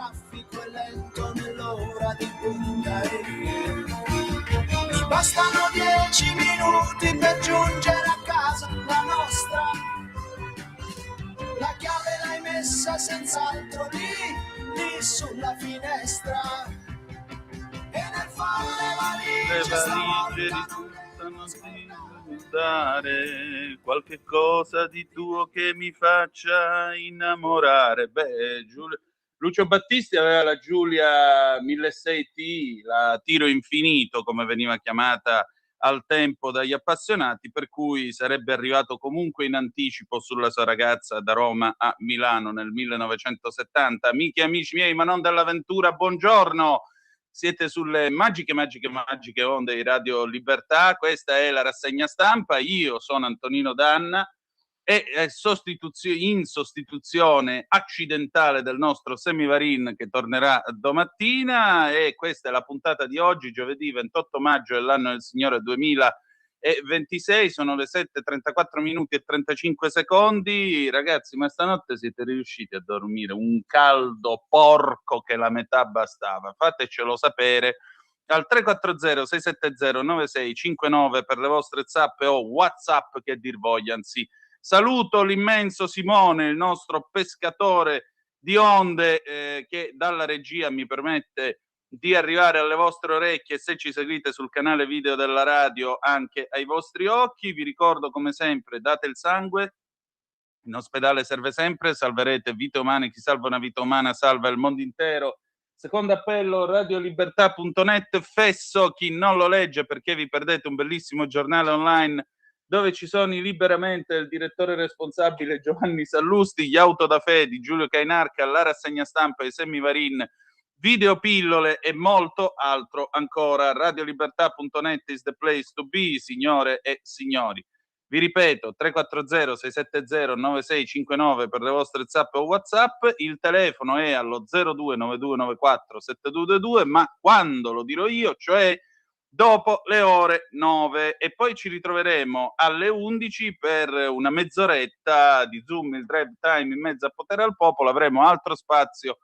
traffico è lento nell'ora di punta e via. Mi bastano 10 minuti per giungere a casa, la nostra. La chiave l'hai messa senz'altro lì sulla finestra. E nel fare le valigie risultano dare qualche cosa di tuo che mi faccia innamorare. Beh, Lucio Battisti aveva la Giulia 1600T, la tiro infinito come veniva chiamata al tempo dagli appassionati, per cui sarebbe arrivato comunque in anticipo sulla sua ragazza da Roma a Milano nel 1970. Amiche e amici miei, ma non dell'avventura, buongiorno! Siete sulle magiche onde di Radio Libertà, questa è la rassegna stampa, io sono Antonino Danna e in sostituzione accidentale del nostro Semivarin che tornerà domattina, e questa è la puntata di oggi, giovedì 28 maggio dell'anno del Signore 2026, sono le 7:34 minuti e 35 secondi. Ragazzi, ma stanotte siete riusciti a dormire un caldo porco che la metà bastava? Fatecelo sapere al 340 670 9659 per le vostre zappe o WhatsApp, che dir voglia, anzi. Saluto l'immenso Simone, il nostro pescatore di onde, che dalla regia mi permette di arrivare alle vostre orecchie, se ci seguite sul canale video della radio, anche ai vostri occhi. Vi ricordo come sempre, date il sangue, in ospedale serve sempre, salverete vite umane, chi salva una vita umana salva il mondo intero. Secondo appello, radiolibertà.net, fesso chi non lo legge perché vi perdete un bellissimo giornale online dove ci sono i Liberamente, il direttore responsabile Giovanni Sallusti, gli Autodafé di Giulio Cainarca, la rassegna stampa di Semivarin, videopillole e molto altro ancora. Radiolibertà.net is the place to be, signore e signori. Vi ripeto, 340 670 9659 per le vostre zappe o WhatsApp, il telefono è allo 029294 7222, ma quando lo dirò io, cioè dopo le ore 9, e poi ci ritroveremo alle 11 per una mezz'oretta di Zoom, il drive time in mezzo a Potere al Popolo. Avremo altro spazio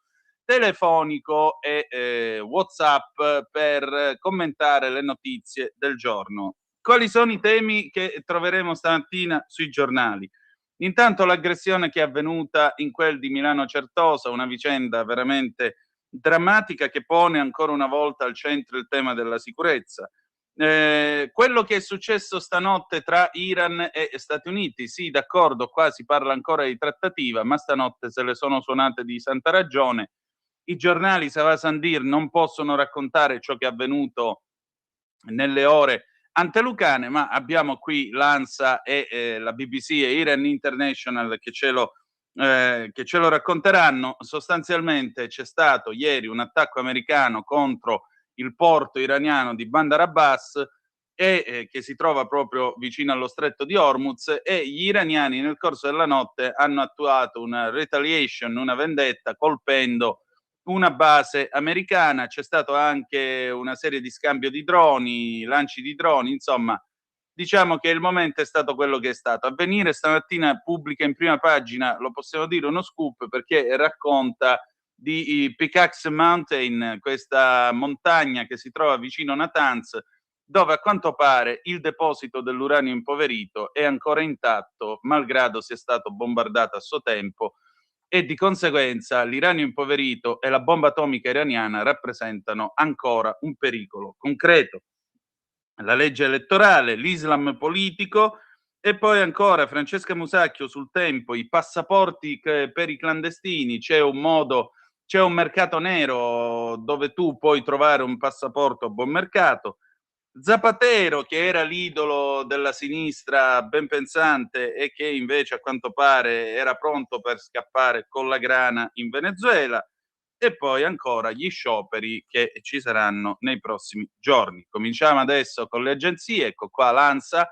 telefonico e WhatsApp per commentare le notizie del giorno. Quali sono i temi che troveremo stamattina sui giornali? Intanto l'aggressione che è avvenuta in quel di Milano Certosa, una vicenda veramente drammatica che pone ancora una volta al centro il tema della sicurezza. Quello che è successo stanotte tra Iran e Stati Uniti, sì, d'accordo, qua si parla ancora di trattativa, ma stanotte se le sono suonate di santa ragione. I giornali, ça va sans dire, non possono raccontare ciò che è avvenuto nelle ore antelucane, ma abbiamo qui l'ANSA e la BBC e Iran International che ce lo racconteranno. Sostanzialmente c'è stato ieri un attacco americano contro il porto iraniano di Bandar Abbas, che si trova proprio vicino allo stretto di Hormuz, e gli iraniani nel corso della notte hanno attuato una retaliation, una vendetta, colpendo una base americana. C'è stato anche una serie di scambio di droni, lanci di droni, insomma, diciamo che il momento è stato quello che è stato. Avvenire stamattina pubblica in prima pagina, lo possiamo dire, uno scoop, perché racconta di Pickaxe Mountain, questa montagna che si trova vicino a Natanz, dove a quanto pare il deposito dell'uranio impoverito è ancora intatto, malgrado sia stato bombardato a suo tempo, e di conseguenza l'uranio impoverito e la bomba atomica iraniana rappresentano ancora un pericolo concreto. La legge elettorale, l'Islam politico, e poi ancora Francesca Musacchio sul Tempo, i passaporti per i clandestini. C'è un mercato nero dove tu puoi trovare un passaporto a buon mercato. Zapatero, che era l'idolo della sinistra ben pensante e che invece a quanto pare era pronto per scappare con la grana in Venezuela, e poi ancora gli scioperi che ci saranno nei prossimi giorni. Cominciamo adesso con le agenzie, ecco qua l'ANSA.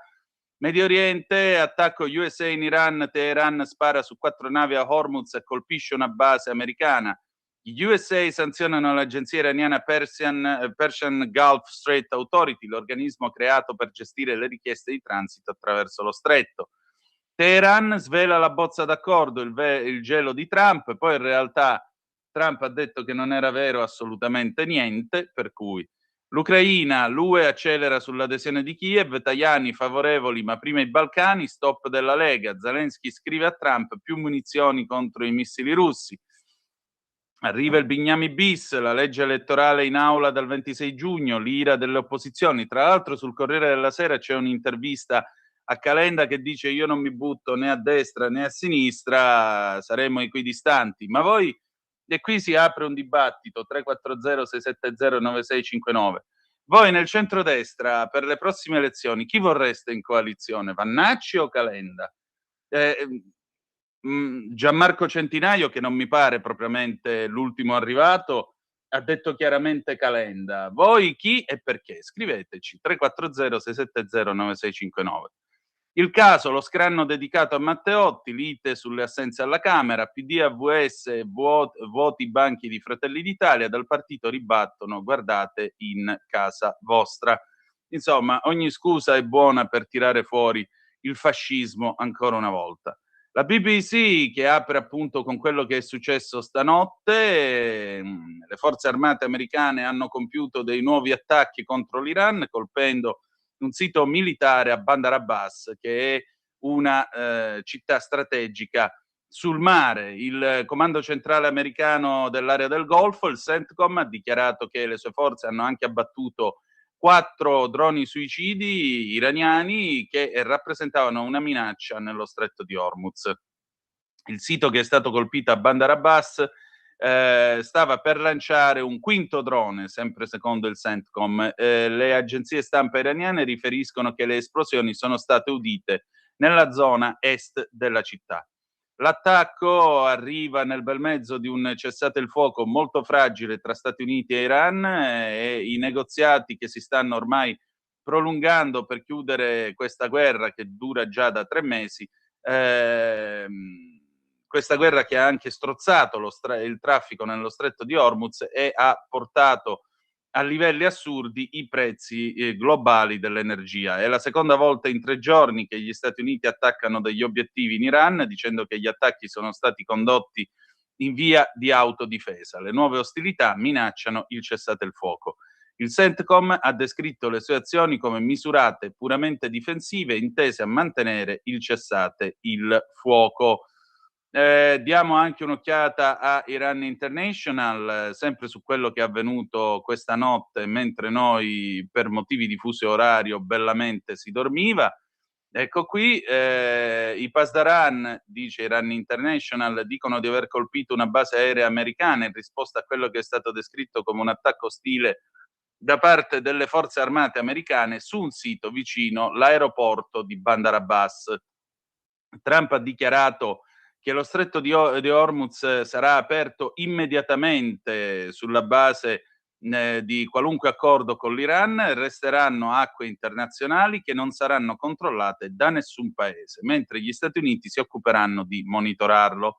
Medio Oriente, attacco USA in Iran, Teheran spara su 4 navi a Hormuz e colpisce una base americana. Gli USA sanzionano l'agenzia iraniana Persian Gulf Strait Authority, l'organismo creato per gestire le richieste di transito attraverso lo stretto. Teheran svela la bozza d'accordo, il gelo di Trump, poi in realtà Trump ha detto che non era vero assolutamente niente, per cui l'Ucraina, l'UE accelera sull'adesione di Kiev, Tajani favorevoli ma prima i Balcani, stop della Lega, Zelensky scrive a Trump più munizioni contro i missili russi. Arriva il Bignami bis, la legge elettorale in aula dal 26 giugno, l'ira delle opposizioni. Tra l'altro sul Corriere della Sera c'è un'intervista a Calenda che dice io non mi butto né a destra né a sinistra, saremo equidistanti. Ma voi, e qui si apre un dibattito, 340-670-9659. Voi nel centrodestra per le prossime elezioni chi vorreste in coalizione, Vannacci o Calenda? Gianmarco Centinaio, che non mi pare propriamente l'ultimo arrivato, ha detto chiaramente Calenda. Voi chi e perché? Scriveteci 340-670-9659. Il caso, lo scranno dedicato a Matteotti, lite sulle assenze alla Camera, PD, AVS, voti banchi di Fratelli d'Italia, dal partito ribattono, guardate in casa vostra. Insomma, ogni scusa è buona per tirare fuori il fascismo ancora una volta. La BBC, che apre appunto con quello che è successo stanotte, le forze armate americane hanno compiuto dei nuovi attacchi contro l'Iran, colpendo un sito militare a Bandar Abbas, che è una città strategica sul mare. Il comando centrale americano dell'area del Golfo, il CENTCOM, ha dichiarato che le sue forze hanno anche abbattuto 4 droni suicidi iraniani che rappresentavano una minaccia nello stretto di Hormuz. Il sito che è stato colpito a Bandar Abbas stava per lanciare un quinto drone, sempre secondo il CENTCOM. Le agenzie stampa iraniane riferiscono che le esplosioni sono state udite nella zona est della città. L'attacco arriva nel bel mezzo di un cessate il fuoco molto fragile tra Stati Uniti e Iran e i negoziati che si stanno ormai prolungando per chiudere questa guerra che dura già da 3 mesi. Questa guerra che ha anche strozzato il traffico nello stretto di Hormuz e ha portato a livelli assurdi i prezzi globali dell'energia. È la seconda volta in 3 giorni che gli Stati Uniti attaccano degli obiettivi in Iran, dicendo che gli attacchi sono stati condotti in via di autodifesa. Le nuove ostilità minacciano il cessate il fuoco. Il CENTCOM ha descritto le sue azioni come misurate, puramente difensive, intese a mantenere il cessate il fuoco. Diamo anche un'occhiata a Iran International, sempre su quello che è avvenuto questa notte, mentre noi per motivi di fuso orario bellamente si dormiva. Ecco qui, i Pasdaran, dice Iran International, dicono di aver colpito una base aerea americana in risposta a quello che è stato descritto come un attacco ostile da parte delle forze armate americane su un sito vicino l'aeroporto di Bandar Abbas. Trump ha dichiarato che lo stretto di Hormuz sarà aperto immediatamente sulla base di qualunque accordo con l'Iran, resteranno acque internazionali che non saranno controllate da nessun paese, mentre gli Stati Uniti si occuperanno di monitorarlo.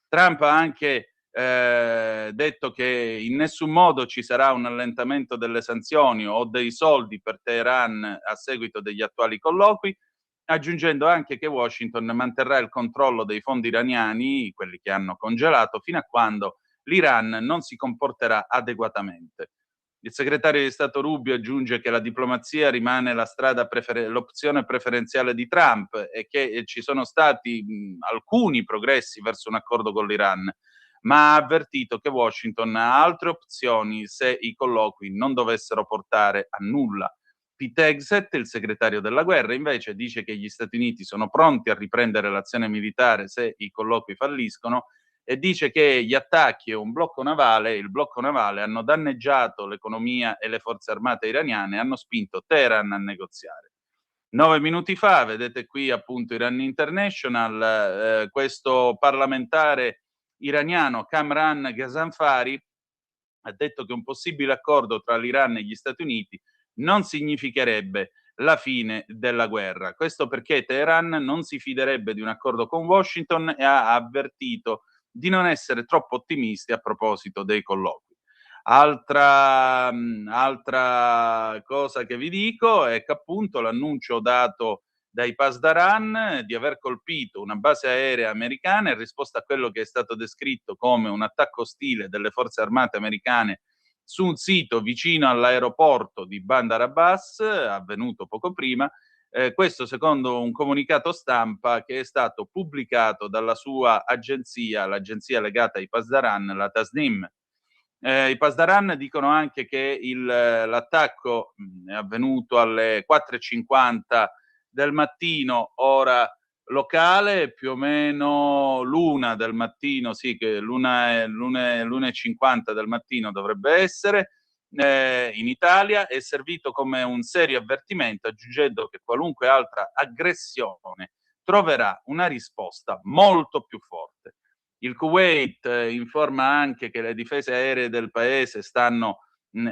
Trump ha anche detto che in nessun modo ci sarà un allentamento delle sanzioni o dei soldi per Teheran a seguito degli attuali colloqui, aggiungendo anche che Washington manterrà il controllo dei fondi iraniani, quelli che hanno congelato, fino a quando l'Iran non si comporterà adeguatamente. Il segretario di Stato Rubio aggiunge che la diplomazia rimane l'opzione preferenziale di Trump e che ci sono stati alcuni progressi verso un accordo con l'Iran, ma ha avvertito che Washington ha altre opzioni se i colloqui non dovessero portare a nulla. Pete Hegseth, il segretario della guerra, invece dice che gli Stati Uniti sono pronti a riprendere l'azione militare se i colloqui falliscono e dice che gli attacchi e il blocco navale hanno danneggiato l'economia e le forze armate iraniane e hanno spinto Teheran a negoziare. 9 minuti fa, vedete qui appunto Iran International, questo parlamentare iraniano Kamran Ghazanfari ha detto che un possibile accordo tra l'Iran e gli Stati Uniti non significherebbe la fine della guerra. Questo perché Teheran non si fiderebbe di un accordo con Washington e ha avvertito di non essere troppo ottimisti a proposito dei colloqui. Altra cosa che vi dico è che appunto l'annuncio dato dai Pasdaran di aver colpito una base aerea americana in risposta a quello che è stato descritto come un attacco ostile delle forze armate americane su un sito vicino all'aeroporto di Bandar Abbas, avvenuto poco prima. Questo secondo un comunicato stampa che è stato pubblicato dalla sua agenzia, l'agenzia legata ai Pasdaran, la Tasnim. I Pasdaran dicono anche che l'attacco è avvenuto alle 4:50 del mattino, ora locale, più o meno l'1 del mattino, sì, che l'1:50 del mattino dovrebbe essere, in Italia. È servito come un serio avvertimento, aggiungendo che qualunque altra aggressione troverà una risposta molto più forte. Il Kuwait informa anche che le difese aeree del paese stanno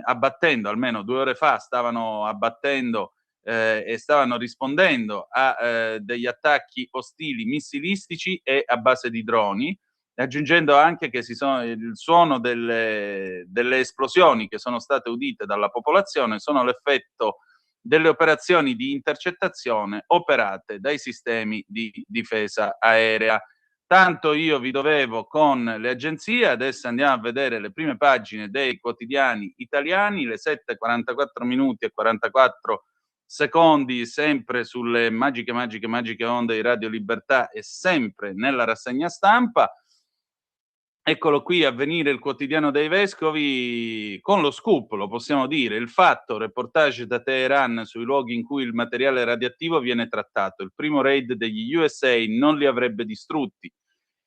abbattendo, almeno 2 ore fa stavano abbattendo e stavano rispondendo a degli attacchi ostili missilistici e a base di droni, aggiungendo anche che il suono delle esplosioni che sono state udite dalla popolazione sono l'effetto delle operazioni di intercettazione operate dai sistemi di difesa aerea. Tanto io vi dovevo con le agenzie, adesso andiamo a vedere le prime pagine dei quotidiani italiani, le 7:44 minuti e 44 secondi, sempre sulle magiche onde di Radio Libertà e sempre nella rassegna stampa. Eccolo qui, Avvenire, il quotidiano dei vescovi, con lo scoop, lo possiamo dire, il fatto, reportage da Teheran sui luoghi in cui il materiale radioattivo viene trattato. Il primo raid degli USA non li avrebbe distrutti.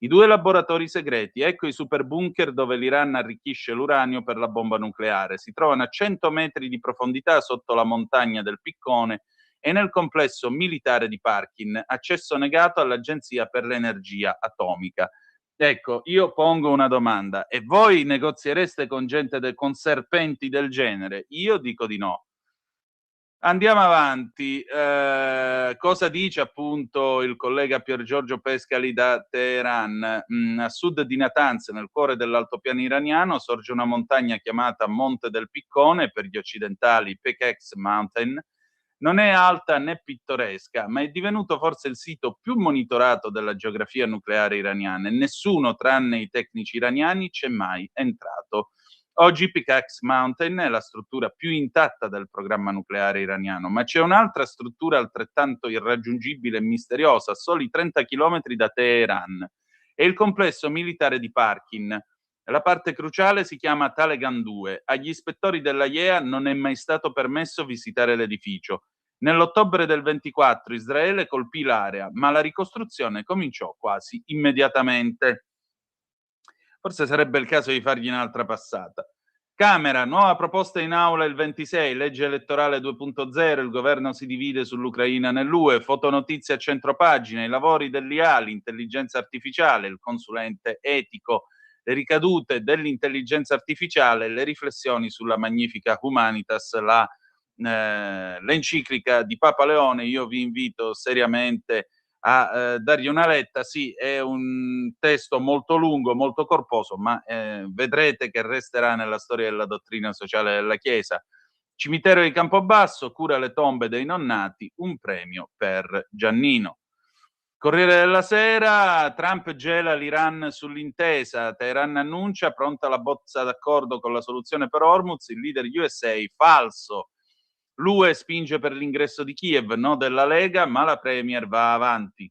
I 2 laboratori segreti, ecco i super bunker dove l'Iran arricchisce l'uranio per la bomba nucleare. Si trovano a 100 metri di profondità sotto la montagna del Piccone e nel complesso militare di Parkin, accesso negato all'Agenzia per l'Energia Atomica. Ecco, io pongo una domanda: e voi negoziereste con gente con serpenti del genere? Io dico di no. Andiamo avanti. Cosa dice appunto il collega Pier Giorgio Pescali da Teheran? A sud di Natanz, nel cuore dell'altopiano iraniano, sorge una montagna chiamata Monte del Piccone, per gli occidentali Pekex Mountain. Non è alta né pittoresca, ma è divenuto forse il sito più monitorato della geografia nucleare iraniana e nessuno, tranne i tecnici iraniani, c'è mai entrato. Oggi Pickaxe Mountain è la struttura più intatta del programma nucleare iraniano, ma c'è un'altra struttura altrettanto irraggiungibile e misteriosa, a soli 30 km da Teheran. È il complesso militare di Parkin. La parte cruciale si chiama Talegan 2. Agli ispettori della IEA non è mai stato permesso visitare l'edificio. Nell'ottobre del 24 Israele colpì l'area, ma la ricostruzione cominciò quasi immediatamente. Forse sarebbe il caso di fargli un'altra passata. Camera, nuova proposta in aula il 26, legge elettorale 2.0, il governo si divide sull'Ucraina nell'UE, fotonotizia a centropagina, i lavori dell'IA, l'intelligenza artificiale, il consulente etico, le ricadute dell'intelligenza artificiale, le riflessioni sulla Magnifica Humanitas, l'enciclica di Papa Leone. Io vi invito seriamente a dargli una letta. Sì, è un testo molto lungo, molto corposo, ma vedrete che resterà nella storia della dottrina sociale della Chiesa. Cimitero di Campobasso, cura le tombe dei nonnati, un premio per Giannino. Corriere della Sera, Trump gela l'Iran sull'intesa, Teheran annuncia pronta la bozza d'accordo con la soluzione per Hormuz, il leader USA, falso. L'UE spinge per l'ingresso di Kiev, no della Lega, ma la Premier va avanti.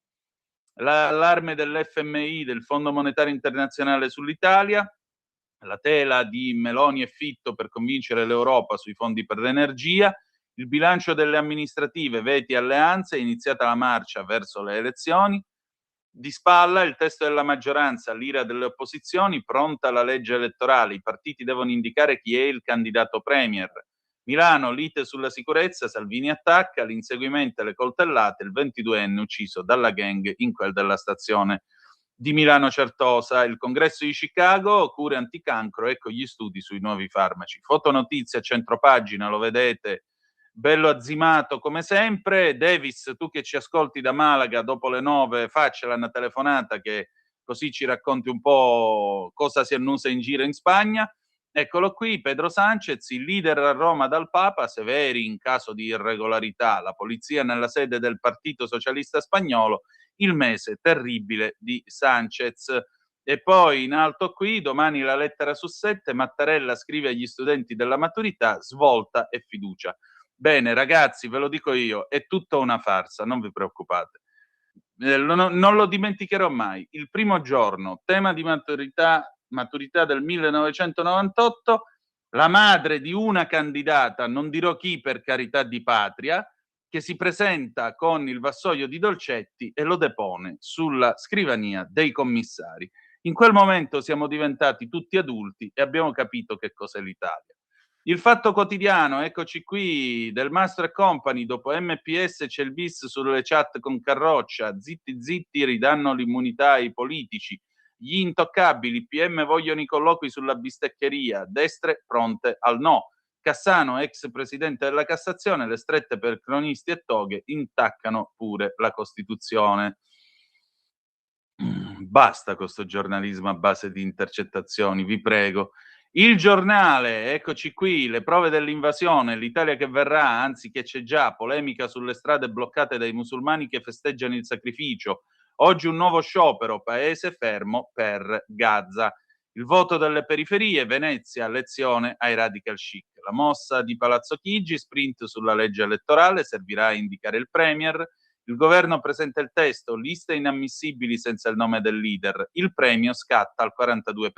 L'allarme dell'FMI, del Fondo Monetario Internazionale sull'Italia, la tela di Meloni e Fitto per convincere l'Europa sui fondi per l'energia, il bilancio delle amministrative, veti e alleanze, è iniziata la marcia verso le elezioni. Di spalla il testo della maggioranza, l'ira delle opposizioni, pronta la legge elettorale, i partiti devono indicare chi è il candidato premier. Milano, lite sulla sicurezza, Salvini attacca, l'inseguimento e le coltellate, il 22enne ucciso dalla gang in quel della stazione di Milano Certosa. Il congresso di Chicago, cure anticancro, ecco gli studi sui nuovi farmaci. Fotonotizia a centropagina, lo vedete, bello azzimato come sempre. Davis, tu che ci ascolti da Malaga dopo le 9, faccela una telefonata che così ci racconti un po' cosa si annusa in giro in Spagna. Eccolo qui, Pedro Sanchez, il leader a Roma dal Papa, severi in caso di irregolarità, la polizia nella sede del Partito Socialista Spagnolo, il mese terribile di Sanchez. E poi in alto qui, domani la lettera su 7, Mattarella scrive agli studenti della maturità, svolta e fiducia. Bene ragazzi, ve lo dico io, è tutta una farsa, non vi preoccupate. Non lo dimenticherò mai. Il primo giorno, tema di maturità del 1998, la madre di una candidata, non dirò chi per carità di patria, che si presenta con il vassoio di dolcetti e lo depone sulla scrivania dei commissari. In quel momento siamo diventati tutti adulti e abbiamo capito che cos'è l'Italia. Il Fatto Quotidiano, eccoci qui, Del Mastro e Company, dopo MPS c'è il bis sulle chat con Carroccia, zitti zitti ridanno l'immunità ai politici, gli intoccabili, PM vogliono i colloqui sulla bisteccheria, destre pronte al no, Cassano, ex presidente della Cassazione, le strette per cronisti e toghe intaccano pure la Costituzione. Basta con sto giornalismo a base di intercettazioni, vi prego. Il Giornale, eccoci qui, le prove dell'invasione, l'Italia che verrà, anzi che c'è già, polemica sulle strade bloccate dai musulmani che festeggiano il sacrificio. Oggi un nuovo sciopero, paese fermo per Gaza. Il voto delle periferie, Venezia, lezione ai radical chic. La mossa di Palazzo Chigi, sprint sulla legge elettorale, servirà a indicare il premier. Il governo presenta il testo, liste inammissibili senza il nome del leader. Il premio scatta al 42%.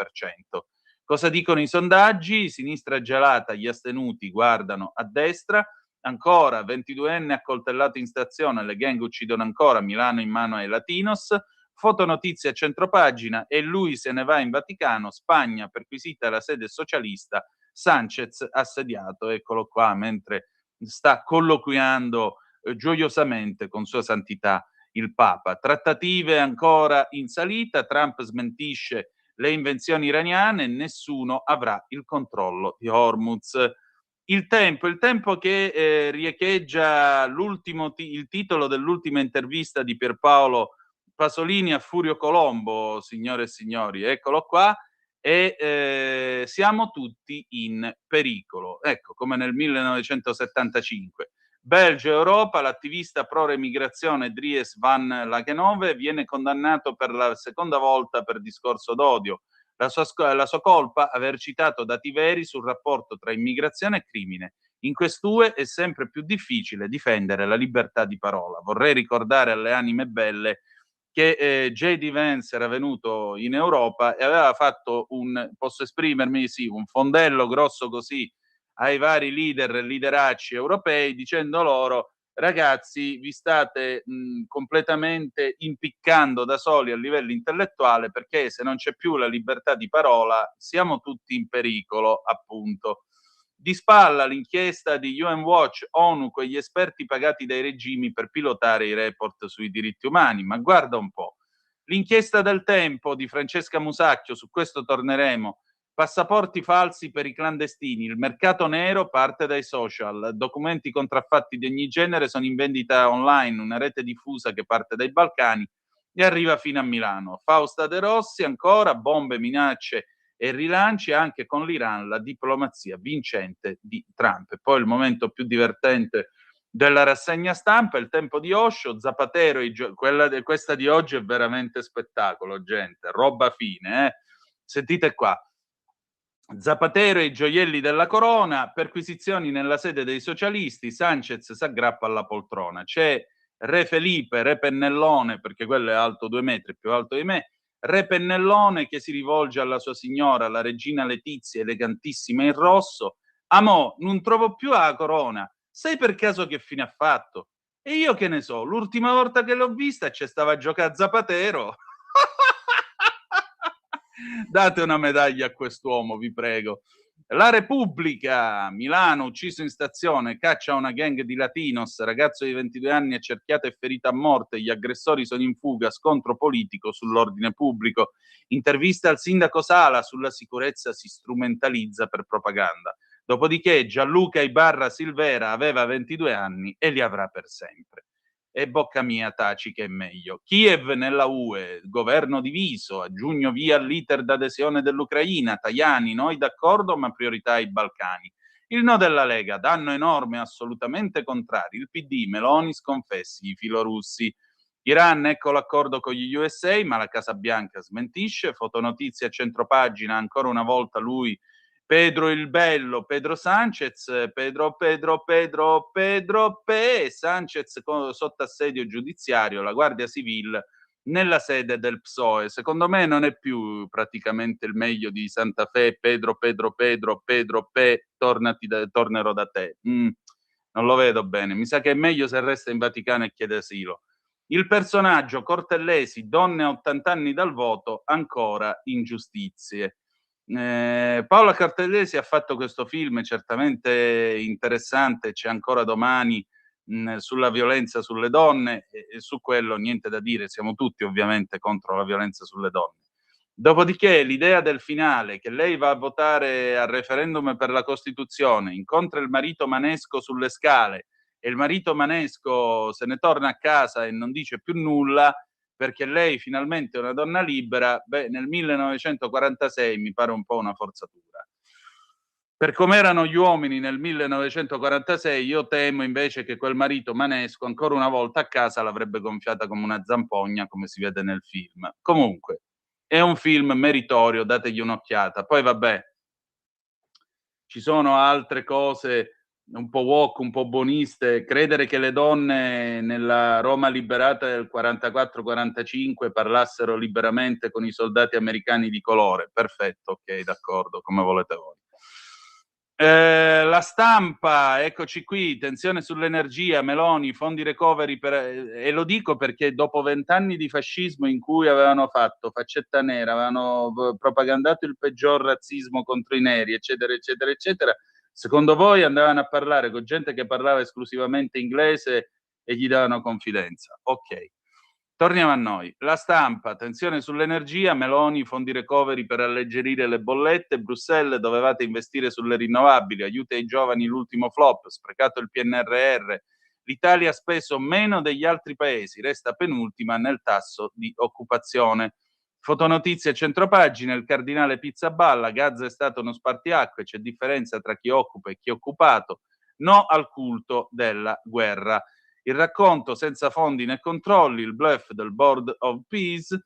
Cosa dicono i sondaggi? Sinistra gelata, gli astenuti guardano a destra. Ancora, 22enne accoltellato in stazione, le gang uccidono ancora, Milano in mano ai Latinos. Fotonotizie a centropagina e lui se ne va in Vaticano, Spagna perquisita la sede socialista, Sanchez assediato, eccolo qua, mentre sta colloquiando gioiosamente con Sua Santità il Papa. Trattative ancora in salita, Trump smentisce le invenzioni iraniane, nessuno avrà il controllo di Hormuz. Il tempo che riecheggia il titolo dell'ultima intervista di Pierpaolo Pasolini a Furio Colombo, signore e signori, eccolo qua, e siamo tutti in pericolo, ecco, come nel 1975. Belgio Europa, l'attivista pro-remigrazione Dries van Lakenove viene condannato per la seconda volta per discorso d'odio. La sua colpa, aver citato dati veri sul rapporto tra immigrazione e crimine. In quest'UE è sempre più difficile difendere la libertà di parola. Vorrei ricordare alle anime belle che J.D. Vance era venuto in Europa e aveva fatto posso esprimermi, sì, un fondello grosso così ai vari lideracci europei dicendo loro: ragazzi, vi state completamente impiccando da soli a livello intellettuale, perché se non c'è più la libertà di parola siamo tutti in pericolo, appunto. Di spalla l'inchiesta di UN Watch, ONU, quegli esperti pagati dai regimi per pilotare i report sui diritti umani. Ma guarda un po', l'inchiesta del Tempo di Francesca Musacchio, su questo torneremo. Passaporti falsi per i clandestini, il mercato nero parte dai social, documenti contraffatti di ogni genere sono in vendita online, una rete diffusa che parte dai Balcani e arriva fino a Milano. Fausta De Rossi ancora, bombe, minacce e rilanci anche con l'Iran, la diplomazia vincente di Trump. E poi il momento più divertente della rassegna stampa, il tempo di Osho, Zapatero, questa di oggi è veramente spettacolo, gente, roba fine, Sentite qua. Zapatero e i gioielli della corona, perquisizioni nella sede dei socialisti, Sanchez s'aggrappa alla poltrona. C'è Re Felipe, Re Pennellone, perché quello è alto 2 metri, più alto di me, Re Pennellone che si rivolge alla sua signora, la regina Letizia, elegantissima in rosso. Amò, non trovo più la corona. Sai per caso che fine ha fatto? E io che ne so, l'ultima volta che l'ho vista c'è stava a giocare a Zapatero. Date una medaglia a quest'uomo, vi prego. La Repubblica, Milano, ucciso in stazione, caccia una gang di Latinos, ragazzo di 22 anni accerchiato e ferito a morte, gli aggressori sono in fuga, scontro politico sull'ordine pubblico, intervista al sindaco Sala, sulla sicurezza si strumentalizza per propaganda. Dopodiché Gianluca Ibarra Silvera aveva 22 anni e li avrà per sempre. e bocca mia taci che è meglio. Kiev nella UE, governo diviso, a giugno via l'iter d'adesione dell'Ucraina, Tajani, noi d'accordo ma priorità ai Balcani. Il no della Lega, danno enorme, assolutamente contrari. Il PD, Meloni sconfessi, i filorussi. Iran, ecco l'accordo con gli USA, ma la Casa Bianca smentisce. Fotonotizia a centropagina, ancora una volta lui, Pedro il Bello, Pedro Sanchez, Sanchez sotto assedio giudiziario, la Guardia Civile nella sede del PSOE. Secondo me non è più praticamente il meglio di Santa Fe, Pedro, tornerò da te. Non lo vedo bene, mi sa che è meglio se resta in Vaticano e chiede asilo. Il personaggio Cortellesi, donne a 80 anni dal voto, ancora ingiustizie. Paola Cortellesi ha fatto questo film certamente interessante, c'è ancora domani, sulla violenza sulle donne, e su quello niente da dire, siamo tutti ovviamente contro la violenza sulle donne. Dopodiché l'idea del finale, che lei va a votare al referendum per la Costituzione, incontra il marito Manesco sulle scale e il marito Manesco se ne torna a casa e non dice più nulla perché lei finalmente è una donna libera, nel 1946 mi pare un po' una forzatura. Per come erano gli uomini nel 1946, io temo invece che quel marito Manesco ancora una volta a casa l'avrebbe gonfiata come una zampogna, come si vede nel film. Comunque, è un film meritorio, dategli un'occhiata. Poi vabbè, ci sono altre cose un po' woke, un po' buoniste. Credere che le donne nella Roma liberata del 44-45 parlassero liberamente con i soldati americani di colore. Perfetto, ok, d'accordo, come volete voi. La Stampa, eccoci qui, tensione sull'energia, Meloni, fondi recovery e lo dico perché dopo 20 anni di fascismo in cui avevano fatto faccetta nera, avevano propagandato il peggior razzismo contro i neri, eccetera, eccetera, eccetera, secondo voi andavano a parlare con gente che parlava esclusivamente inglese e gli davano confidenza? Ok. Torniamo a noi. La Stampa, tensione sull'energia, Meloni, fondi recovery per alleggerire le bollette, Bruxelles, dovevate investire sulle rinnovabili, aiuti ai giovani, l'ultimo flop, sprecato il PNRR, l'Italia ha speso meno degli altri paesi, resta penultima nel tasso di occupazione. Fotonotizie centropagina, il cardinale Pizzaballa, Gaza è stato uno spartiacque, c'è differenza tra chi occupa e chi è occupato, no al culto della guerra. Il racconto senza fondi né controlli, il bluff del Board of Peace,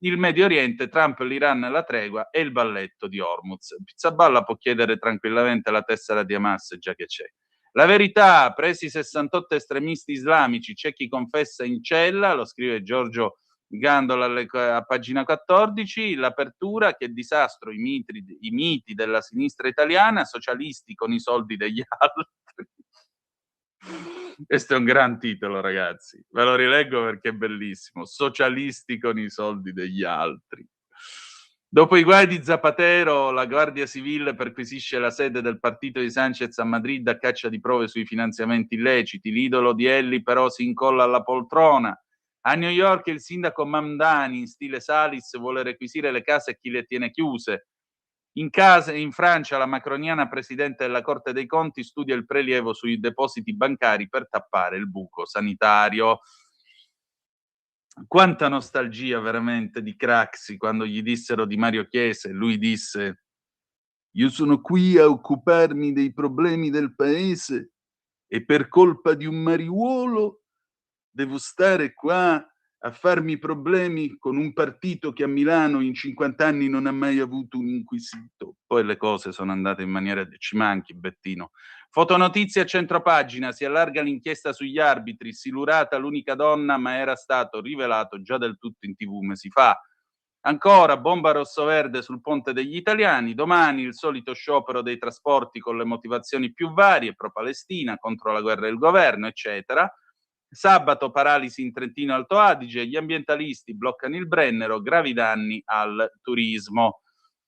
il Medio Oriente, Trump, l'Iran, la tregua e il balletto di Hormuz. Pizzaballa può chiedere tranquillamente la tessera di Hamas, già che c'è. La Verità, presi 68 estremisti islamici, c'è chi confessa in cella, lo scrive Giorgio Gandola a pagina 14, l'apertura, che disastro, i miti della sinistra italiana, socialisti con i soldi degli altri. Questo è un gran titolo, ragazzi. Ve lo rileggo perché è bellissimo. Socialisti con i soldi degli altri. Dopo i guai di Zapatero, la Guardia Civile perquisisce la sede del partito di Sanchez a Madrid a caccia di prove sui finanziamenti illeciti. L'idolo di Elli però si incolla alla poltrona. A New York il sindaco Mamdani, in stile Salis, vuole requisire le case a chi le tiene chiuse. In Francia la macroniana presidente della Corte dei Conti studia il prelievo sui depositi bancari per tappare il buco sanitario. Quanta nostalgia veramente di Craxi quando gli dissero di Mario Chiesa e lui disse: io sono qui a occuparmi dei problemi del paese e per colpa di un mariuolo devo stare qua a farmi problemi con un partito che a Milano in 50 anni non ha mai avuto un inquisito. Poi le cose sono andate in maniera... Ci manchi, Bettino. Fotonotizia a centropagina, si allarga l'inchiesta sugli arbitri, silurata l'unica donna, ma era stato rivelato già del tutto in TV mesi fa. Ancora, bomba rosso-verde sul ponte degli italiani, domani il solito sciopero dei trasporti con le motivazioni più varie, pro-Palestina, contro la guerra del governo, eccetera. Sabato paralisi in Trentino Alto Adige, gli ambientalisti bloccano il Brennero, gravi danni al turismo.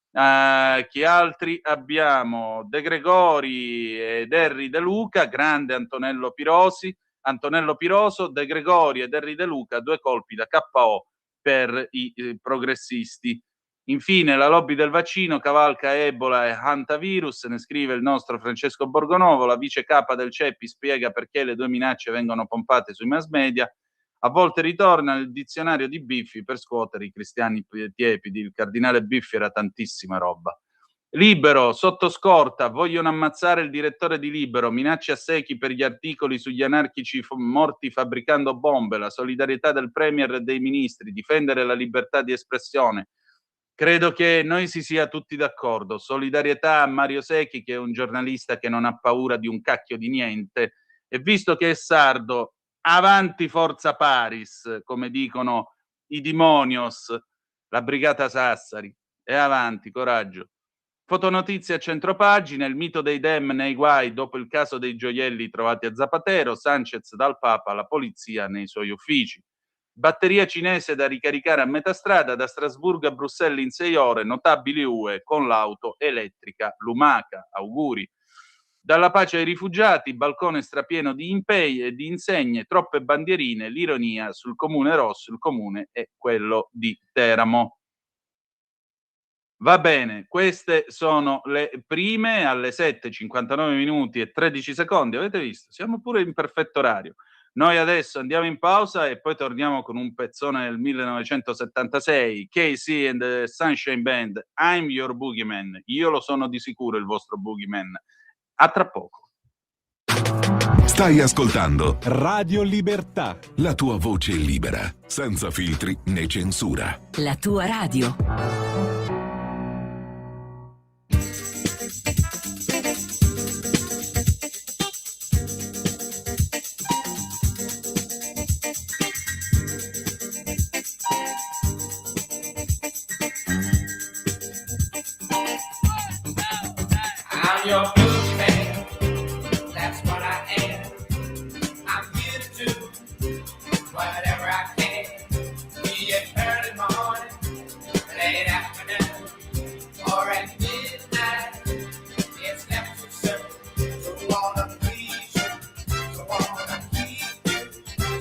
Chi altri abbiamo? De Gregori ed Henry De Luca, grande Antonello Piroso, De Gregori ed Henry De Luca, 2 colpi da KO per i progressisti. Infine la lobby del vaccino cavalca Ebola e hantavirus, ne scrive il nostro Francesco Borgonovo, la vice capa del CEPI spiega perché le 2 minacce vengono pompate sui mass media, A volte ritorna nel dizionario di Biffi per scuotere i cristiani tiepidi. Il cardinale Biffi era tantissima roba. Libero, sotto scorta, vogliono ammazzare il direttore di Libero, minacce a secchi per gli articoli sugli anarchici morti fabbricando bombe, la solidarietà del premier e dei ministri, difendere la libertà di espressione. Credo che noi si sia tutti d'accordo. Solidarietà a Mario Secchi, che è un giornalista che non ha paura di un cacchio di niente, e visto che è sardo, avanti Forza Paris, come dicono i Dimonios, la Brigata Sassari, e avanti, coraggio. Fotonotizia a centropagina, il mito dei Dem nei guai dopo il caso dei gioielli trovati a Zapatero, Sanchez dal Papa alla polizia nei suoi uffici. Batteria cinese da ricaricare a metà strada da Strasburgo a Bruxelles in 6 ore, notabili UE con l'auto elettrica lumaca. Auguri. Dalla pace ai rifugiati, balcone strapieno di impei e di insegne, troppe bandierine, l'ironia sul comune rosso, il comune è quello di Teramo. Va bene, queste sono le prime alle 7:59 minuti e 13 secondi, avete visto? Siamo pure in perfetto orario. Noi adesso andiamo in pausa e poi torniamo con un pezzone del 1976, Casey and the Sunshine Band, I'm Your Boogeyman. Io lo sono di sicuro il vostro Boogeyman. A tra poco. Stai ascoltando Radio Libertà, la tua voce libera, senza filtri né censura. La tua radio. I'm your boogeyman, that's what I am. I'm here to do whatever I can. Be it early morning, late afternoon, or at midnight. It's never too soon to wanna please you, to wanna keep you,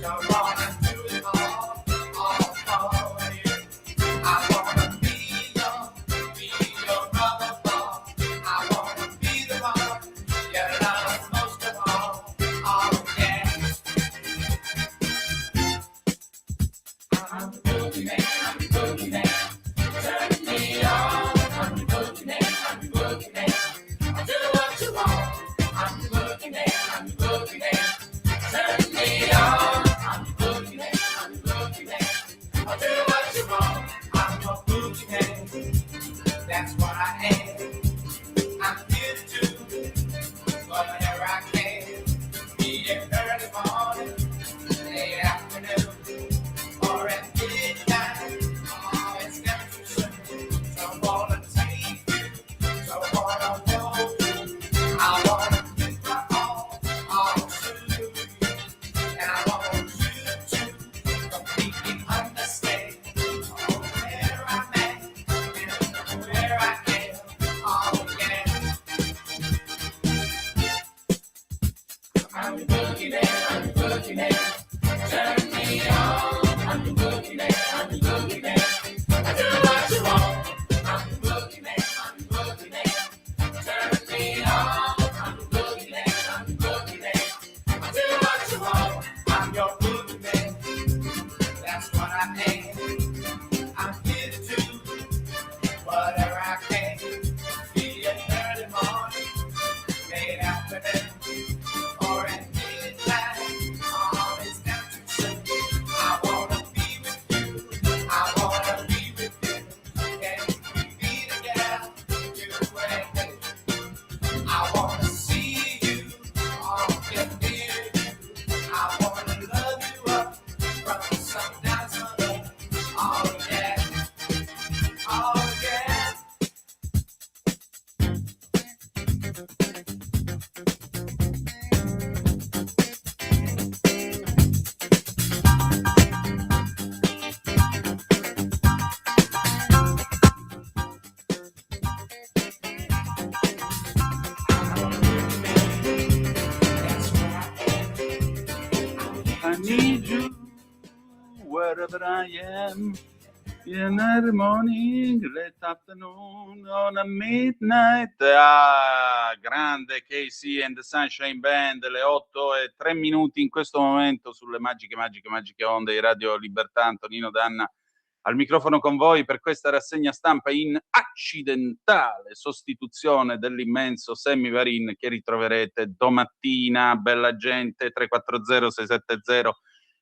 to wanna do it all for you. I wanna be your brother, boy. I wanna be the one you love most of all. Oh yeah. I'm the boogeyman, I'm the boogeyman. Turn me on. I'm the boogeyman, I'm the boogeyman. I'll do what you want. I'm the boogeyman, I'm the boogeyman. Turn me on. I'm the boogeyman, I'm the boogeyman. I'll do what you want. I'm your boogeyman. That's what I am. I'm here to do whatever I can. Be it early morning, late afternoon, or at midnight. Oh, it's never too soon. So I wanna take you, so I wanna hold you. I wanna give my all to you. And I want you to completely understand where I'm at and where I am. Oh yeah. I'm the boogeyman, I'm the boogeyman. Turn me on. I'm the boogeyman, I'm the boogeyman. I do what you want. I'm the boogeyman, I'm the boogeyman. Turn me on. I'm the boogeyman, I'm the boogeyman. I do what you want. I'm your boogeyman. That's what I am. I'm here to do whatever I can. Be it early morning, late afternoon, or at midnight. Oh, it's never too soon. I wanna be with you. I wanna be with you. Can we be together? You and me. I wanna see you. Oh, get near you. I wanna love you up from sundown to sun. Oh yeah. Oh yeah. That's where I am. I need you wherever I am. In the morning, late afternoon, on a midnight. Ah, grande KC and the Sunshine Band, le 8:03 in questo momento sulle magiche onde di Radio Libertà. Antonino Danna al microfono con voi per questa rassegna stampa in accidentale sostituzione dell'immenso Sammy Varin che ritroverete domattina. Bella gente, 340 670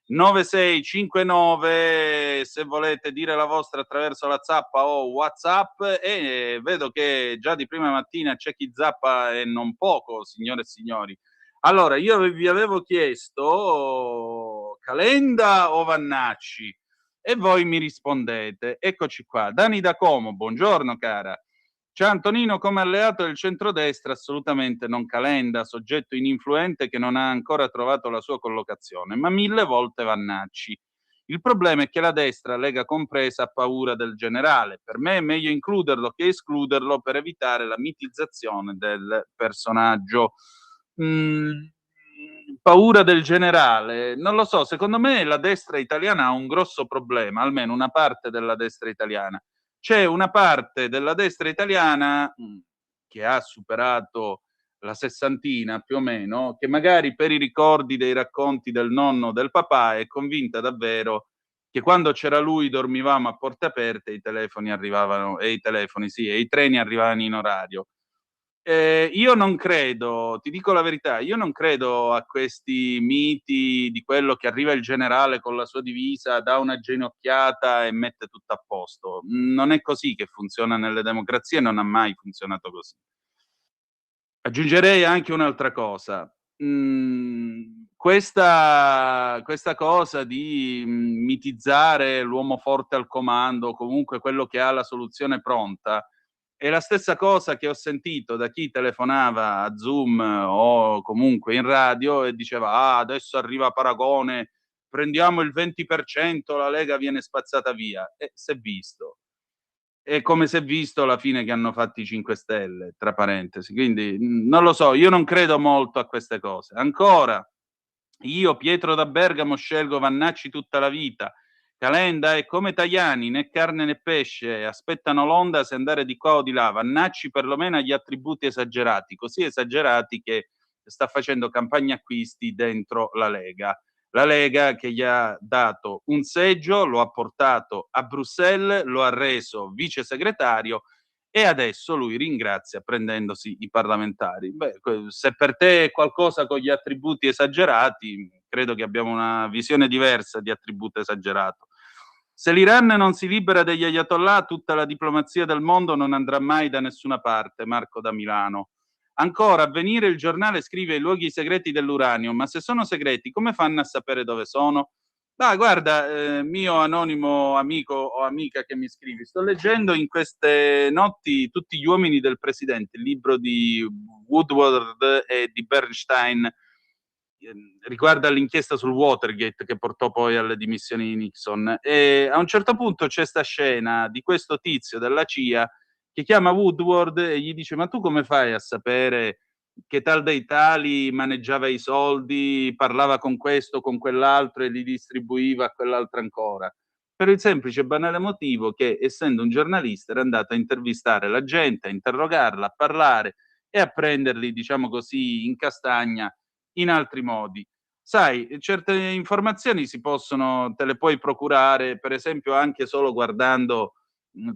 9659 se volete dire la vostra attraverso la zappa o WhatsApp, e vedo che già di prima mattina c'è chi zappa e non poco, signore e signori. Allora, io vi avevo chiesto Calenda o Vannacci e voi mi rispondete. Eccoci qua. Dani da Como, buongiorno cara. C'è Antonino come alleato del centrodestra, assolutamente non Calenda, soggetto ininfluente che non ha ancora trovato la sua collocazione, ma 1000 volte Vannacci. Il problema è che la destra, Lega compresa, ha paura del generale. Per me è meglio includerlo che escluderlo per evitare la mitizzazione del personaggio. Paura del generale, non lo so, secondo me la destra italiana ha un grosso problema, almeno una parte della destra italiana. C'è una parte della destra italiana che ha superato la sessantina più o meno, che magari per i ricordi dei racconti del nonno o del papà è convinta davvero che quando c'era lui dormivamo a porte aperte, i telefoni arrivavano, e i treni arrivavano in orario. Io non credo, ti dico la verità, io non credo a questi miti di quello che arriva il generale con la sua divisa, dà una ginocchiata e mette tutto a posto. Non è così che funziona nelle democrazie, non ha mai funzionato così. Aggiungerei anche un'altra cosa. Questa cosa di mitizzare l'uomo forte al comando, comunque quello che ha la soluzione pronta, è la stessa cosa che ho sentito da chi telefonava a Zoom o comunque in radio e diceva: "Ah, adesso arriva Paragone, prendiamo il 20%, la Lega viene spazzata via". E s'è visto. È come s'è visto la fine che hanno fatto i 5 Stelle, tra parentesi. Quindi, non lo so, io non credo molto a queste cose. Ancora, io Pietro da Bergamo scelgo Vannacci tutta la vita. Calenda è come Tajani, né carne né pesce, aspettano l'onda se andare di qua o di là. Vannacci perlomeno ha gli attributi esagerati, così esagerati che sta facendo campagna acquisti dentro la Lega. La Lega che gli ha dato un seggio, lo ha portato a Bruxelles, lo ha reso vice segretario e adesso lui ringrazia prendendosi i parlamentari. Beh, se per te è qualcosa con gli attributi esagerati, credo che abbiamo una visione diversa di attributo esagerato. Se l'Iran non si libera degli ayatollah, tutta la diplomazia del mondo non andrà mai da nessuna parte. Marco da Milano. Ancora, Avvenire, il giornale scrive i luoghi segreti dell'uranio, ma se sono segreti, come fanno a sapere dove sono? Ah, guarda, mio anonimo amico o amica che mi scrivi, sto leggendo in queste notti Tutti gli uomini del presidente, il libro di Woodward e di Bernstein, riguarda l'inchiesta sul Watergate che portò poi alle dimissioni di Nixon. E a un certo punto c'è sta scena di questo tizio della CIA che chiama Woodward e gli dice: ma tu come fai a sapere che tal dei tali maneggiava i soldi, parlava con questo, con quell'altro e li distribuiva a quell'altro ancora? Per il semplice e banale motivo che, essendo un giornalista, era andato a intervistare la gente, a interrogarla, a parlare e a prenderli, diciamo così, in castagna in altri modi. Sai, certe informazioni te le puoi procurare, per esempio, anche solo guardando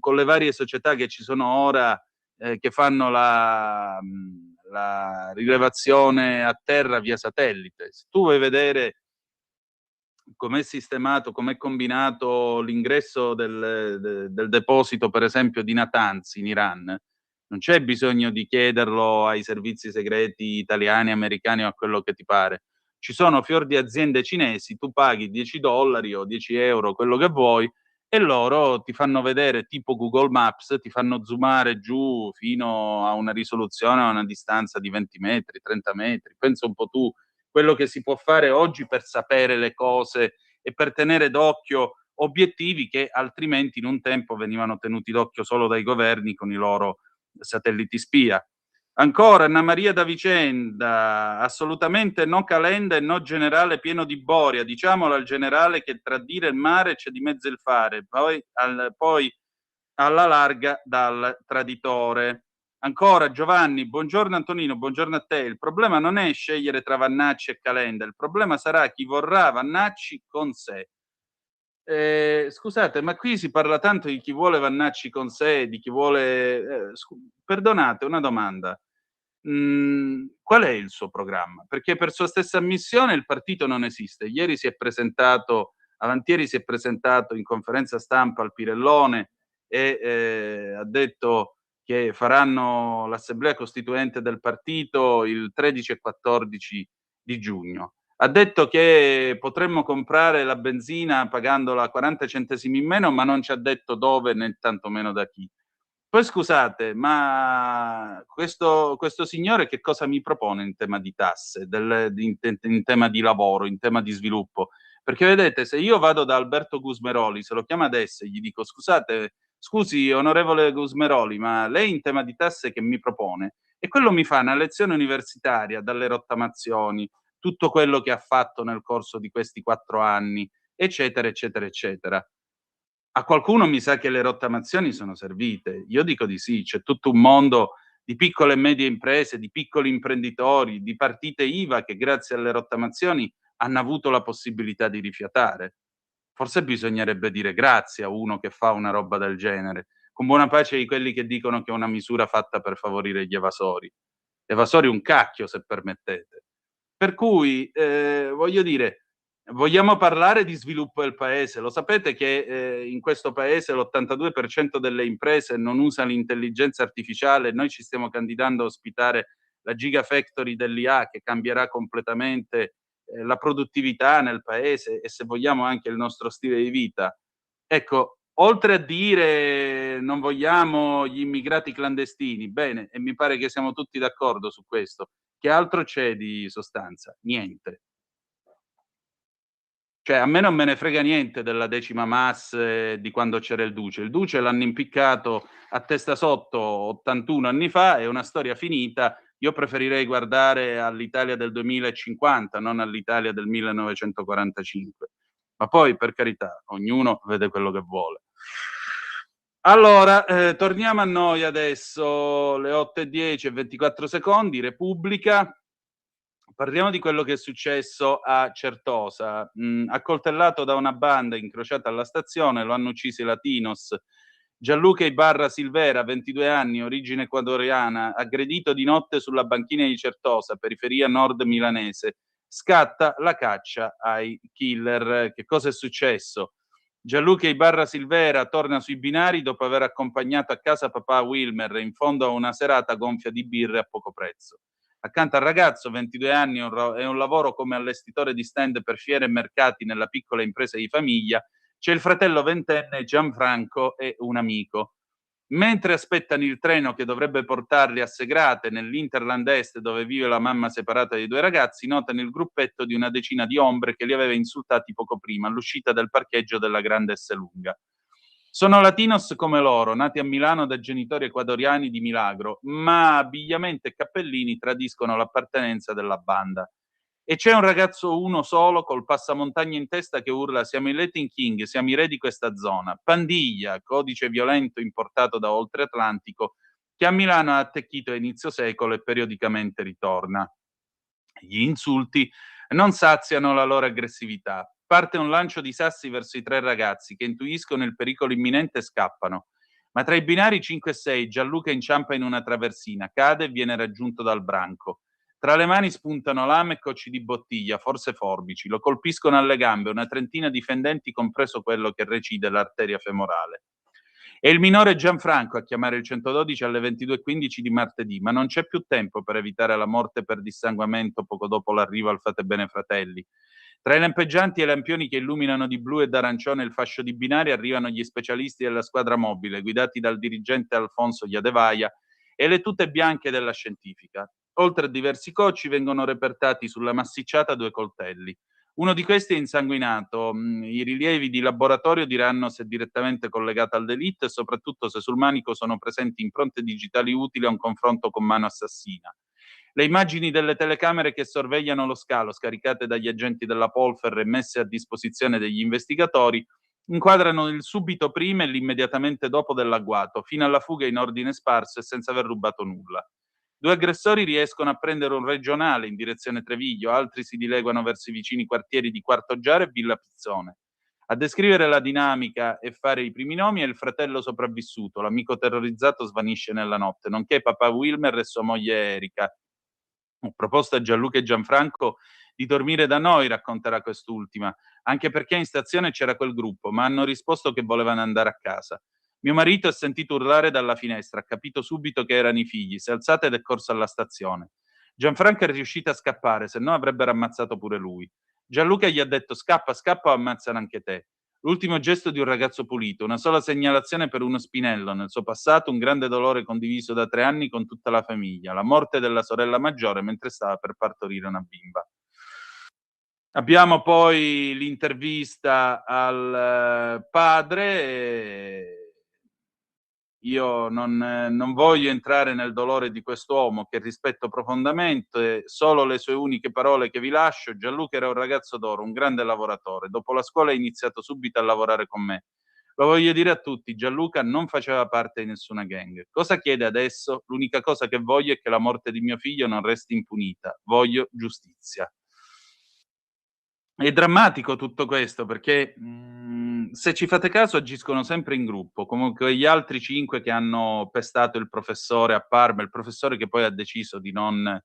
con le varie società che ci sono ora, che fanno la rilevazione a terra via satellite. Se tu vuoi vedere com'è sistemato, com'è combinato l'ingresso del deposito, per esempio, di Natanz in Iran, non c'è bisogno di chiederlo ai servizi segreti italiani, americani o a quello che ti pare. Ci sono fior di aziende cinesi, tu paghi $10 o 10 euro, quello che vuoi, e loro ti fanno vedere, tipo Google Maps, ti fanno zoomare giù fino a una risoluzione a una distanza di 20 metri, 30 metri. Pensa un po' tu quello che si può fare oggi per sapere le cose e per tenere d'occhio obiettivi che altrimenti in un tempo venivano tenuti d'occhio solo dai governi con i loro satelliti spia. Ancora, Anna Maria da Vicenda, assolutamente no Calenda e no generale pieno di boria, diciamolo al generale che tra dire il mare c'è di mezzo il fare, poi alla larga dal traditore. Ancora Giovanni, buongiorno Antonino, buongiorno a te. Il problema non è scegliere tra Vannacci e Calenda, il problema sarà chi vorrà Vannacci con sé. Scusate, ma qui si parla tanto di chi vuole Vannacci con sé, di chi vuole... perdonate, una domanda. Qual è il suo programma? Perché per sua stessa ammissione il partito non esiste. Ieri si è presentato, avantieri si è presentato in conferenza stampa al Pirellone e ha detto che faranno l'assemblea costituente del partito il 13 e 14 di giugno. Ha detto che potremmo comprare la benzina pagandola 40 centesimi in meno, ma non ci ha detto dove né tantomeno da chi. Poi scusate, ma questo signore che cosa mi propone in tema di tasse, in tema di lavoro, in tema di sviluppo? Perché vedete, se io vado da Alberto Gusmeroli, se lo chiamo adesso e gli dico scusate, scusi onorevole Gusmeroli, ma lei in tema di tasse che mi propone? E quello mi fa una lezione universitaria dalle rottamazioni, tutto quello che ha fatto nel corso di questi 4 anni, eccetera, eccetera, eccetera. A qualcuno mi sa che le rottamazioni sono servite. Io dico di sì, c'è tutto un mondo di piccole e medie imprese, di piccoli imprenditori, di partite IVA che grazie alle rottamazioni hanno avuto la possibilità di rifiatare. Forse bisognerebbe dire grazie a uno che fa una roba del genere, con buona pace di quelli che dicono che è una misura fatta per favorire gli evasori. Evasori un cacchio, se permettete. Per cui, voglio dire, vogliamo parlare di sviluppo del paese. Lo sapete che in questo paese l'82% delle imprese non usa l'intelligenza artificiale. Noi ci stiamo candidando a ospitare la Gigafactory dell'IA che cambierà completamente la produttività nel paese e se vogliamo anche il nostro stile di vita. Ecco, oltre a dire non vogliamo gli immigrati clandestini, bene, e mi pare che siamo tutti d'accordo su questo, che altro c'è di sostanza? Niente. Cioè, a me non me ne frega niente della decima Mas di quando c'era il Duce. Il Duce l'hanno impiccato a testa sotto 81 anni fa, è una storia finita. Io preferirei guardare all'Italia del 2050, non all'Italia del 1945. Ma poi, per carità, ognuno vede quello che vuole. Allora, torniamo a noi adesso, le 8:10 e 24 secondi, Repubblica. Parliamo di quello che è successo a Certosa. Accoltellato da una banda incrociata alla stazione, lo hanno ucciso i Latinos. Gianluca Ibarra Silvera, 22 anni, origine ecuadoriana, aggredito di notte sulla banchina di Certosa, periferia nord milanese. Scatta la caccia ai killer. Che cosa è successo? Gianluca Ibarra Silvera torna sui binari dopo aver accompagnato a casa papà Wilmer in fondo a una serata gonfia di birre a poco prezzo. Accanto al ragazzo, 22 anni, è un lavoro come allestitore di stand per fiere e mercati nella piccola impresa di famiglia, c'è il fratello ventenne Gianfranco e un amico. Mentre aspettano il treno che dovrebbe portarli a Segrate, nell'Interland Est dove vive la mamma separata dei due ragazzi, notano il gruppetto di una decina di ombre che li aveva insultati poco prima all'uscita del parcheggio della Grande Esselunga. Sono latinos come loro, nati a Milano da genitori ecuadoriani di Milagro, ma abbigliamento e cappellini tradiscono l'appartenenza della banda. E c'è un ragazzo uno solo col passamontagna in testa che urla siamo i Latin King, siamo i re di questa zona. Pandiglia, codice violento importato da oltre Atlantico, che a Milano ha attecchito a inizio secolo e periodicamente ritorna. Gli insulti non saziano la loro aggressività. Parte un lancio di sassi verso i tre ragazzi che intuiscono il pericolo imminente e scappano. Ma tra i binari 5 e 6 Gianluca inciampa in una traversina, cade e viene raggiunto dal branco. Tra le mani spuntano lame e cocci di bottiglia, forse forbici, lo colpiscono alle gambe, una trentina di fendenti, compreso quello che recide l'arteria femorale. È il minore Gianfranco a chiamare il 112 alle 22:15 di martedì, ma non c'è più tempo per evitare la morte per dissanguamento poco dopo l'arrivo al Fate Bene Fratelli. Tra i lampeggianti e lampioni che illuminano di blu e d'arancione il fascio di binari arrivano gli specialisti della squadra mobile, guidati dal dirigente Alfonso Iadevaia, e le tute bianche della scientifica. Oltre a diversi cocci vengono repertati sulla massicciata 2 coltelli. Uno di questi è insanguinato. I rilievi di laboratorio diranno se è direttamente collegata al delitto e soprattutto se sul manico sono presenti impronte digitali utili a un confronto con mano assassina. Le immagini delle telecamere che sorvegliano lo scalo, scaricate dagli agenti della Polfer e messe a disposizione degli investigatori, inquadrano il subito prima e l'immediatamente dopo dell'agguato, fino alla fuga in ordine sparso e senza aver rubato nulla. 2 aggressori riescono a prendere un regionale in direzione Treviglio, altri si dileguano verso i vicini quartieri di Quarto Giaro e Villa Pizzone. A descrivere la dinamica e fare i primi nomi è il fratello sopravvissuto, l'amico terrorizzato svanisce nella notte, nonché papà Wilmer e sua moglie Erika. Ho proposto a Gianluca e Gianfranco di dormire da noi, racconterà quest'ultima, anche perché in stazione c'era quel gruppo, ma hanno risposto che volevano andare a casa. Mio marito ha sentito urlare dalla finestra, ha capito subito che erano i figli, si è alzata ed è corso alla stazione. Gianfranco è riuscito a scappare, se no avrebbero ammazzato pure lui. Gianluca gli ha detto scappa, scappa o ammazzano anche te. L'ultimo gesto di un ragazzo pulito, una sola segnalazione per uno spinello, nel suo passato un grande dolore condiviso da 3 anni con tutta la famiglia, la morte della sorella maggiore mentre stava per partorire una bimba. Abbiamo poi l'intervista al padre. Io non voglio entrare nel dolore di quest'uomo che rispetto profondamente, solo le sue uniche parole che vi lascio. Gianluca era un ragazzo d'oro, un grande lavoratore. Dopo la scuola ha iniziato subito a lavorare con me. Lo voglio dire a tutti, Gianluca non faceva parte di nessuna gang. Cosa chiede adesso? L'unica cosa che voglio è che la morte di mio figlio non resti impunita. Voglio giustizia. È drammatico tutto questo perché, se ci fate caso agiscono sempre in gruppo, come quegli altri 5 che hanno pestato il professore a Parma, il professore che poi ha deciso di non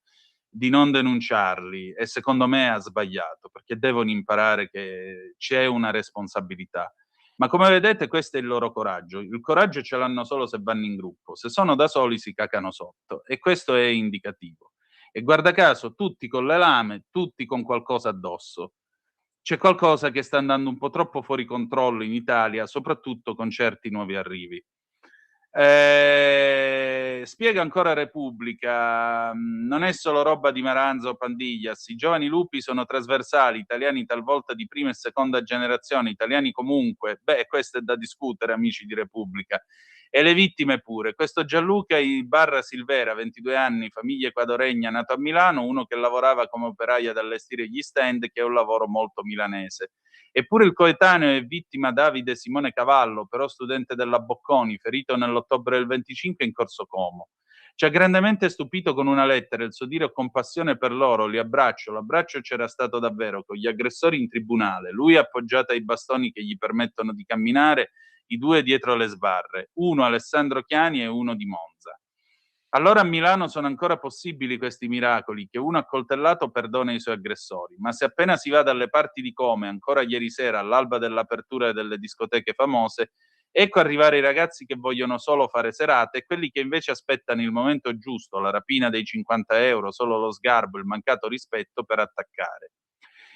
denunciarli e secondo me ha sbagliato, perché devono imparare che c'è una responsabilità. Ma come vedete questo è il loro coraggio. Il coraggio ce l'hanno solo se vanno in gruppo, se sono da soli si cacano sotto e questo è indicativo. E guarda caso tutti con le lame, tutti con qualcosa addosso. C'è qualcosa che sta andando un po' troppo fuori controllo in Italia, soprattutto con certi nuovi arrivi. Spiega ancora Repubblica, non è solo roba di Maranza o Pandiglias, i giovani lupi sono trasversali, italiani talvolta di prima e seconda generazione, italiani comunque. Beh, questo è da discutere, amici di Repubblica. E le vittime pure. Questo Gianluca Barra Silvera, 22 anni, famiglia equadoregna, nato a Milano, uno che lavorava come operaio ad allestire gli stand, che è un lavoro molto milanese. Eppure il coetaneo è vittima Davide Simone Cavallo, però studente della Bocconi, ferito nell'ottobre del 25 in Corso Como. Ci ha grandemente stupito con una lettera il suo dire ho compassione per loro, li abbraccio, l'abbraccio c'era stato davvero, con gli aggressori in tribunale, lui appoggiato ai bastoni che gli permettono di camminare, i 2 dietro le sbarre, uno Alessandro Chiani e uno di Monza. Allora a Milano sono ancora possibili questi miracoli, che uno accoltellato perdona i suoi aggressori, ma se appena si va dalle parti di Come, ancora ieri sera all'alba dell'apertura delle discoteche famose, ecco arrivare i ragazzi che vogliono solo fare serate e quelli che invece aspettano il momento giusto, la rapina dei 50 euro, solo lo sgarbo, il mancato rispetto per attaccare.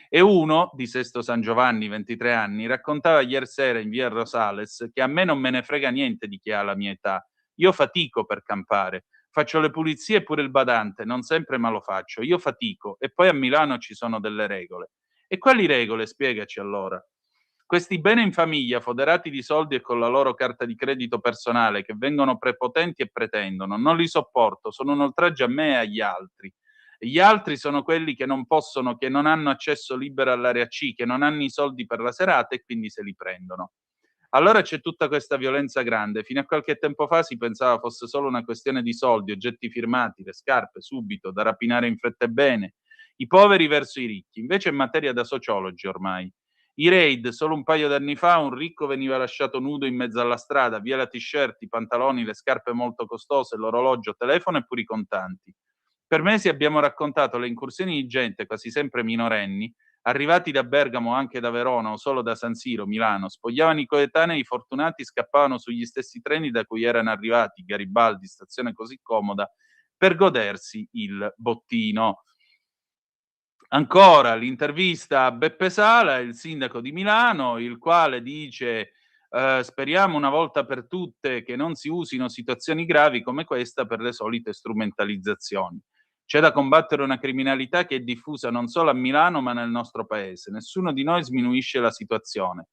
E uno, di Sesto San Giovanni, 23 anni, raccontava ieri sera in via Rosales che a me non me ne frega niente di chi ha la mia età. Io fatico per campare, faccio le pulizie e pure il badante, non sempre ma lo faccio. Io fatico e poi a Milano ci sono delle regole. E quali regole? Spiegaci allora. Questi bene in famiglia, foderati di soldi e con la loro carta di credito personale, che vengono prepotenti e pretendono, non li sopporto, sono un oltraggio a me e agli altri. Gli altri sono quelli che non possono, che non hanno accesso libero all'area C, che non hanno i soldi per la serata e quindi se li prendono. Allora c'è tutta questa violenza grande. Fino a qualche tempo fa si pensava fosse solo una questione di soldi, oggetti firmati, le scarpe, subito, da rapinare in fretta e bene. I poveri verso i ricchi. Invece è materia da sociologi ormai. I raid, solo un paio d'anni fa, un ricco veniva lasciato nudo in mezzo alla strada, via la t-shirt, i pantaloni, le scarpe molto costose, l'orologio, telefono e pure i contanti. Per mesi abbiamo raccontato le incursioni di gente, quasi sempre minorenni, arrivati da Bergamo o anche da Verona o solo da San Siro, Milano, spogliavano i coetanei, i fortunati scappavano sugli stessi treni da cui erano arrivati, Garibaldi, stazione così comoda, per godersi il bottino. Ancora l'intervista a Beppe Sala, il sindaco di Milano, il quale dice speriamo una volta per tutte che non si usino situazioni gravi come questa per le solite strumentalizzazioni. C'è da combattere una criminalità che è diffusa non solo a Milano ma nel nostro paese. Nessuno di noi sminuisce la situazione.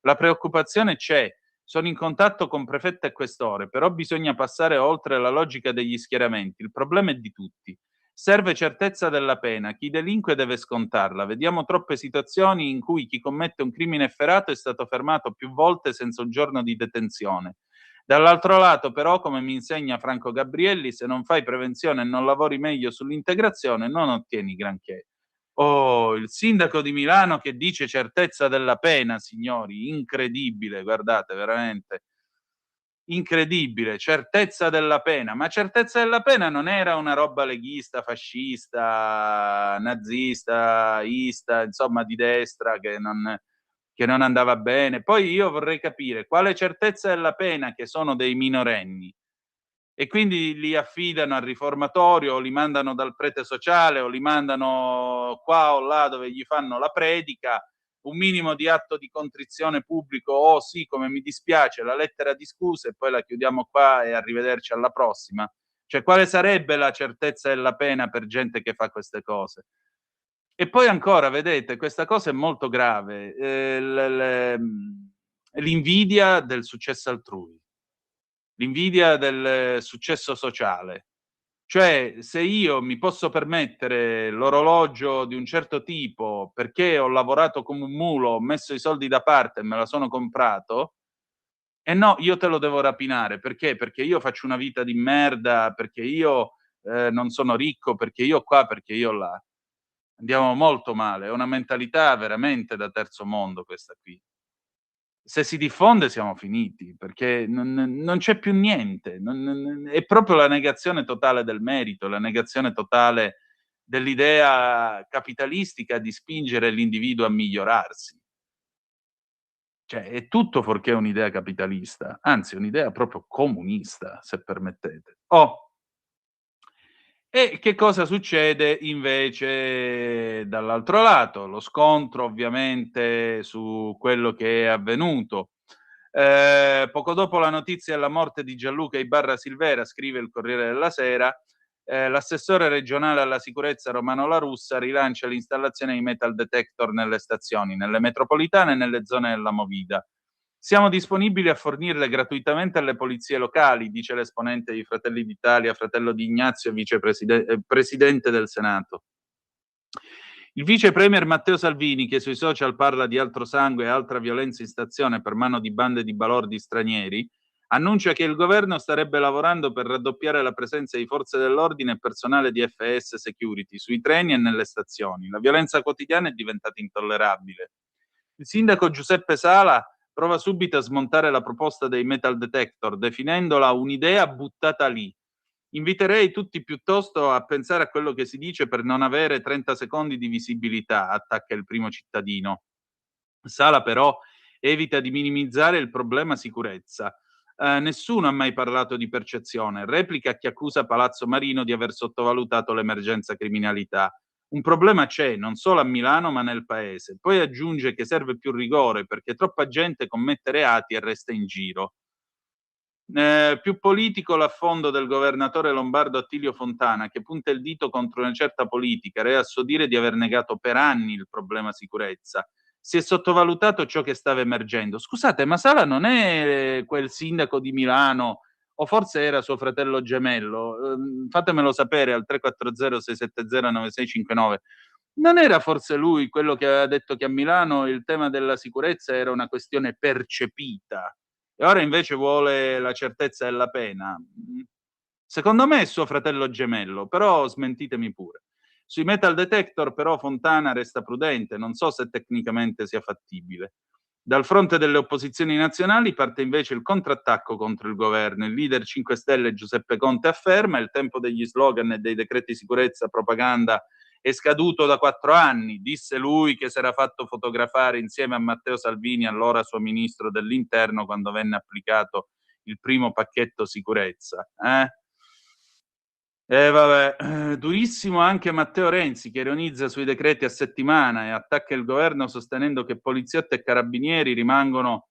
La preoccupazione c'è. Sono in contatto con prefetto e questore, però bisogna passare oltre la logica degli schieramenti. Il problema è di tutti. Serve certezza della pena. Chi delinque deve scontarla. Vediamo troppe situazioni in cui chi commette un crimine efferato è stato fermato più volte senza un giorno di detenzione. Dall'altro lato, però, come mi insegna Franco Gabrielli, se non fai prevenzione e non lavori meglio sull'integrazione, non ottieni granché. Oh, il sindaco di Milano che dice certezza della pena, signori, incredibile, guardate, veramente incredibile, certezza della pena. Ma certezza della pena non era una roba leghista, fascista, nazista, ista, insomma di destra che non andava bene. Poi io vorrei capire quale certezza della pena che sono dei minorenni e quindi li affidano al riformatorio o li mandano dal prete sociale o li mandano qua o là dove gli fanno la predica, un minimo di atto di contrizione pubblico, oh sì, come mi dispiace, la lettera di scuse e poi la chiudiamo qua e arrivederci alla prossima. Cioè, quale sarebbe la certezza della pena per gente che fa queste cose? E poi ancora, vedete, questa cosa è molto grave, l'invidia del successo altrui, l'invidia del successo sociale. Cioè, se io mi posso permettere l'orologio di un certo tipo perché ho lavorato come un mulo, ho messo i soldi da parte e me la sono comprato, eh no, io te lo devo rapinare. Perché? Perché io faccio una vita di merda, perché io non sono ricco, perché io qua, perché io là. Andiamo molto male, è una mentalità veramente da terzo mondo questa qui. Se si diffonde siamo finiti, perché non c'è più niente, è proprio la negazione totale del merito, la negazione totale dell'idea capitalistica di spingere l'individuo a migliorarsi. Cioè, è tutto fuorché un'idea capitalista, anzi un'idea proprio comunista, se permettete. E che cosa succede invece dall'altro lato? Lo scontro ovviamente su quello che è avvenuto. Poco dopo la notizia della morte di Gianluca Ibarra Silvera, scrive il Corriere della Sera, l'assessore regionale alla sicurezza Romano La Russa rilancia l'installazione di metal detector nelle stazioni, nelle metropolitane e nelle zone della Movida. Siamo disponibili a fornirle gratuitamente alle polizie locali, dice l'esponente di Fratelli d'Italia, fratello di Ignazio, presidente del Senato. Il vice premier Matteo Salvini, che sui social parla di altro sangue e altra violenza in stazione per mano di bande di balordi stranieri, annuncia che il governo starebbe lavorando per raddoppiare la presenza di forze dell'ordine e personale di FS Security sui treni e nelle stazioni. La violenza quotidiana è diventata intollerabile. Il sindaco Giuseppe Sala prova subito a smontare la proposta dei metal detector, definendola un'idea buttata lì. Inviterei tutti piuttosto a pensare a quello che si dice per non avere 30 secondi di visibilità, attacca il primo cittadino. Sala però evita di minimizzare il problema sicurezza. Nessuno ha mai parlato di percezione, replica chi accusa Palazzo Marino di aver sottovalutato l'emergenza criminalità. Un problema c'è, non solo a Milano ma nel paese. Poi aggiunge che serve più rigore perché troppa gente commette reati e resta in giro. Più politico l'affondo del governatore lombardo Attilio Fontana, che punta il dito contro una certa politica, re a suo dire di aver negato per anni il problema sicurezza. Si è sottovalutato ciò che stava emergendo. Scusate, ma Sala non è quel sindaco di Milano, o forse era suo fratello gemello? Fatemelo sapere al 340-670-9659. Non era forse lui quello che aveva detto che a Milano il tema della sicurezza era una questione percepita? E ora invece vuole la certezza della pena. Secondo me è suo fratello gemello, però smentitemi pure. Sui metal detector però Fontana resta prudente, non so se tecnicamente sia fattibile. Dal fronte delle opposizioni nazionali parte invece il contrattacco contro il governo. Il leader 5 Stelle Giuseppe Conte afferma: il tempo degli slogan e dei decreti sicurezza propaganda è scaduto da 4 anni, disse lui che si era fatto fotografare insieme a Matteo Salvini, allora suo ministro dell'interno, quando venne applicato il primo pacchetto sicurezza. Vabbè, durissimo anche Matteo Renzi, che ironizza sui decreti a settimana e attacca il governo sostenendo che poliziotti e carabinieri rimangono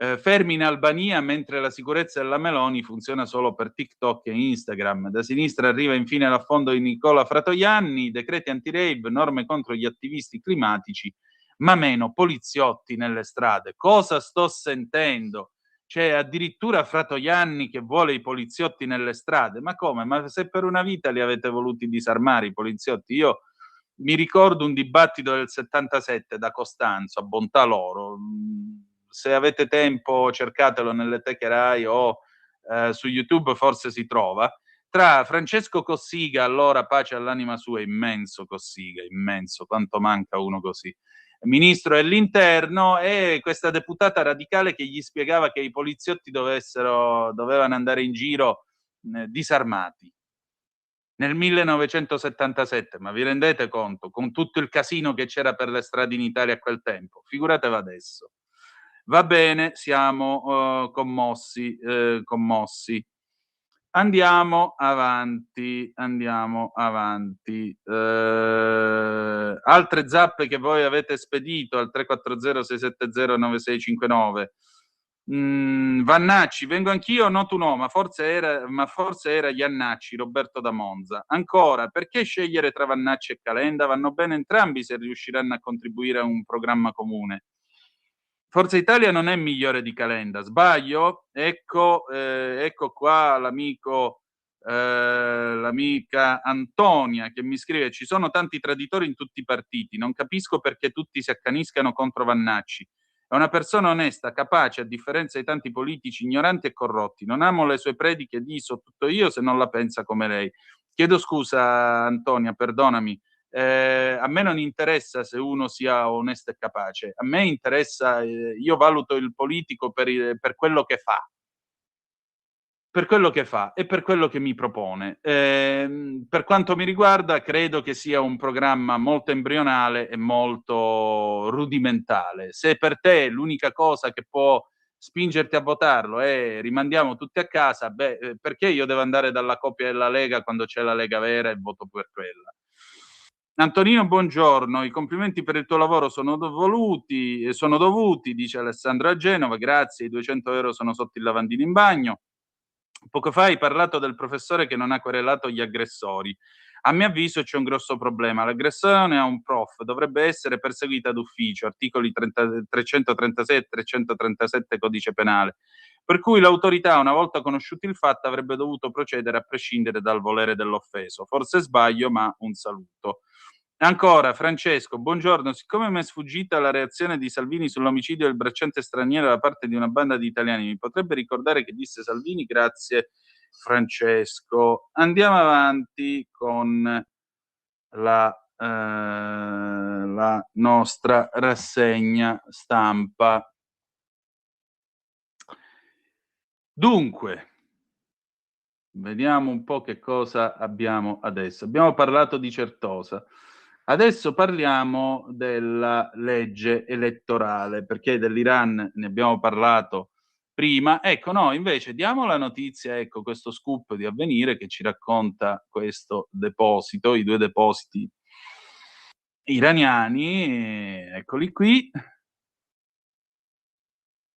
fermi in Albania mentre la sicurezza della Meloni funziona solo per TikTok e Instagram. Da sinistra arriva infine l'affondo di Nicola Fratoianni, decreti anti-rave, norme contro gli attivisti climatici, ma meno poliziotti nelle strade. Cosa sto sentendo? C'è addirittura Fratoianni che vuole i poliziotti nelle strade. Ma come? Ma se per una vita li avete voluti disarmare i poliziotti? Io mi ricordo un dibattito del 77 da Costanzo, a bontà loro. Se avete tempo cercatelo nelle teche Rai o su YouTube, forse si trova, tra Francesco Cossiga, allora pace all'anima sua, immenso Cossiga, immenso, quanto manca uno così, ministro dell'interno, e questa deputata radicale che gli spiegava che i poliziotti dovevano andare in giro disarmati. Nel 1977, ma vi rendete conto? Con tutto il casino che c'era per le strade in Italia a quel tempo. Figuratevi adesso. Va bene, siamo commossi. Andiamo avanti. Altre zappe che voi avete spedito al 340-670-9659. Vannacci, vengo anch'io, no tu no, ma forse era Iannacci, Roberto da Monza. Ancora, perché scegliere tra Vannacci e Calenda? Vanno bene entrambi se riusciranno a contribuire a un programma comune. Forza Italia non è migliore di Calenda, sbaglio? Ecco qua l'amica Antonia che mi scrive: ci sono tanti traditori in tutti i partiti, non capisco perché tutti si accaniscano contro Vannacci. È una persona onesta, capace, a differenza di tanti politici ignoranti e corrotti. Non amo le sue prediche di so tutto io se non la pensa come lei. Chiedo scusa Antonia, perdonami. A me non interessa se uno sia onesto e capace, a me interessa, io valuto il politico per quello che fa, e per quello che mi propone. Per quanto mi riguarda, credo che sia un programma molto embrionale e molto rudimentale. Se per te l'unica cosa che può spingerti a votarlo è rimandiamo tutti a casa, perché io devo andare dalla coppia della Lega quando c'è la Lega vera e voto per quella? Antonino, buongiorno. I complimenti per il tuo lavoro sono dovuti, dice Alessandro a Genova. Grazie, i 200 euro sono sotto il lavandino in bagno. Poco fa hai parlato del professore che non ha querelato gli aggressori. A mio avviso c'è un grosso problema. L'aggressione a un prof dovrebbe essere perseguita d'ufficio, articoli 336 e 337 codice penale. Per cui l'autorità, una volta conosciuto il fatto, avrebbe dovuto procedere a prescindere dal volere dell'offeso. Forse sbaglio, ma un saluto. Ancora, Francesco, buongiorno. Siccome mi è sfuggita la reazione di Salvini sull'omicidio del bracciante straniero da parte di una banda di italiani, mi potrebbe ricordare che disse Salvini? Grazie, Francesco. Andiamo avanti con la nostra rassegna stampa. Dunque, vediamo un po' che cosa abbiamo adesso. Abbiamo parlato di Certosa. Adesso parliamo della legge elettorale, perché dell'Iran ne abbiamo parlato prima. Ecco, no, invece diamo la notizia, ecco, questo scoop di Avvenire che ci racconta questo deposito, i due depositi iraniani, eccoli qui.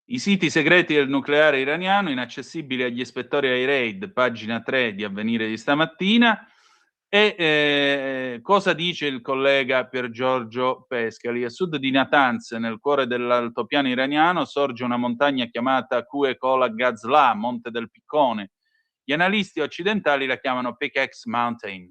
I siti segreti del nucleare iraniano inaccessibili agli ispettori ai raid, pagina 3 di Avvenire di stamattina. E cosa dice il collega Pier Giorgio Pescali? A sud di Natanz, nel cuore dell'altopiano iraniano, sorge una montagna chiamata Kue Kola Gazla, Monte del Piccone. Gli analisti occidentali la chiamano Pickaxe Mountain.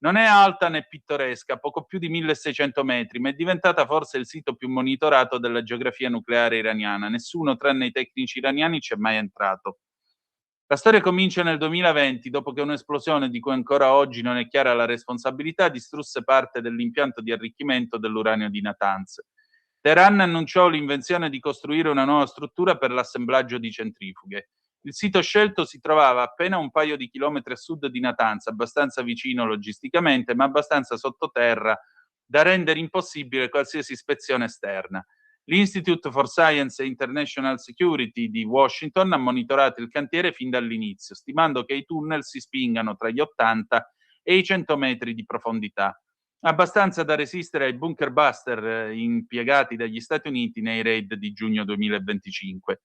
Non è alta né pittoresca, poco più di 1600 metri, ma è diventata forse il sito più monitorato della geografia nucleare iraniana. Nessuno, tranne i tecnici iraniani, ci è mai entrato. La storia comincia nel 2020, dopo che un'esplosione di cui ancora oggi non è chiara la responsabilità distrusse parte dell'impianto di arricchimento dell'uranio di Natanz. Teheran annunciò l'invenzione di costruire una nuova struttura per l'assemblaggio di centrifughe. Il sito scelto si trovava appena un paio di chilometri a sud di Natanz, abbastanza vicino logisticamente, ma abbastanza sottoterra da rendere impossibile qualsiasi ispezione esterna. L'Institute for Science and International Security di Washington ha monitorato il cantiere fin dall'inizio, stimando che i tunnel si spingano tra gli 80 e i 100 metri di profondità, abbastanza da resistere ai bunker buster impiegati dagli Stati Uniti nei raid di giugno 2025.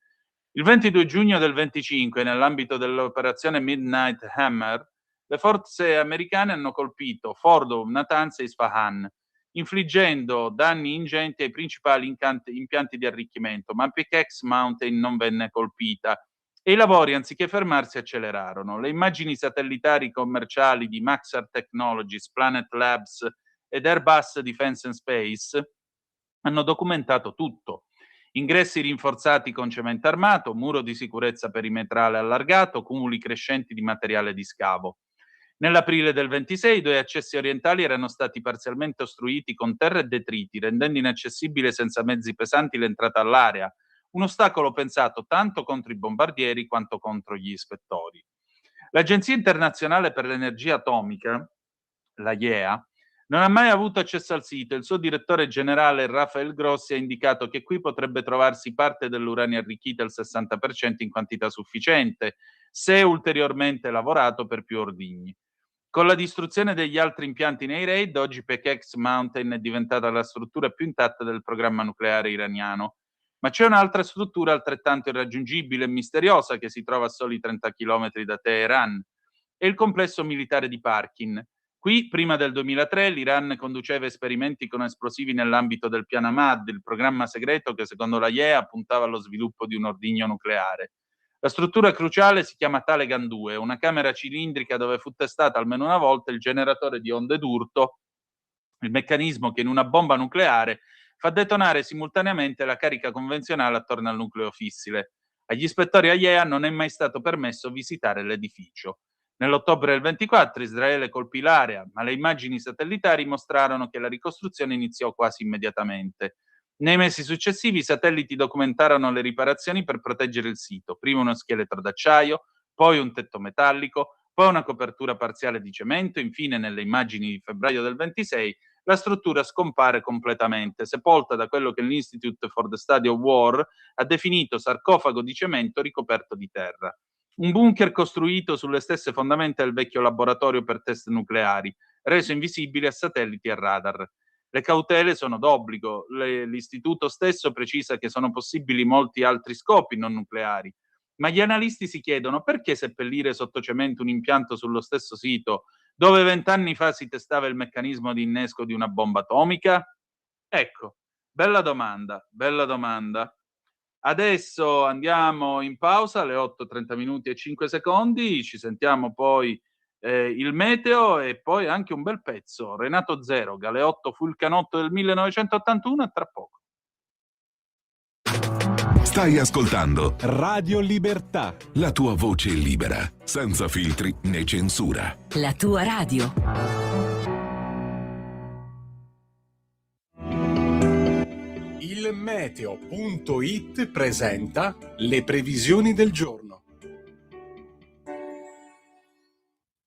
Il 22 giugno del 25, nell'ambito dell'operazione Midnight Hammer, le forze americane hanno colpito Fordo, Natanz e Isfahan, infliggendo danni ingenti ai principali impianti di arricchimento, ma Pickaxe Mountain non venne colpita e i lavori, anziché fermarsi, accelerarono. Le immagini satellitari commerciali di Maxar Technologies, Planet Labs ed Airbus Defence and Space hanno documentato tutto. Ingressi rinforzati con cemento armato, muro di sicurezza perimetrale allargato, cumuli crescenti di materiale di scavo. Nell'aprile del 26 i 2 accessi orientali erano stati parzialmente ostruiti con terra e detriti, rendendo inaccessibile senza mezzi pesanti l'entrata all'area, un ostacolo pensato tanto contro i bombardieri quanto contro gli ispettori. L'Agenzia internazionale per l'energia atomica, la IEA, non ha mai avuto accesso al sito. Il suo direttore generale Rafael Grossi ha indicato che qui potrebbe trovarsi parte dell'uranio arricchito al 60% in quantità sufficiente, se ulteriormente lavorato per più ordigni. Con la distruzione degli altri impianti nei raid, oggi Pickaxe Mountain è diventata la struttura più intatta del programma nucleare iraniano. Ma c'è un'altra struttura altrettanto irraggiungibile e misteriosa che si trova a soli 30 km da Teheran. È il complesso militare di Parkin. Qui, prima del 2003, l'Iran conduceva esperimenti con esplosivi nell'ambito del piano Ahmad, il programma segreto che secondo la IEA puntava allo sviluppo di un ordigno nucleare. La struttura cruciale si chiama Talegan 2, una camera cilindrica dove fu testata almeno una volta il generatore di onde d'urto, il meccanismo che in una bomba nucleare fa detonare simultaneamente la carica convenzionale attorno al nucleo fissile. Agli ispettori IAEA non è mai stato permesso visitare l'edificio. Nell'ottobre del 24 Israele colpì l'area, ma le immagini satellitari mostrarono che la ricostruzione iniziò quasi immediatamente. Nei mesi successivi i satelliti documentarono le riparazioni per proteggere il sito, prima uno scheletro d'acciaio, poi un tetto metallico, poi una copertura parziale di cemento, infine nelle immagini di febbraio del 26 la struttura scompare completamente, sepolta da quello che l'Institute for the Study of War ha definito sarcofago di cemento ricoperto di terra. Un bunker costruito sulle stesse fondamenta del vecchio laboratorio per test nucleari, reso invisibile a satelliti e radar. Le cautele sono d'obbligo. L'istituto stesso precisa che sono possibili molti altri scopi non nucleari, ma gli analisti si chiedono perché seppellire sotto cemento un impianto sullo stesso sito dove 20 anni fa si testava il meccanismo di innesco di una bomba atomica? Ecco, bella domanda, bella domanda. Adesso andiamo in pausa alle 8:30 minuti e 5 secondi, ci sentiamo poi il meteo e poi anche un bel pezzo. Renato Zero, Galeotto fu il canotto del 1981 e tra poco. Stai ascoltando Radio Libertà. la tua voce libera, senza filtri né censura. La tua radio. Il meteo.it presenta le previsioni del giorno.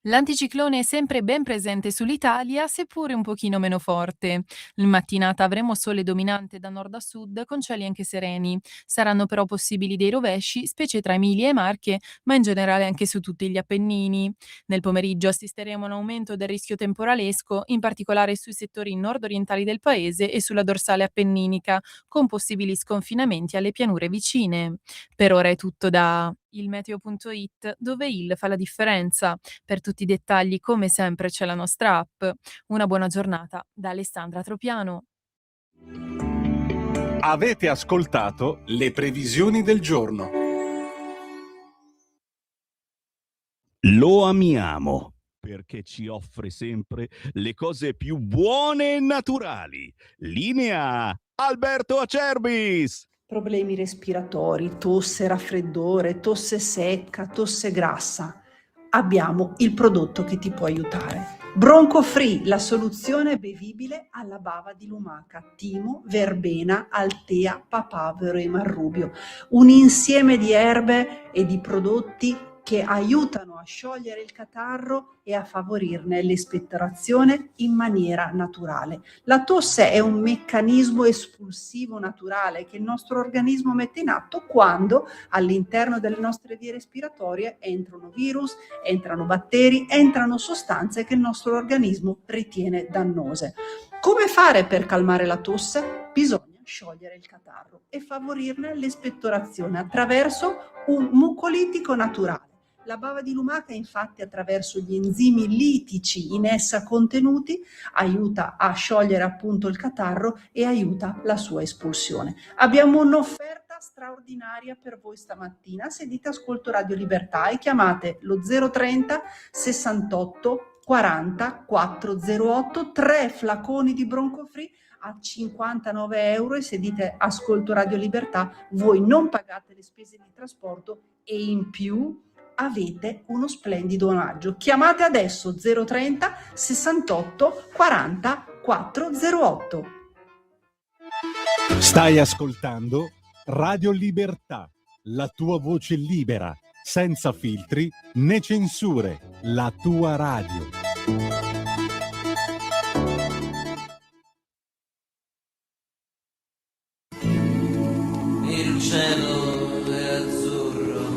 L'anticiclone è sempre ben presente sull'Italia, seppure un pochino meno forte. In mattinata avremo sole dominante da nord a sud, con cieli anche sereni. Saranno però possibili dei rovesci, specie tra Emilia e Marche, ma in generale anche su tutti gli Appennini. Nel pomeriggio assisteremo a un aumento del rischio temporalesco, in particolare sui settori nord-orientali del paese e sulla dorsale appenninica, con possibili sconfinamenti alle pianure vicine. Per ora è tutto da ilmeteo.it, dove il fa la differenza. Per tutti i dettagli, come sempre, c'è la nostra app. Una buona giornata da Alessandra Tropiano. Avete ascoltato le previsioni del giorno. Lo amiamo perché ci offre sempre le cose più buone e naturali. Linea Alberto Acerbis. Problemi respiratori, tosse, raffreddore, tosse secca, tosse grassa. Abbiamo il prodotto che ti può aiutare. Bronco Free, la soluzione bevibile alla bava di lumaca, timo, verbena, altea, papavero e marrubio. Un insieme di erbe e di prodotti che aiutano a sciogliere il catarro e a favorirne l'espettorazione in maniera naturale. La tosse è un meccanismo espulsivo naturale che il nostro organismo mette in atto quando all'interno delle nostre vie respiratorie entrano virus, entrano batteri, entrano sostanze che il nostro organismo ritiene dannose. Come fare per calmare la tosse? Bisogna sciogliere il catarro e favorirne l'espettorazione attraverso un mucolitico naturale. La bava di lumaca, infatti, attraverso gli enzimi litici in essa contenuti, aiuta a sciogliere appunto il catarro e aiuta la sua espulsione. Abbiamo un'offerta straordinaria per voi stamattina. Se dite ascolto Radio Libertà e chiamate lo 030 68 40 408, 3 flaconi di Bronco Free a 59 euro, e se dite ascolto Radio Libertà voi non pagate le spese di trasporto e in più avete uno splendido omaggio. Chiamate adesso 030 68 40 408. Stai ascoltando Radio Libertà, la tua voce libera, senza filtri né censure, la tua radio. Il cielo è azzurro,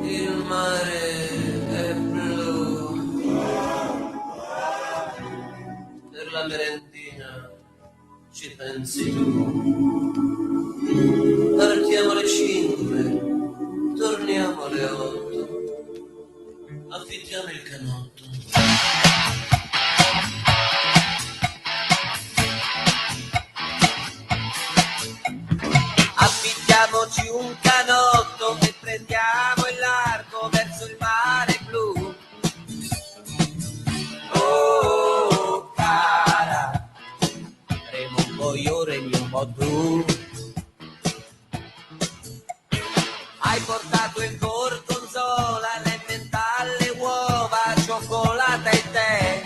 il mare è blu, per la merendina ci pensi tu. Partiamo alle 5, torniamo alle 8, affittiamo il canotto. Affittiamoci un canotto e prendiamo il largo verso il mare blu. Oh, cara, remo un po' io, remi un po' tu. Hai portato il gorgonzola, l'emmental, le uova, cioccolata e tè.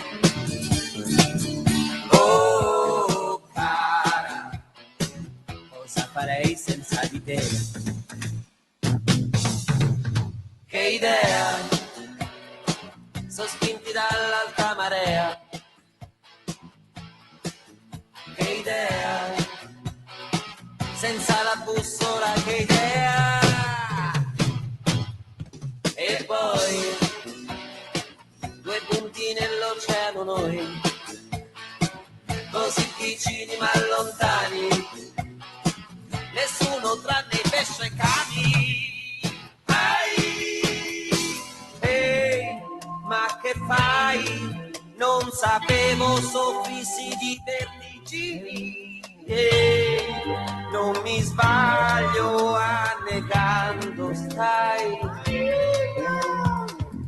Oh, cara, cosa farei senza di te? Che idea, sospinti dall'alta marea. Che idea, senza la bussola, che idea. E poi, due punti nell'oceano noi, così vicini ma lontani, nessuno tranne i pesci e cani. Ehi, ma che fai? Non sapevo soffrissi di vertigini. Non mi sbaglio annegando, stai.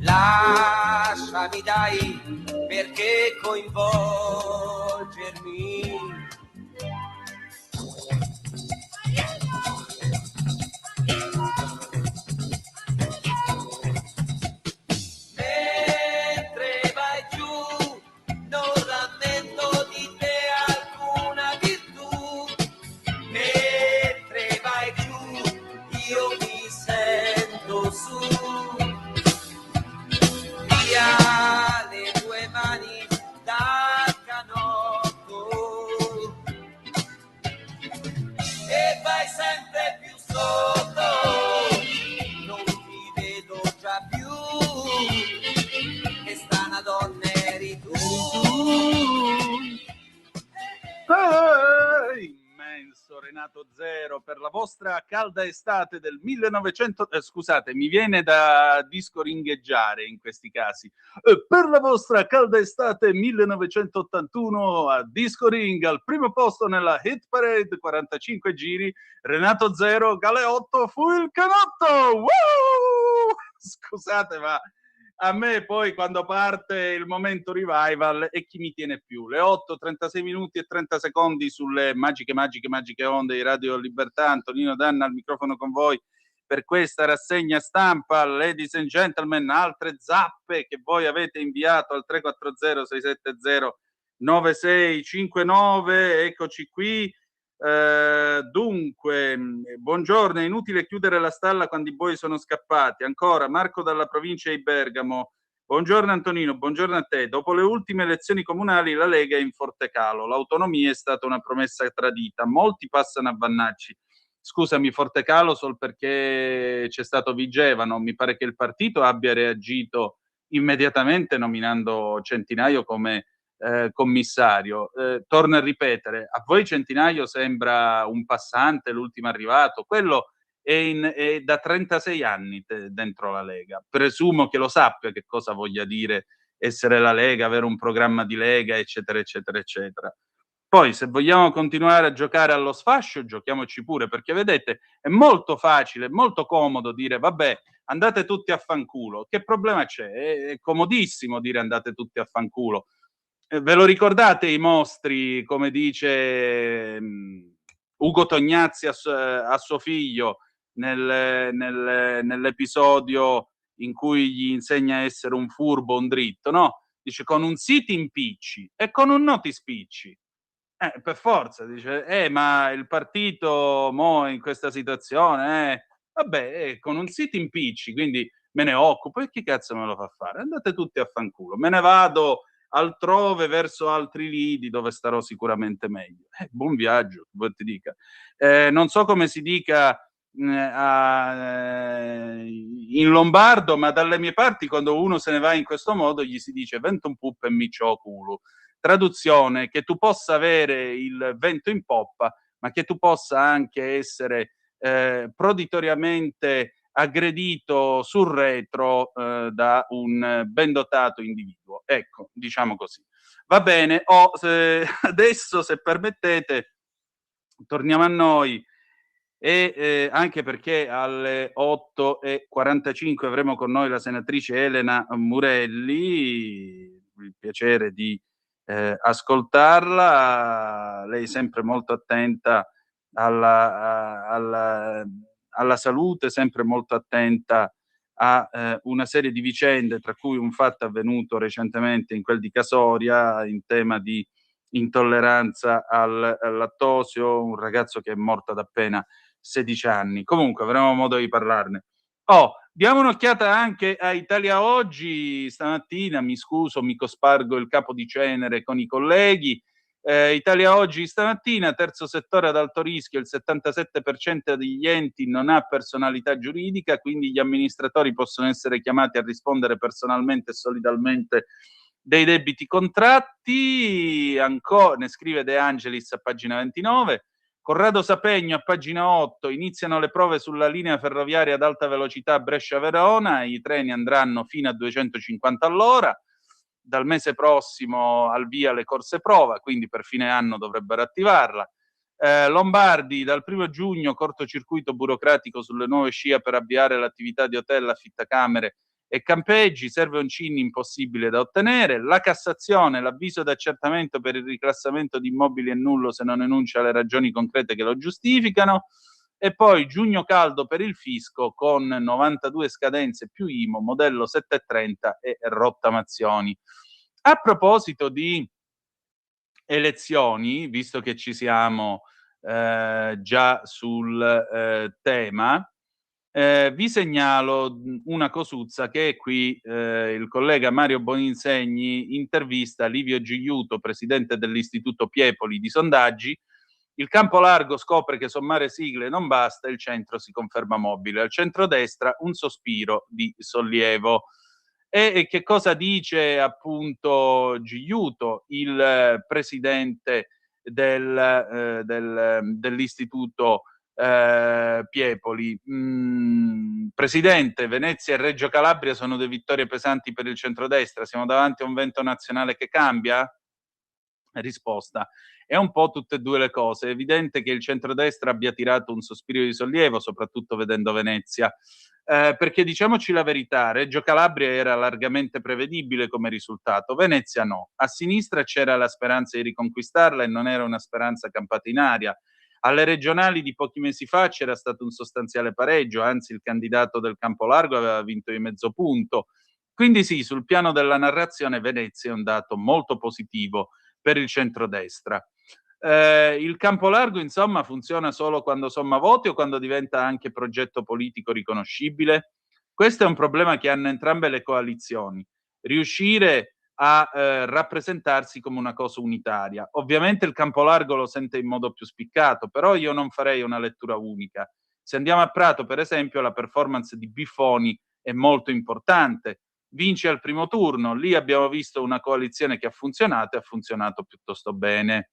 Lasciami dai, perché coinvolgermi? Mentre vai giù, non rammento di te alcuna virtù. Mentre vai giù, io mi sento su. Via le tue mani dal canotto e vai sempre più sotto. Non ti vedo già più, che strana donna eri tu. Immenso Renato Zero, per la vostra calda estate del 1900, scusate, mi viene da disco ringheggiare in questi casi. Per la vostra calda estate 1981 a Disco Ring, al primo posto nella hit parade, 45 giri, Renato Zero, Galeotto fu il canotto. Woo! Scusate, ma a me poi quando parte il momento revival e chi mi tiene più? Le 8, 36 minuti e 30 secondi sulle magiche onde di Radio Libertà. Antonino Danna al microfono con voi per questa rassegna stampa. Ladies and gentlemen, altre zappe che voi avete inviato al 340 670 9659. Eccoci qui. Dunque, buongiorno, è inutile chiudere la stalla quando i buoi sono scappati. Ancora, Marco dalla provincia di Bergamo. Buongiorno Antonino, buongiorno a te. Dopo le ultime elezioni comunali la Lega è in forte calo. L'autonomia è stata una promessa tradita. Molti passano a Vannacci. Scusami, forte calo solo perché c'è stato Vigevano. Mi pare che il partito abbia reagito immediatamente nominando Centinaio come commissario. Torno a ripetere, a voi Centinaio sembra un passante, l'ultimo arrivato, quello è da 36 anni dentro la Lega. Presumo che lo sappia che cosa voglia dire essere la Lega, avere un programma di Lega, eccetera, eccetera, eccetera. Poi, se vogliamo continuare a giocare allo sfascio, giochiamoci pure, perché vedete, è molto facile, è molto comodo dire vabbè, andate tutti a fanculo. Che problema c'è? È comodissimo dire andate tutti a fanculo. Ve lo ricordate i mostri, come dice Ugo Tognazzi a suo figlio nell'episodio in cui gli insegna a essere un furbo, un dritto, no? Dice con un sì ti impicci e con un no ti spicci. Per forza, dice, ma il partito mo in questa situazione, vabbè, con un sì ti impicci, quindi me ne occupo e chi cazzo me lo fa fare? Andate tutti a fanculo, me ne vado altrove verso altri lidi dove starò sicuramente meglio. Buon viaggio, vuoi ti dica. Non so come si dica in lombardo, ma dalle mie parti quando uno se ne va in questo modo gli si dice ventum pup e miccio culo. Traduzione, che tu possa avere il vento in poppa, ma che tu possa anche essere proditoriamente aggredito sul retro da un ben dotato individuo. Ecco, diciamo così. Va bene, adesso, se permettete, torniamo a noi e anche perché alle 8:45 avremo con noi la senatrice Elena Murelli, il piacere di ascoltarla. Lei è sempre molto attenta alla salute, sempre molto attenta a una serie di vicende, tra cui un fatto avvenuto recentemente in quel di Casoria in tema di intolleranza al lattosio, un ragazzo che è morto ad appena 16 anni. Comunque avremo modo di parlarne. Diamo un'occhiata anche a Italia Oggi. Stamattina, mi scuso, mi cospargo il capo di cenere con i colleghi. Italia Oggi stamattina, terzo settore ad alto rischio, il 77% degli enti non ha personalità giuridica, quindi gli amministratori possono essere chiamati a rispondere personalmente e solidalmente dei debiti contratti. Ancora, ne scrive De Angelis a pagina 29. Corrado Sapegno a pagina 8, iniziano le prove sulla linea ferroviaria ad alta velocità Brescia-Verona, i treni andranno fino a 250 all'ora, dal mese prossimo al via le corse prova, quindi per fine anno dovrebbero attivarla. Lombardi, dal 1 giugno cortocircuito burocratico sulle nuove scia per avviare l'attività di hotel, affittacamere e campeggi, serve un CIN impossibile da ottenere. La Cassazione, l'avviso d'accertamento per il riclassamento di immobili è nullo se non enuncia le ragioni concrete che lo giustificano. E poi giugno caldo per il fisco con 92 scadenze più IMO, modello 730 e rottamazioni. A proposito di elezioni, visto che ci siamo già sul tema, vi segnalo una cosuzza che è qui il collega Mario Boninsegni intervista Livio Gigliuto, presidente dell'Istituto Piepoli di sondaggi. Il campo largo scopre che sommare sigle non basta, il centro si conferma mobile. Al centrodestra un sospiro di sollievo. E che cosa dice appunto Gigliuto, il presidente dell'Istituto Piepoli? Presidente, Venezia e Reggio Calabria sono due vittorie pesanti per il centrodestra, siamo davanti a un vento nazionale che cambia? Risposta: è un po' tutte e due le cose. È evidente che il centrodestra abbia tirato un sospiro di sollievo, soprattutto vedendo Venezia, perché diciamoci la verità, Reggio Calabria era largamente prevedibile come risultato, Venezia no. A sinistra c'era la speranza di riconquistarla e non era una speranza campata in aria. Alle regionali di pochi mesi fa c'era stato un sostanziale pareggio, anzi il candidato del Campolargo aveva vinto di mezzo punto. Quindi sì, sul piano della narrazione Venezia è un dato molto positivo per il centrodestra. Il campo largo, insomma, funziona solo quando somma voti o quando diventa anche progetto politico riconoscibile? Questo è un problema che hanno entrambe le coalizioni. Riuscire a rappresentarsi come una cosa unitaria. Ovviamente il campo largo lo sente in modo più spiccato, però io non farei una lettura unica. Se andiamo a Prato, per esempio, la performance di Biffoni è molto importante. vince al primo turno. Lì abbiamo visto una coalizione che ha funzionato e ha funzionato piuttosto bene.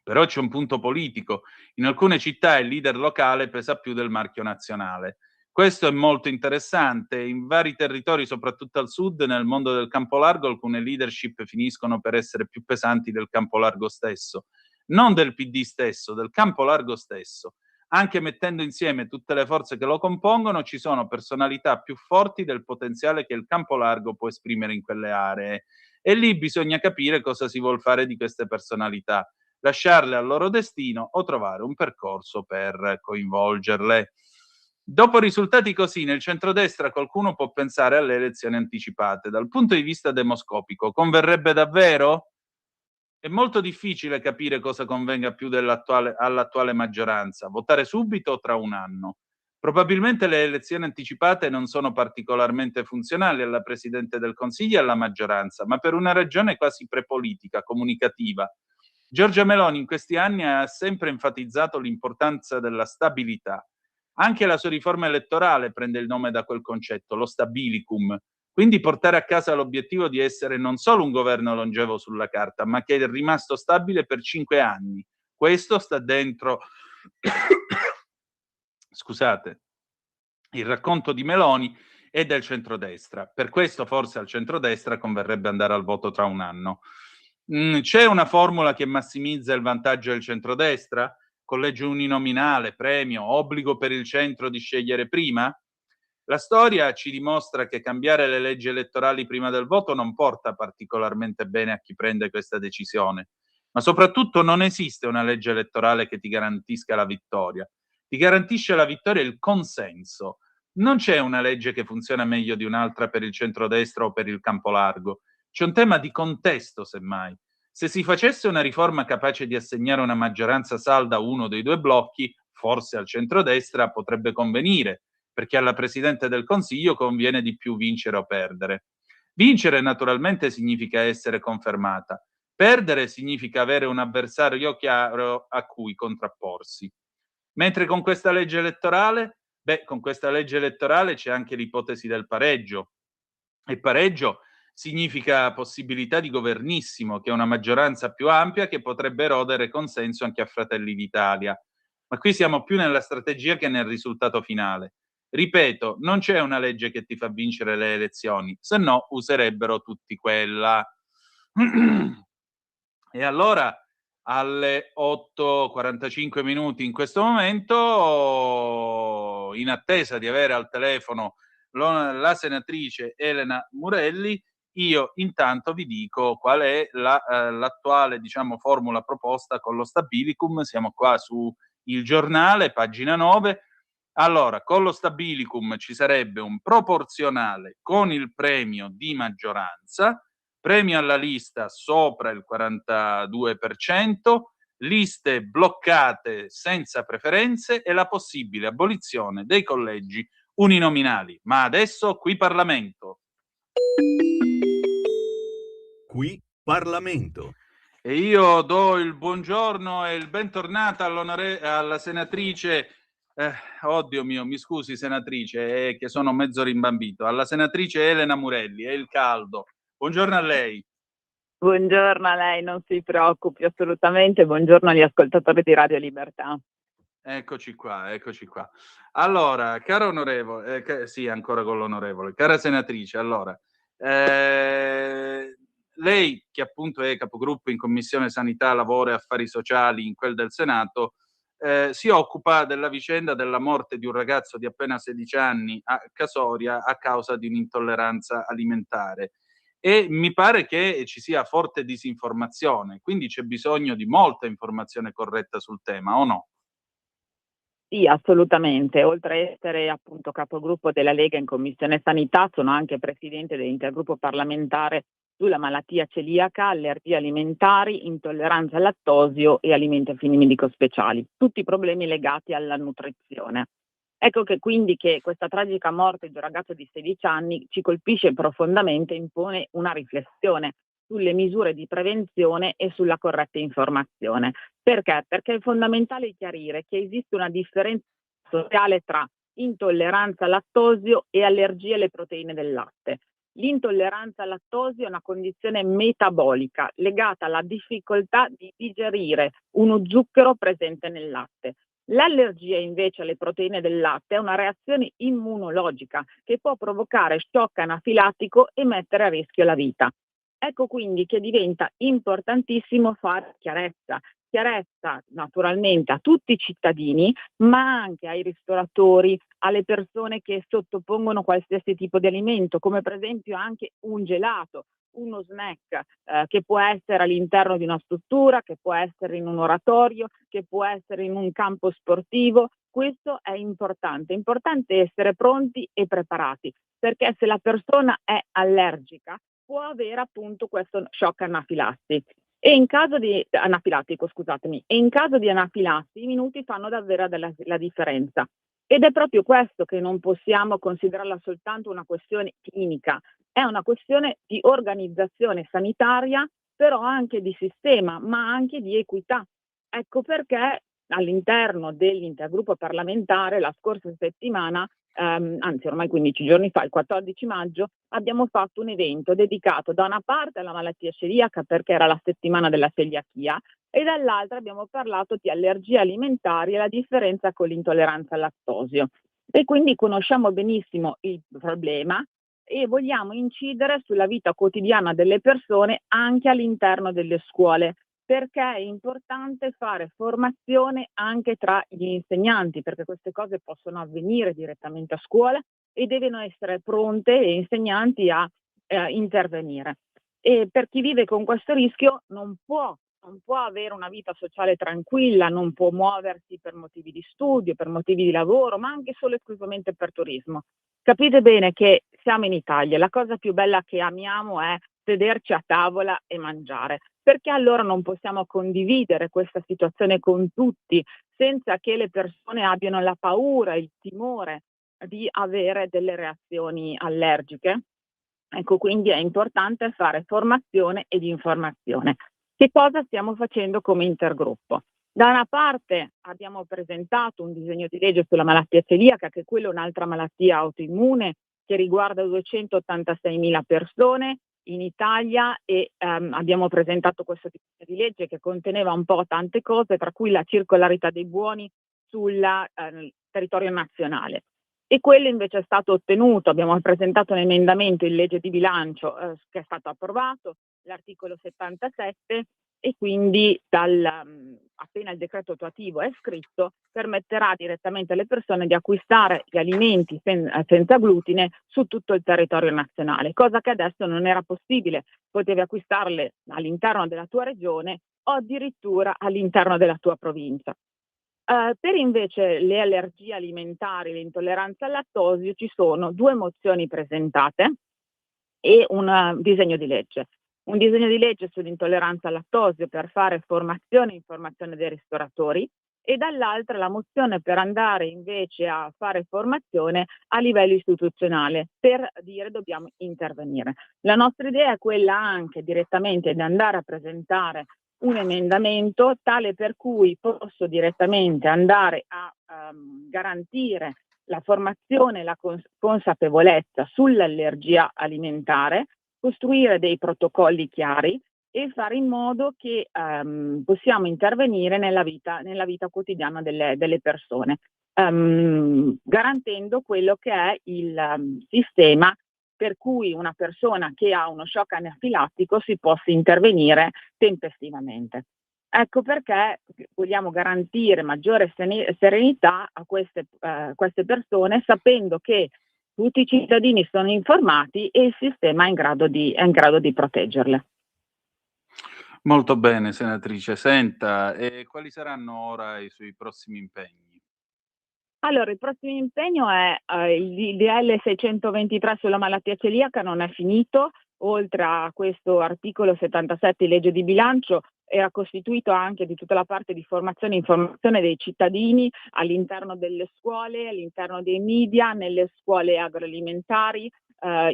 Però c'è un punto politico. In alcune città il leader locale pesa più del marchio nazionale. Questo è molto interessante. In vari territori, soprattutto al sud, nel mondo del campo largo, alcune leadership finiscono per essere più pesanti del campo largo stesso. Non del PD stesso, del campo largo stesso. Anche mettendo insieme tutte le forze che lo compongono, ci sono personalità più forti del potenziale che il campo largo può esprimere in quelle aree. E lì bisogna capire cosa si vuol fare di queste personalità, lasciarle al loro destino o trovare un percorso per coinvolgerle. Dopo risultati così, nel centrodestra qualcuno può pensare alle elezioni anticipate. Dal punto di vista demoscopico, converrebbe davvero? È molto difficile capire cosa convenga più all'attuale maggioranza, votare subito o tra un anno. Probabilmente le elezioni anticipate non sono particolarmente funzionali alla Presidente del Consiglio e alla maggioranza, ma per una ragione quasi prepolitica, comunicativa. Giorgia Meloni in questi anni ha sempre enfatizzato l'importanza della stabilità. Anche la sua riforma elettorale prende il nome da quel concetto, lo stabilicum, quindi portare a casa l'obiettivo di essere non solo un governo longevo sulla carta, ma che è rimasto stabile per 5 anni. Questo sta dentro, scusate, il racconto di Meloni e del centrodestra. Per questo forse al centrodestra converrebbe andare al voto tra un anno. C'è una formula che massimizza il vantaggio del centrodestra? Collegio uninominale, premio, obbligo per il centro di scegliere prima? La storia ci dimostra che cambiare le leggi elettorali prima del voto non porta particolarmente bene a chi prende questa decisione, ma soprattutto non esiste una legge elettorale che ti garantisca la vittoria. Ti garantisce la vittoria il consenso. Non c'è una legge che funziona meglio di un'altra per il centrodestra o per il campo largo. C'è un tema di contesto, semmai. Se si facesse una riforma capace di assegnare una maggioranza salda a uno dei due blocchi, forse al centrodestra potrebbe convenire, perché alla Presidente del Consiglio conviene di più vincere o perdere. Vincere naturalmente significa essere confermata, perdere significa avere un avversario chiaro a cui contrapporsi. Mentre con questa legge elettorale, con questa legge elettorale c'è anche l'ipotesi del pareggio, e pareggio significa possibilità di governissimo, che è una maggioranza più ampia che potrebbe erodere consenso anche a Fratelli d'Italia. Ma qui siamo più nella strategia che nel risultato finale. Ripeto, non c'è una legge che ti fa vincere le elezioni, se no userebbero tutti quella. E allora alle 8:45 minuti in questo momento, in attesa di avere al telefono la senatrice Elena Murelli, io intanto vi dico qual è l'attuale, diciamo, formula proposta con lo stabilicum. Siamo qua su Il Giornale, pagina 9. Allora, con lo stabilicum ci sarebbe un proporzionale con il premio di maggioranza, premio alla lista sopra il 42%, liste bloccate senza preferenze e la possibile abolizione dei collegi uninominali. Ma adesso qui Parlamento. Qui Parlamento. E io do il buongiorno e il bentornato alla senatrice, oddio mio, mi scusi senatrice, che sono mezzo rimbambito, alla senatrice Elena Murelli, è il caldo. Buongiorno a lei. Buongiorno a lei, non si preoccupi assolutamente, buongiorno agli ascoltatori di Radio Libertà. Eccoci qua. Allora, caro onorevole, sì, ancora con l'onorevole, cara senatrice, allora, lei che appunto è capogruppo in Commissione Sanità, Lavoro e Affari Sociali in quel del Senato, si occupa della vicenda della morte di un ragazzo di appena 16 anni a Casoria a causa di un'intolleranza alimentare. E mi pare che ci sia forte disinformazione, quindi c'è bisogno di molta informazione corretta sul tema, o no? Sì, assolutamente. Oltre a essere appunto capogruppo della Lega in Commissione Sanità, sono anche presidente dell'intergruppo parlamentare sulla malattia celiaca, allergie alimentari, intolleranza al lattosio e alimenti a fini medico-speciali, tutti problemi legati alla nutrizione. Ecco che quindi che questa tragica morte di un ragazzo di 16 anni ci colpisce profondamente e impone una riflessione sulle misure di prevenzione e sulla corretta informazione. Perché? Perché è fondamentale chiarire che esiste una differenza sociale tra intolleranza al lattosio e allergie alle proteine del latte. L'intolleranza al lattosio è una condizione metabolica legata alla difficoltà di digerire uno zucchero presente nel latte. L'allergia invece alle proteine del latte è una reazione immunologica che può provocare shock anafilattico e mettere a rischio la vita. Ecco quindi che diventa importantissimo fare chiarezza. Chiarezza naturalmente a tutti i cittadini, ma anche ai ristoratori, alle persone che sottopongono qualsiasi tipo di alimento, come per esempio anche un gelato, uno snack che può essere all'interno di una struttura, che può essere in un oratorio, che può essere in un campo sportivo. Questo è importante essere pronti e preparati, perché se la persona è allergica può avere appunto questo shock anafilattico, scusatemi, e in caso di anafilassi i minuti fanno davvero la differenza. Ed è proprio questo che non possiamo considerarla soltanto una questione clinica, è una questione di organizzazione sanitaria, però anche di sistema, ma anche di equità. Ecco perché all'interno dell'intergruppo parlamentare la scorsa settimana, anzi ormai 15 giorni fa, il 14 maggio, abbiamo fatto un evento dedicato da una parte alla malattia celiaca, perché era la settimana della celiachia, e dall'altra abbiamo parlato di allergie alimentari e la differenza con l'intolleranza al lattosio. E quindi conosciamo benissimo il problema e vogliamo incidere sulla vita quotidiana delle persone anche all'interno delle scuole, perché è importante fare formazione anche tra gli insegnanti, perché queste cose possono avvenire direttamente a scuola e devono essere pronte e insegnanti a intervenire. E per chi vive con questo rischio non può avere una vita sociale tranquilla, non può muoversi per motivi di studio, per motivi di lavoro, ma anche solo esclusivamente per turismo. Capite bene che siamo in Italia, la cosa più bella che amiamo è sederci a tavola e mangiare. Perché allora non possiamo condividere questa situazione con tutti senza che le persone abbiano la paura, il timore di avere delle reazioni allergiche? Ecco, quindi è importante fare formazione ed informazione. Che cosa stiamo facendo come intergruppo? Da una parte abbiamo presentato un disegno di legge sulla malattia celiaca, che è quella un'altra malattia autoimmune che riguarda 286.000 persone in Italia e abbiamo presentato questo disegno di legge che conteneva un po' tante cose, tra cui la circolarità dei buoni sul territorio nazionale. E quello invece è stato ottenuto, abbiamo presentato un emendamento in legge di bilancio che è stato approvato, l'articolo 77, e quindi appena il decreto attuativo è scritto permetterà direttamente alle persone di acquistare gli alimenti senza glutine su tutto il territorio nazionale, cosa che adesso non era possibile, potevi acquistarle all'interno della tua regione o addirittura all'interno della tua provincia. Per invece le allergie alimentari, l'intolleranza al lattosio, ci sono 2 mozioni presentate e un disegno di legge. Un disegno di legge sull'intolleranza al lattosio per fare formazione e informazione dei ristoratori e dall'altra la mozione per andare invece a fare formazione a livello istituzionale per dire dobbiamo intervenire. La nostra idea è quella anche direttamente di andare a presentare un emendamento tale per cui posso direttamente andare a garantire la formazione e la consapevolezza sull'allergia alimentare, costruire dei protocolli chiari e fare in modo che possiamo intervenire nella vita quotidiana delle persone, garantendo quello che è il sistema per cui una persona che ha uno shock anafilattico si possa intervenire tempestivamente. Ecco perché vogliamo garantire maggiore serenità a queste persone, sapendo che tutti i cittadini sono informati e il sistema è in grado di proteggerle. Molto bene, senatrice. Senta, quali saranno ora i suoi prossimi impegni? Allora, il prossimo impegno è il DL 623 sulla malattia celiaca non è finito, oltre a questo articolo 77 legge di bilancio era costituito anche di tutta la parte di formazione e informazione dei cittadini all'interno delle scuole, all'interno dei media, nelle scuole agroalimentari,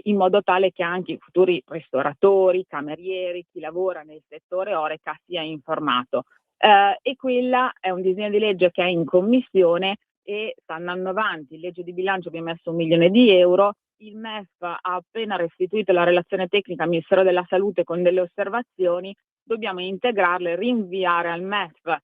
in modo tale che anche i futuri ristoratori, camerieri, chi lavora nel settore Horeca sia informato. E quella è un disegno di legge che è in commissione e sta andando avanti. In legge di bilancio abbiamo messo 1 milione di euro. Il MEF ha appena restituito la relazione tecnica al Ministero della Salute con delle osservazioni. Dobbiamo integrarle, rinviare al MEF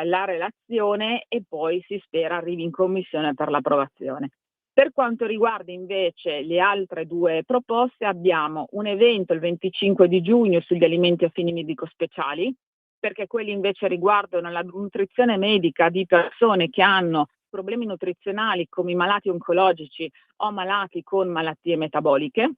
la relazione e poi si spera arrivi in commissione per l'approvazione. Per quanto riguarda invece le altre 2 proposte, abbiamo un evento il 25 di giugno sugli alimenti a fini medico-speciali, perché quelli invece riguardano la nutrizione medica di persone che hanno problemi nutrizionali come i malati oncologici o malati con malattie metaboliche,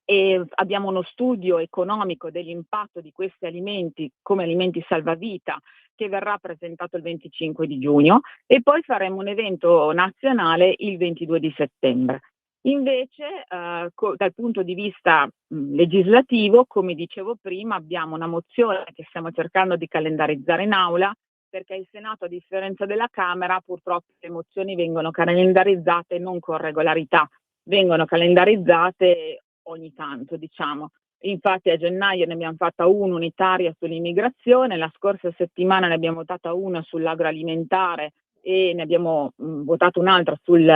e abbiamo uno studio economico dell'impatto di questi alimenti come alimenti salvavita che verrà presentato il 25 di giugno e poi faremo un evento nazionale il 22 di settembre. Invece dal punto di vista legislativo, come dicevo prima, abbiamo una mozione che stiamo cercando di calendarizzare in aula, perché il Senato, a differenza della Camera, purtroppo le mozioni vengono calendarizzate non con regolarità, vengono calendarizzate ogni tanto, diciamo. Infatti a gennaio ne abbiamo fatta una unitaria sull'immigrazione, la scorsa settimana ne abbiamo votata una sull'agroalimentare e ne abbiamo votato un'altra sugli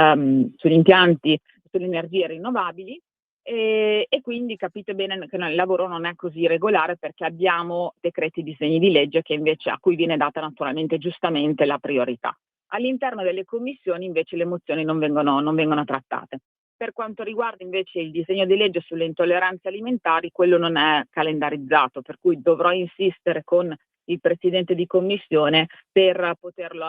impianti, sulle energie rinnovabili e quindi capite bene che il lavoro non è così regolare perché abbiamo decreti disegni di legge che invece a cui viene data naturalmente giustamente la priorità. All'interno delle commissioni invece le mozioni non vengono trattate. Per quanto riguarda invece il disegno di legge sulle intolleranze alimentari, quello non è calendarizzato, per cui dovrò insistere con il Presidente di Commissione per poterlo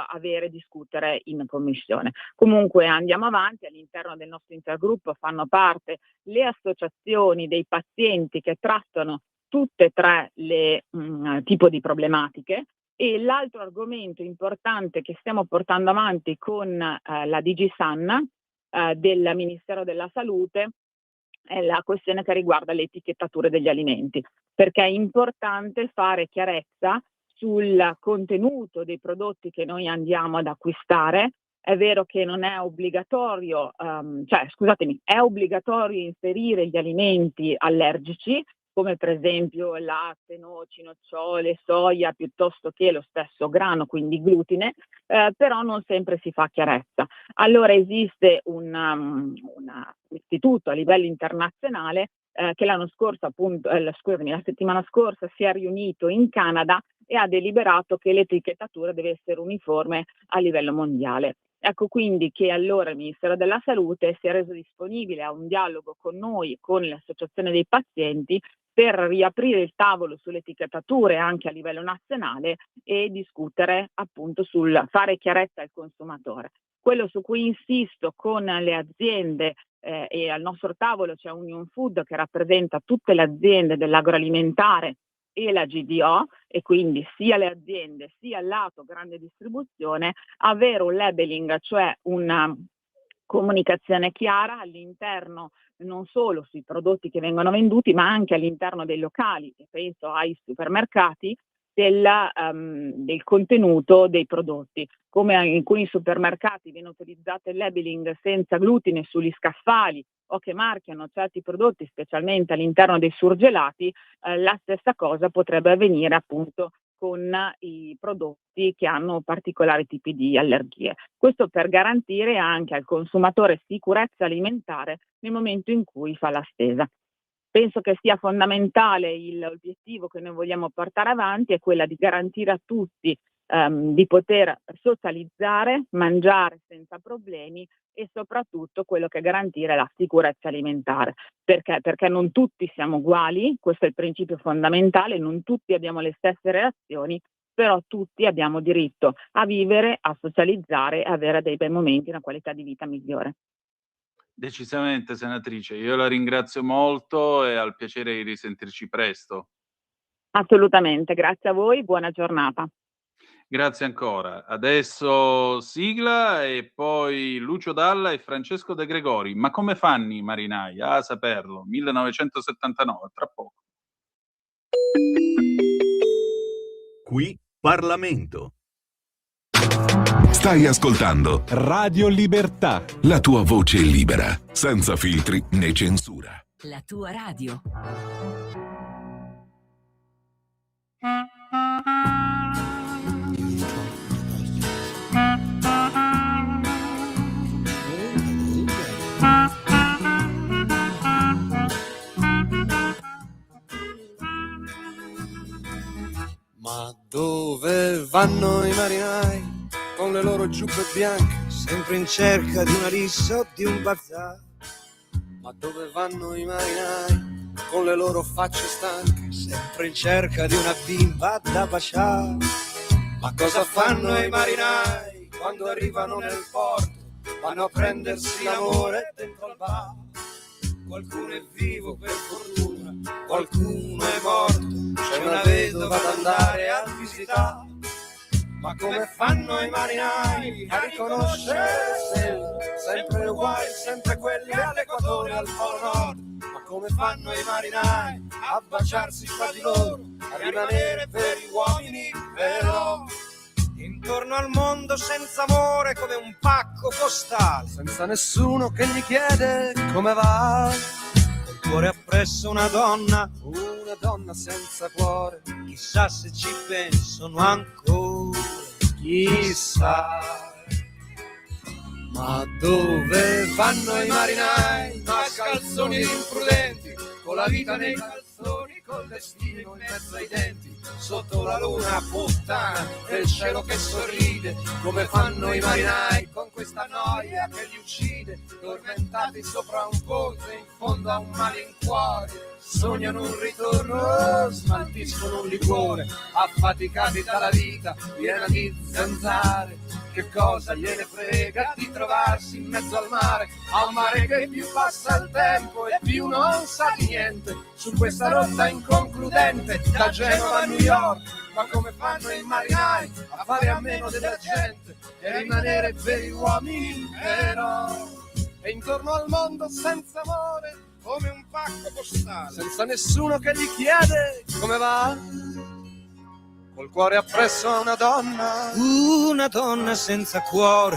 discutere in Commissione. Comunque andiamo avanti, all'interno del nostro intergruppo fanno parte le associazioni dei pazienti che trattano tutte e 3 le tipo di problematiche. E l'altro argomento importante che stiamo portando avanti con la DG Sanna del Ministero della Salute è la questione che riguarda le etichettature degli alimenti, perché è importante fare chiarezza sul contenuto dei prodotti che noi andiamo ad acquistare. È vero che non è obbligatorio, è obbligatorio inserire gli alimenti allergici, come per esempio latte, noci, nocciole, soia, piuttosto che lo stesso grano, quindi glutine, però non sempre si fa chiarezza. Allora esiste un istituto a livello internazionale che la settimana scorsa si è riunito in Canada e ha deliberato che l'etichettatura deve essere uniforme a livello mondiale. Ecco quindi che allora il Ministero della Salute si è reso disponibile a un dialogo con noi, con l'associazione dei pazienti, per riaprire il tavolo sulle etichettature anche a livello nazionale e discutere appunto sul fare chiarezza al consumatore. Quello su cui insisto con le aziende e al nostro tavolo c'è Union Food che rappresenta tutte le aziende dell'agroalimentare e la GDO e quindi sia le aziende sia il lato grande distribuzione, avere un labeling, cioè una comunicazione chiara all'interno non solo sui prodotti che vengono venduti ma anche all'interno dei locali, penso ai supermercati, del contenuto dei prodotti. Come in alcuni supermercati viene utilizzato il labeling senza glutine sugli scaffali o che marchiano certi prodotti, specialmente all'interno dei surgelati, la stessa cosa potrebbe avvenire appunto con i prodotti che hanno particolari tipi di allergie. Questo per garantire anche al consumatore sicurezza alimentare nel momento in cui fa la spesa. Penso che sia fondamentale l'obiettivo che noi vogliamo portare avanti è quella di garantire a tutti di poter socializzare, mangiare senza problemi e soprattutto quello che è garantire la sicurezza alimentare. Perché non tutti siamo uguali, questo è il principio fondamentale, non tutti abbiamo le stesse reazioni, però tutti abbiamo diritto a vivere, a socializzare e avere dei bei momenti, una qualità di vita migliore. Decisamente, senatrice, io la ringrazio molto e al piacere di risentirci presto. Assolutamente, grazie a voi, buona giornata. Grazie ancora. Adesso sigla e poi Lucio Dalla e Francesco De Gregori. Ma come fanno i marinai a saperlo? 1979, tra poco. Qui Parlamento. Stai ascoltando Radio Libertà. la tua voce libera, senza filtri né censura. La tua radio. Ma dove vanno i marinai con le loro giubbe bianche, sempre in cerca di una rissa o di un bazar? Ma dove vanno i marinai con le loro facce stanche, sempre in cerca di una bimba da baciare? Ma cosa fanno i marinai quando arrivano nel porto? Vanno a prendersi l'amore dentro al bar. Qualcuno è vivo per fortuna, qualcuno è morto, c'è una vedova da andare a visitare. Ma come fanno i marinai a riconoscere sempre uguali, sempre quelli all'equatore, al polo nord? Ma come fanno i marinai a baciarsi fra di loro, a rimanere veri uomini però? Intorno al mondo senza amore, come un pacco postale, senza nessuno che gli chiede come va. Col cuore appresso una donna senza cuore, chissà se ci pensano ancora, chissà. Ma dove vanno i marinai, mascalzoni imprudenti, con la vita nei calzoni, col destino in mezzo ai denti, sotto la luna puttana del cielo che sorride? Come fanno i marinai con questa noia che li uccide, tormentati sopra un ponte in fondo a un malincuore? Sognano un ritorno, smaltiscono un liquore, affaticati dalla vita piena di zanzare. Che cosa gliene frega di trovarsi in mezzo al mare, a un mare che più passa il tempo e più non sa di niente, su questa rotta inconcludente da Genova a New York? Ma come fanno i marinai a fare a meno della gente e rimanere veri uomini però? E intorno al mondo senza amore, come un pacco postale, senza nessuno che gli chiede come va. Col cuore appresso a una donna senza cuore,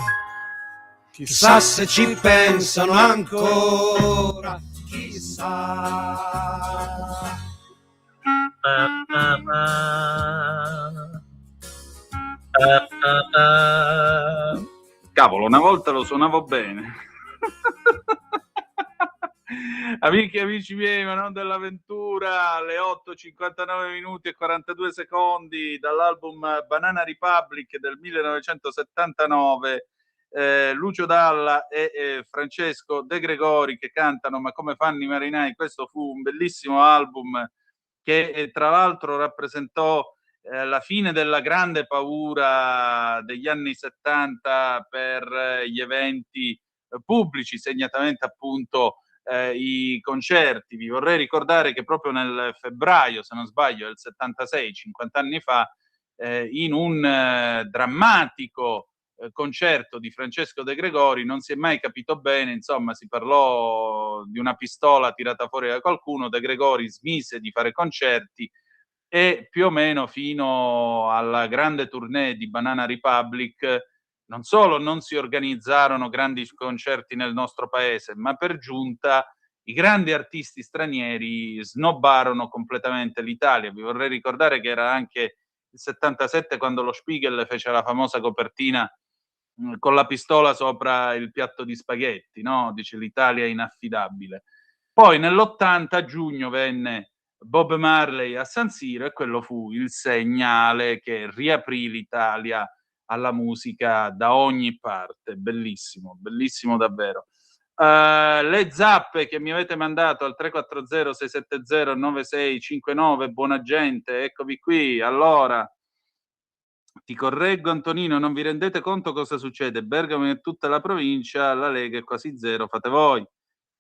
chissà se ci pensano ancora, chissà. Cavolo, una volta lo suonavo bene. Amiche e amici miei, ma non dell'avventura, alle 8:59 minuti e 42 secondi dall'album Banana Republic del 1979, Lucio Dalla e Francesco De Gregori che cantano Ma come fanno i marinai. Questo fu un bellissimo album che tra l'altro rappresentò la fine della grande paura degli anni 70 per gli eventi pubblici, segnatamente appunto i concerti. Vi vorrei ricordare che proprio nel febbraio, se non sbaglio, del 76, 50 anni fa, in un drammatico concerto di Francesco De Gregori, non si è mai capito bene, insomma si parlò di una pistola tirata fuori da qualcuno, De Gregori smise di fare concerti e più o meno fino alla grande tournée di Banana Republic non solo non si organizzarono grandi concerti nel nostro paese, ma per giunta i grandi artisti stranieri snobbarono completamente l'Italia. Vi vorrei ricordare che era anche il 77 quando lo Spiegel fece la famosa copertina con la pistola sopra il piatto di spaghetti, no? Dice l'Italia è inaffidabile. Poi nell'80 a giugno venne Bob Marley a San Siro e quello fu il segnale che riaprì l'Italia alla musica da ogni parte. Bellissimo, bellissimo davvero. Le zappe che mi avete mandato al 340 670 9659, buona gente, eccovi qui. Allora, ti correggo Antonino, non vi rendete conto cosa succede? Bergamo e tutta la provincia, la Lega è quasi zero, fate voi.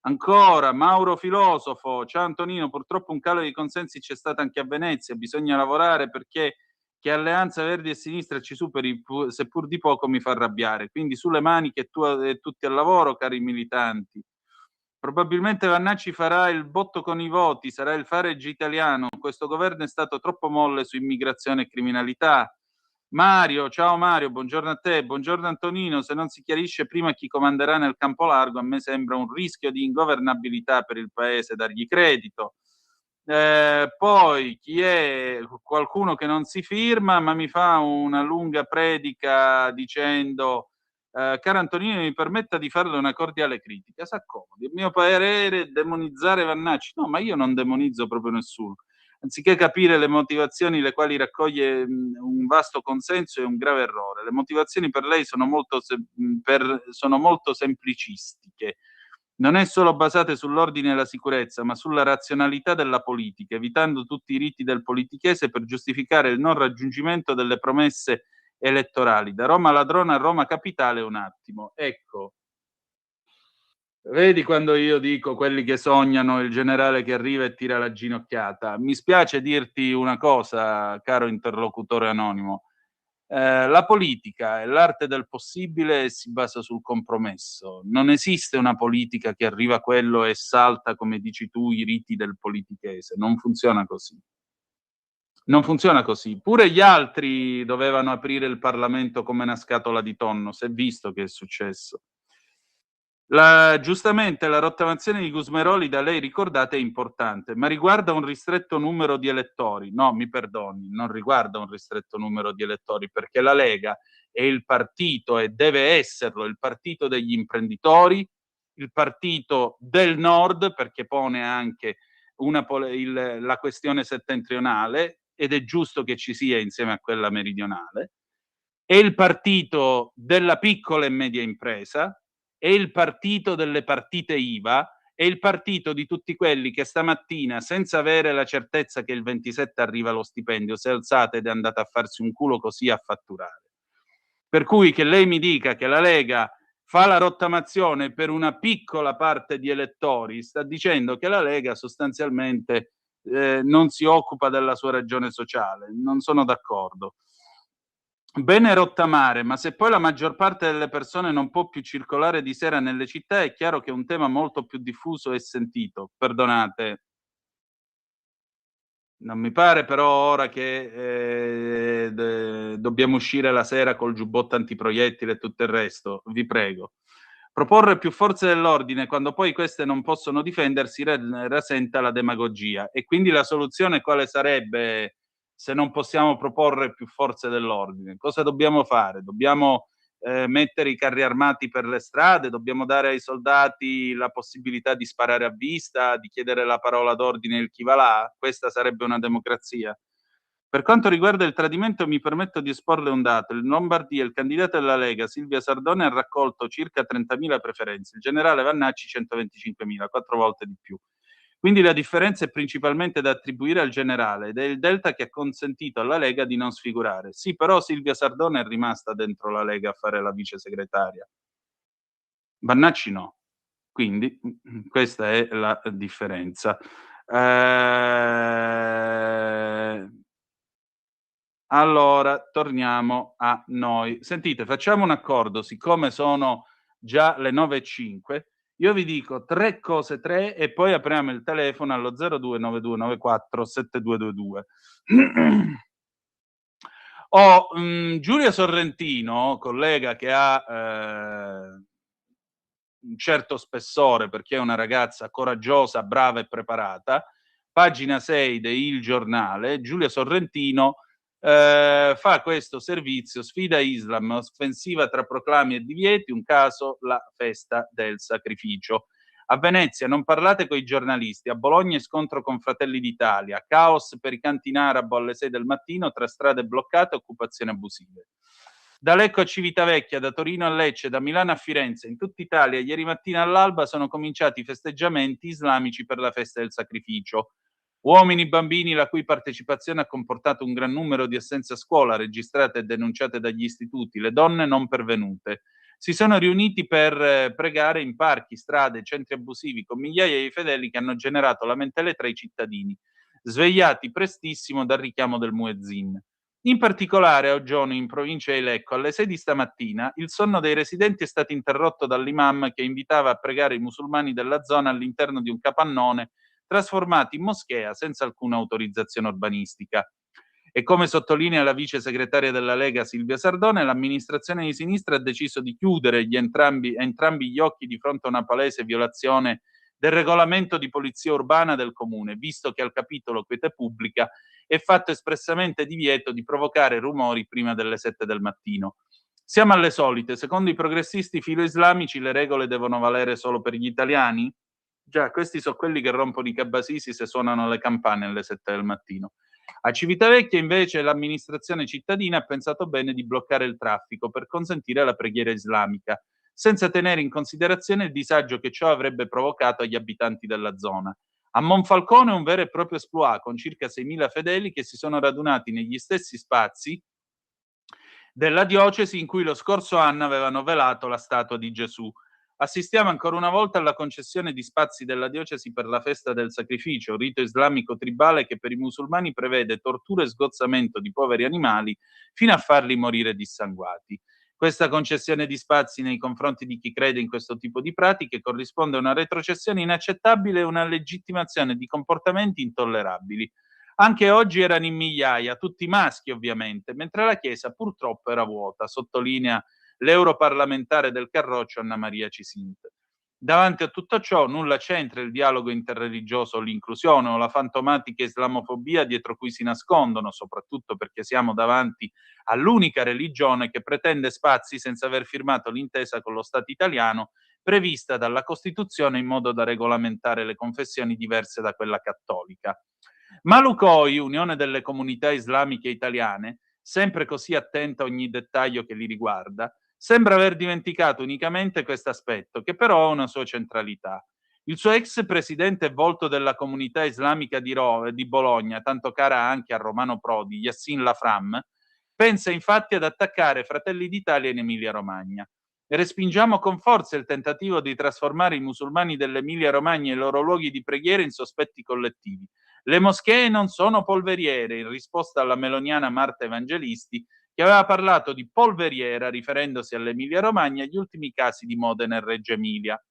Ancora, Mauro Filosofo, ciao Antonino, purtroppo un calo di consensi c'è stato anche a Venezia, bisogna lavorare perché che Alleanza Verdi e Sinistra ci superi, seppur di poco, mi fa arrabbiare. Quindi sulle maniche tutti al lavoro, cari militanti. Probabilmente Vannacci farà il botto con i voti, sarà il Farage italiano. Questo governo è stato troppo molle su immigrazione e criminalità. Mario, ciao Mario, buongiorno a te, buongiorno Antonino. Se non si chiarisce prima chi comanderà nel campo largo, a me sembra un rischio di ingovernabilità per il paese dargli credito. Poi chi è qualcuno che non si firma ma mi fa una lunga predica dicendo caro Antonino mi permetta di farle una cordiale critica, s'accomodi, il mio parere è demonizzare Vannacci. No, ma io non demonizzo proprio nessuno, Anziché capire le motivazioni le quali raccoglie un vasto consenso, è un grave errore. Le motivazioni per lei sono sono molto semplicistiche. Non è solo basate sull'ordine e la sicurezza, ma sulla razionalità della politica, evitando tutti i riti del politichese per giustificare il non raggiungimento delle promesse elettorali. Da Roma ladrona a Roma capitale un attimo. Ecco, vedi quando io dico quelli che sognano il generale che arriva e tira la ginocchiata. Mi spiace dirti una cosa, caro interlocutore anonimo. La politica è l'arte del possibile e si basa sul compromesso. Non esiste una politica che arriva a quello e salta, come dici tu, i riti del politichese. Non funziona così. Non funziona così. Pure gli altri dovevano aprire il Parlamento come una scatola di tonno. Si è visto che è successo. Giustamente la rottamazione di Gusmeroli da lei ricordata è importante, ma riguarda un ristretto numero di elettori. No, mi perdoni, non riguarda un ristretto numero di elettori, perché la Lega è il partito, e deve esserlo, il partito degli imprenditori, il partito del Nord, perché pone anche la questione settentrionale, ed è giusto che ci sia insieme a quella meridionale, è il partito della piccola e media impresa, è il partito delle partite IVA, è il partito di tutti quelli che stamattina, senza avere la certezza che il 27 arriva lo stipendio, si è alzata ed è andata a farsi un culo così a fatturare. Per cui che lei mi dica che la Lega fa la rottamazione per una piccola parte di elettori, sta dicendo che la Lega sostanzialmente non si occupa della sua ragione sociale. Non sono d'accordo. Bene rottamare, ma se poi la maggior parte delle persone non può più circolare di sera nelle città, è chiaro che è un tema molto più diffuso e sentito. Perdonate. Non mi pare però ora che dobbiamo uscire la sera col giubbotto antiproiettile e tutto il resto, vi prego. Proporre più forze dell'ordine quando poi queste non possono difendersi rasenta la demagogia. E quindi la soluzione quale sarebbe se non possiamo proporre più forze dell'ordine? Cosa dobbiamo fare? Dobbiamo mettere i carri armati per le strade? Dobbiamo dare ai soldati la possibilità di sparare a vista, di chiedere la parola d'ordine il chi va là? Questa sarebbe una democrazia? Per quanto riguarda il tradimento, mi permetto di esporle un dato. In Lombardia il candidato della Lega, Silvia Sardone, ha raccolto circa 30.000 preferenze, il generale Vannacci 125.000, 4 volte di più. Quindi la differenza è principalmente da attribuire al generale ed è il delta che ha consentito alla Lega di non sfigurare. Sì, però Silvia Sardone è rimasta dentro la Lega a fare la vice segretaria. Vannacci no. Quindi questa è la differenza. Allora, torniamo a noi. Sentite, facciamo un accordo, siccome sono già le 9:05, io vi dico 3 cose, 3, e poi apriamo il telefono allo 0292947222. Giulia Sorrentino, collega che ha un certo spessore perché è una ragazza coraggiosa, brava e preparata, pagina 6 de Il Giornale, Giulia Sorrentino fa questo servizio, sfida Islam, offensiva tra proclami e divieti, un caso la festa del sacrificio. A Venezia non parlate coi giornalisti, a Bologna scontro con Fratelli d'Italia, caos per i canti in arabo alle 6 del mattino tra strade bloccate e occupazioni abusive. Da Lecco a Civitavecchia, da Torino a Lecce, da Milano a Firenze, in tutta Italia, ieri mattina all'alba sono cominciati i festeggiamenti islamici per la festa del sacrificio. Uomini e bambini la cui partecipazione ha comportato un gran numero di assenze a scuola registrate e denunciate dagli istituti, le donne non pervenute. Si sono riuniti per pregare in parchi, strade, centri abusivi con migliaia di fedeli che hanno generato lamentele tra i cittadini, svegliati prestissimo dal richiamo del muezzin. In particolare a Oggione, in provincia di Lecco, alle 6 di stamattina, il sonno dei residenti è stato interrotto dall'imam che invitava a pregare i musulmani della zona all'interno di un capannone trasformato in moschea senza alcuna autorizzazione urbanistica. E come sottolinea la vice segretaria della Lega Silvia Sardone, l'amministrazione di sinistra ha deciso di chiudere entrambi gli occhi di fronte a una palese violazione del regolamento di polizia urbana del comune, visto che al capitolo quiete pubblica è fatto espressamente divieto di provocare rumori prima delle 7 del mattino. Siamo alle solite, secondo i progressisti filo-islamici le regole devono valere solo per gli italiani? Già, questi sono quelli che rompono i cabasisi se suonano le campane alle 7 del mattino. A Civitavecchia invece l'amministrazione cittadina ha pensato bene di bloccare il traffico per consentire la preghiera islamica, senza tenere in considerazione il disagio che ciò avrebbe provocato agli abitanti della zona. A Monfalcone un vero e proprio exploit, con circa 6.000 fedeli che si sono radunati negli stessi spazi della diocesi in cui lo scorso anno avevano velato la statua di Gesù. Assistiamo ancora una volta alla concessione di spazi della diocesi per la festa del sacrificio, un rito islamico tribale che per i musulmani prevede tortura e sgozzamento di poveri animali fino a farli morire dissanguati. Questa concessione di spazi nei confronti di chi crede in questo tipo di pratiche corrisponde a una retrocessione inaccettabile e una legittimazione di comportamenti intollerabili. Anche oggi erano in migliaia, tutti maschi ovviamente, mentre la chiesa purtroppo era vuota, sottolinea l'europarlamentare del Carroccio Anna Maria Cisint. Davanti a tutto ciò nulla c'entra il dialogo interreligioso o l'inclusione o la fantomatica islamofobia dietro cui si nascondono, soprattutto perché siamo davanti all'unica religione che pretende spazi senza aver firmato l'intesa con lo Stato italiano prevista dalla Costituzione in modo da regolamentare le confessioni diverse da quella cattolica. Ma l'UCOI, Unione delle Comunità Islamiche Italiane, sempre così attenta a ogni dettaglio che li riguarda, sembra aver dimenticato unicamente questo aspetto, che però ha una sua centralità. Il suo ex presidente e volto della comunità islamica di Bologna, tanto cara anche a Romano Prodi, Yassin Lafram, pensa infatti ad attaccare Fratelli d'Italia in Emilia-Romagna. Respingiamo con forza il tentativo di trasformare i musulmani dell'Emilia-Romagna e i loro luoghi di preghiera in sospetti collettivi. Le moschee non sono polveriere, in risposta alla meloniana Marta Evangelisti, che aveva parlato di polveriera riferendosi all'Emilia-Romagna e agli ultimi casi di Modena e Reggio Emilia.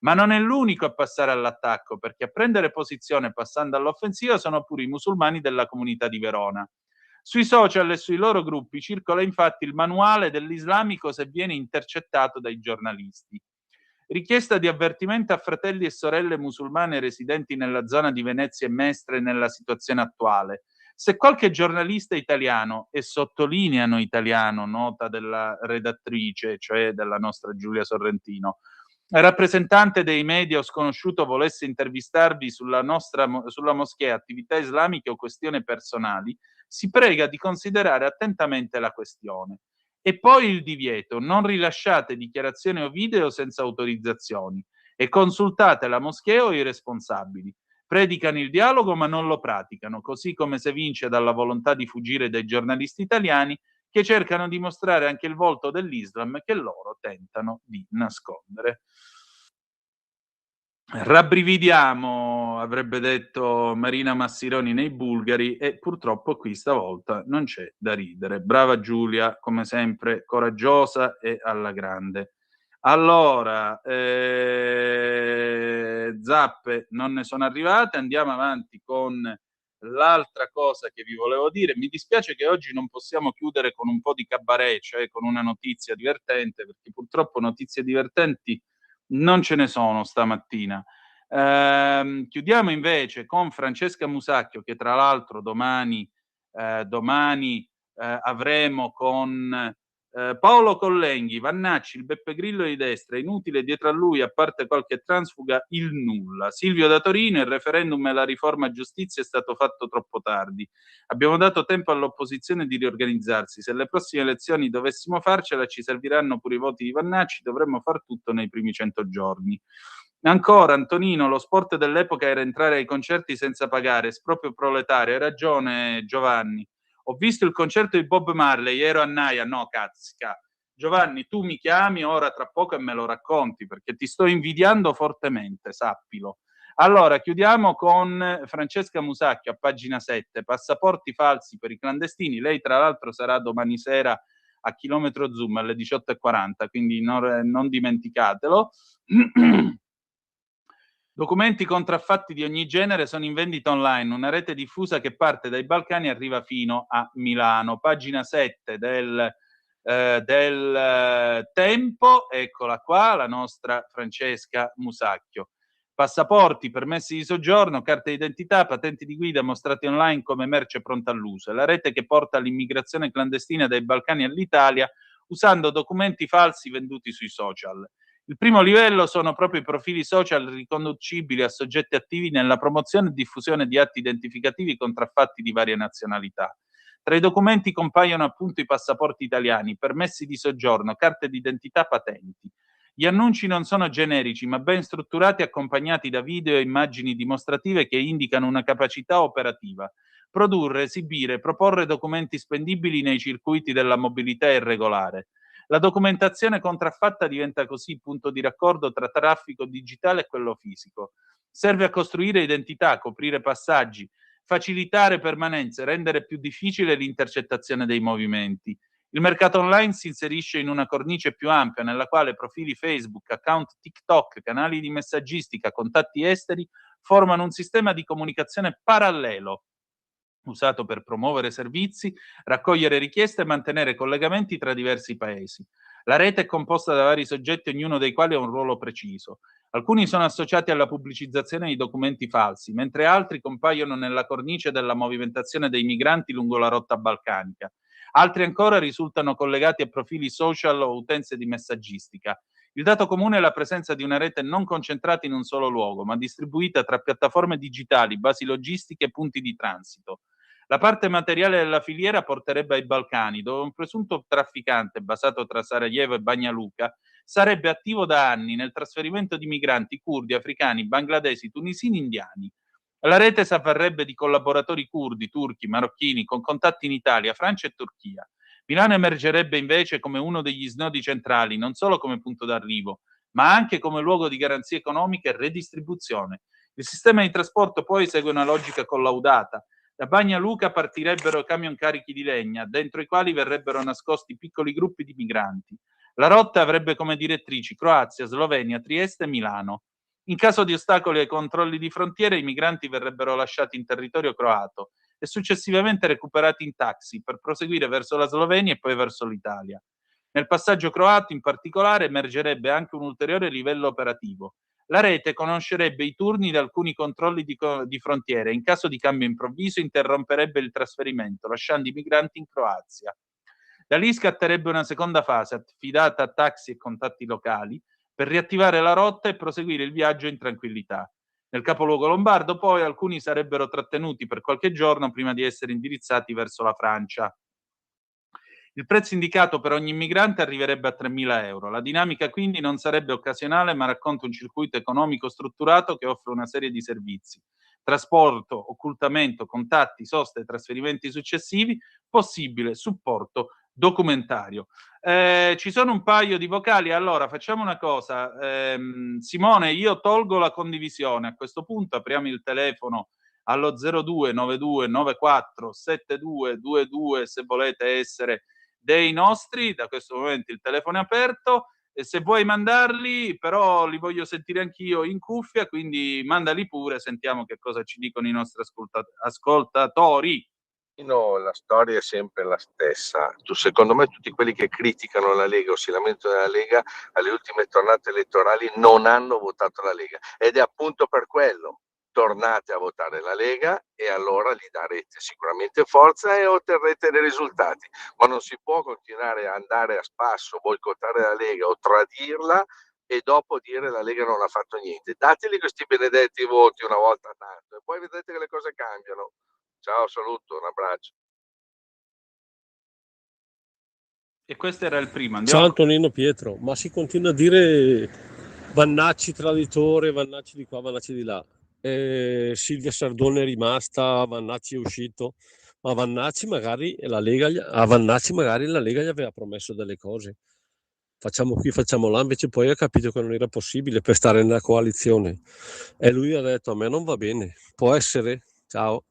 Ma non è l'unico a passare all'attacco, perché a prendere posizione passando all'offensiva sono pure i musulmani della comunità di Verona. Sui social e sui loro gruppi circola infatti il manuale dell'islamico se viene intercettato dai giornalisti. Richiesta di avvertimento a fratelli e sorelle musulmane residenti nella zona di Venezia e Mestre nella situazione attuale. Se qualche giornalista italiano, e sottolineano italiano, nota della redattrice, cioè della nostra Giulia Sorrentino, rappresentante dei media o sconosciuto volesse intervistarvi sulla moschea, attività islamiche o questioni personali, si prega di considerare attentamente la questione. E poi il divieto: non rilasciate dichiarazioni o video senza autorizzazioni e consultate la moschea o i responsabili. Predicano il dialogo ma non lo praticano, così come si evince dalla volontà di fuggire dai giornalisti italiani che cercano di mostrare anche il volto dell'Islam che loro tentano di nascondere. Rabbrividiamo, avrebbe detto Marina Massironi nei Bulgari, e purtroppo qui stavolta non c'è da ridere. Brava Giulia, come sempre coraggiosa e alla grande. Allora, zappe non ne sono arrivate, andiamo avanti con l'altra cosa che vi volevo dire. Mi dispiace che oggi non possiamo chiudere con un po' di cabaret, cioè con una notizia divertente, perché purtroppo notizie divertenti non ce ne sono stamattina. Chiudiamo invece con Francesca Musacchio, che tra l'altro domani avremo con Paolo Collenghi, Vannacci, il Beppe Grillo di destra, inutile dietro a lui, a parte qualche transfuga, il nulla. Silvio da Torino, il referendum e la riforma giustizia è stato fatto troppo tardi. Abbiamo dato tempo all'opposizione di riorganizzarsi. Se alle prossime elezioni dovessimo farcela, ci serviranno pure i voti di Vannacci, dovremmo far tutto nei primi 100 giorni. Ancora, Antonino, lo sport dell'epoca era entrare ai concerti senza pagare, esproprio proletario. Hai ragione, Giovanni. Ho visto il concerto di Bob Marley, ero a Naia, no, cazzica. Giovanni, tu mi chiami ora tra poco e me lo racconti, perché ti sto invidiando fortemente, sappilo. Allora, chiudiamo con Francesca Musacchio a pagina 7, passaporti falsi per i clandestini. Lei tra l'altro sarà domani sera a Chilometro Zoom alle 18:40, quindi non dimenticatelo. Documenti contraffatti di ogni genere sono in vendita online, una rete diffusa che parte dai Balcani e arriva fino a Milano. Pagina 7 del Tempo, eccola qua, la nostra Francesca Musacchio. Passaporti, permessi di soggiorno, carte d'identità, patenti di guida mostrati online come merce pronta all'uso. È la rete che porta all'immigrazione clandestina dai Balcani all'Italia usando documenti falsi venduti sui social. Il primo livello sono proprio i profili social riconducibili a soggetti attivi nella promozione e diffusione di atti identificativi contraffatti di varie nazionalità. Tra i documenti compaiono appunto i passaporti italiani, permessi di soggiorno, carte d'identità, patenti. Gli annunci non sono generici, ma ben strutturati, accompagnati da video e immagini dimostrative che indicano una capacità operativa. Produrre, esibire, proporre documenti spendibili nei circuiti della mobilità irregolare. La documentazione contraffatta diventa così punto di raccordo tra traffico digitale e quello fisico. Serve a costruire identità, coprire passaggi, facilitare permanenze, rendere più difficile l'intercettazione dei movimenti. Il mercato online si inserisce in una cornice più ampia nella quale profili Facebook, account TikTok, canali di messaggistica, contatti esteri formano un sistema di comunicazione parallelo usato per promuovere servizi, raccogliere richieste e mantenere collegamenti tra diversi paesi. La rete è composta da vari soggetti, ognuno dei quali ha un ruolo preciso. Alcuni sono associati alla pubblicizzazione di documenti falsi, mentre altri compaiono nella cornice della movimentazione dei migranti lungo la rotta balcanica. Altri ancora risultano collegati a profili social o utenze di messaggistica. Il dato comune è la presenza di una rete non concentrata in un solo luogo, ma distribuita tra piattaforme digitali, basi logistiche e punti di transito. La parte materiale della filiera porterebbe ai Balcani, dove un presunto trafficante basato tra Sarajevo e Banja Luka sarebbe attivo da anni nel trasferimento di migranti curdi, africani, bangladesi, tunisini, indiani. La rete s'avvarrebbe di collaboratori curdi, turchi, marocchini, con contatti in Italia, Francia e Turchia. Milano emergerebbe invece come uno degli snodi centrali, non solo come punto d'arrivo, ma anche come luogo di garanzia economica e redistribuzione. Il sistema di trasporto poi segue una logica collaudata. Da Banja Luka partirebbero camion carichi di legna, dentro i quali verrebbero nascosti piccoli gruppi di migranti. La rotta avrebbe come direttrici Croazia, Slovenia, Trieste e Milano. In caso di ostacoli ai controlli di frontiera, i migranti verrebbero lasciati in territorio croato e successivamente recuperati in taxi per proseguire verso la Slovenia e poi verso l'Italia. Nel passaggio croato, in particolare, emergerebbe anche un ulteriore livello operativo. La rete conoscerebbe i turni di alcuni controlli di frontiera e in caso di cambio improvviso interromperebbe il trasferimento, lasciando i migranti in Croazia. Da lì scatterebbe una seconda fase, affidata a taxi e contatti locali, per riattivare la rotta e proseguire il viaggio in tranquillità. Nel capoluogo lombardo, poi, alcuni sarebbero trattenuti per qualche giorno prima di essere indirizzati verso la Francia. Il prezzo indicato per ogni immigrante arriverebbe a 3.000 euro. La dinamica quindi non sarebbe occasionale, ma racconta un circuito economico strutturato che offre una serie di servizi. Trasporto, occultamento, contatti, soste e trasferimenti successivi, possibile supporto documentario. Ci sono un paio di vocali, allora facciamo una cosa. Simone, io tolgo la condivisione. A questo punto apriamo il telefono allo 0292947222 se volete essere dei nostri. Da questo momento il telefono è aperto e se vuoi mandarli, però li voglio sentire anch'io in cuffia, quindi mandali pure, sentiamo che cosa ci dicono i nostri ascoltatori. No, la storia è sempre la stessa. Secondo me tutti quelli che criticano la Lega o si lamentano della Lega alle ultime tornate elettorali non hanno votato la Lega ed è appunto per quello. Tornate a votare la Lega e allora gli darete sicuramente forza e otterrete dei risultati, ma non si può continuare a andare a spasso, boicottare la Lega o tradirla e dopo dire la Lega non ha fatto niente. Dateli questi benedetti voti una volta tanto e poi vedrete che le cose cambiano. Ciao, saluto, un abbraccio. E questo era il primo. Andiamo. Ciao Antonino Pietro, ma si continua a dire Vannacci traditore, Vannacci di qua, Vannacci di là. Silvia Sardone è rimasta, Vannacci è uscito, ma Vannacci magari la Lega gli aveva promesso delle cose. Facciamo qui, facciamo là, invece poi ha capito che non era possibile per stare nella coalizione. E lui ha detto a me non va bene, può essere, ciao.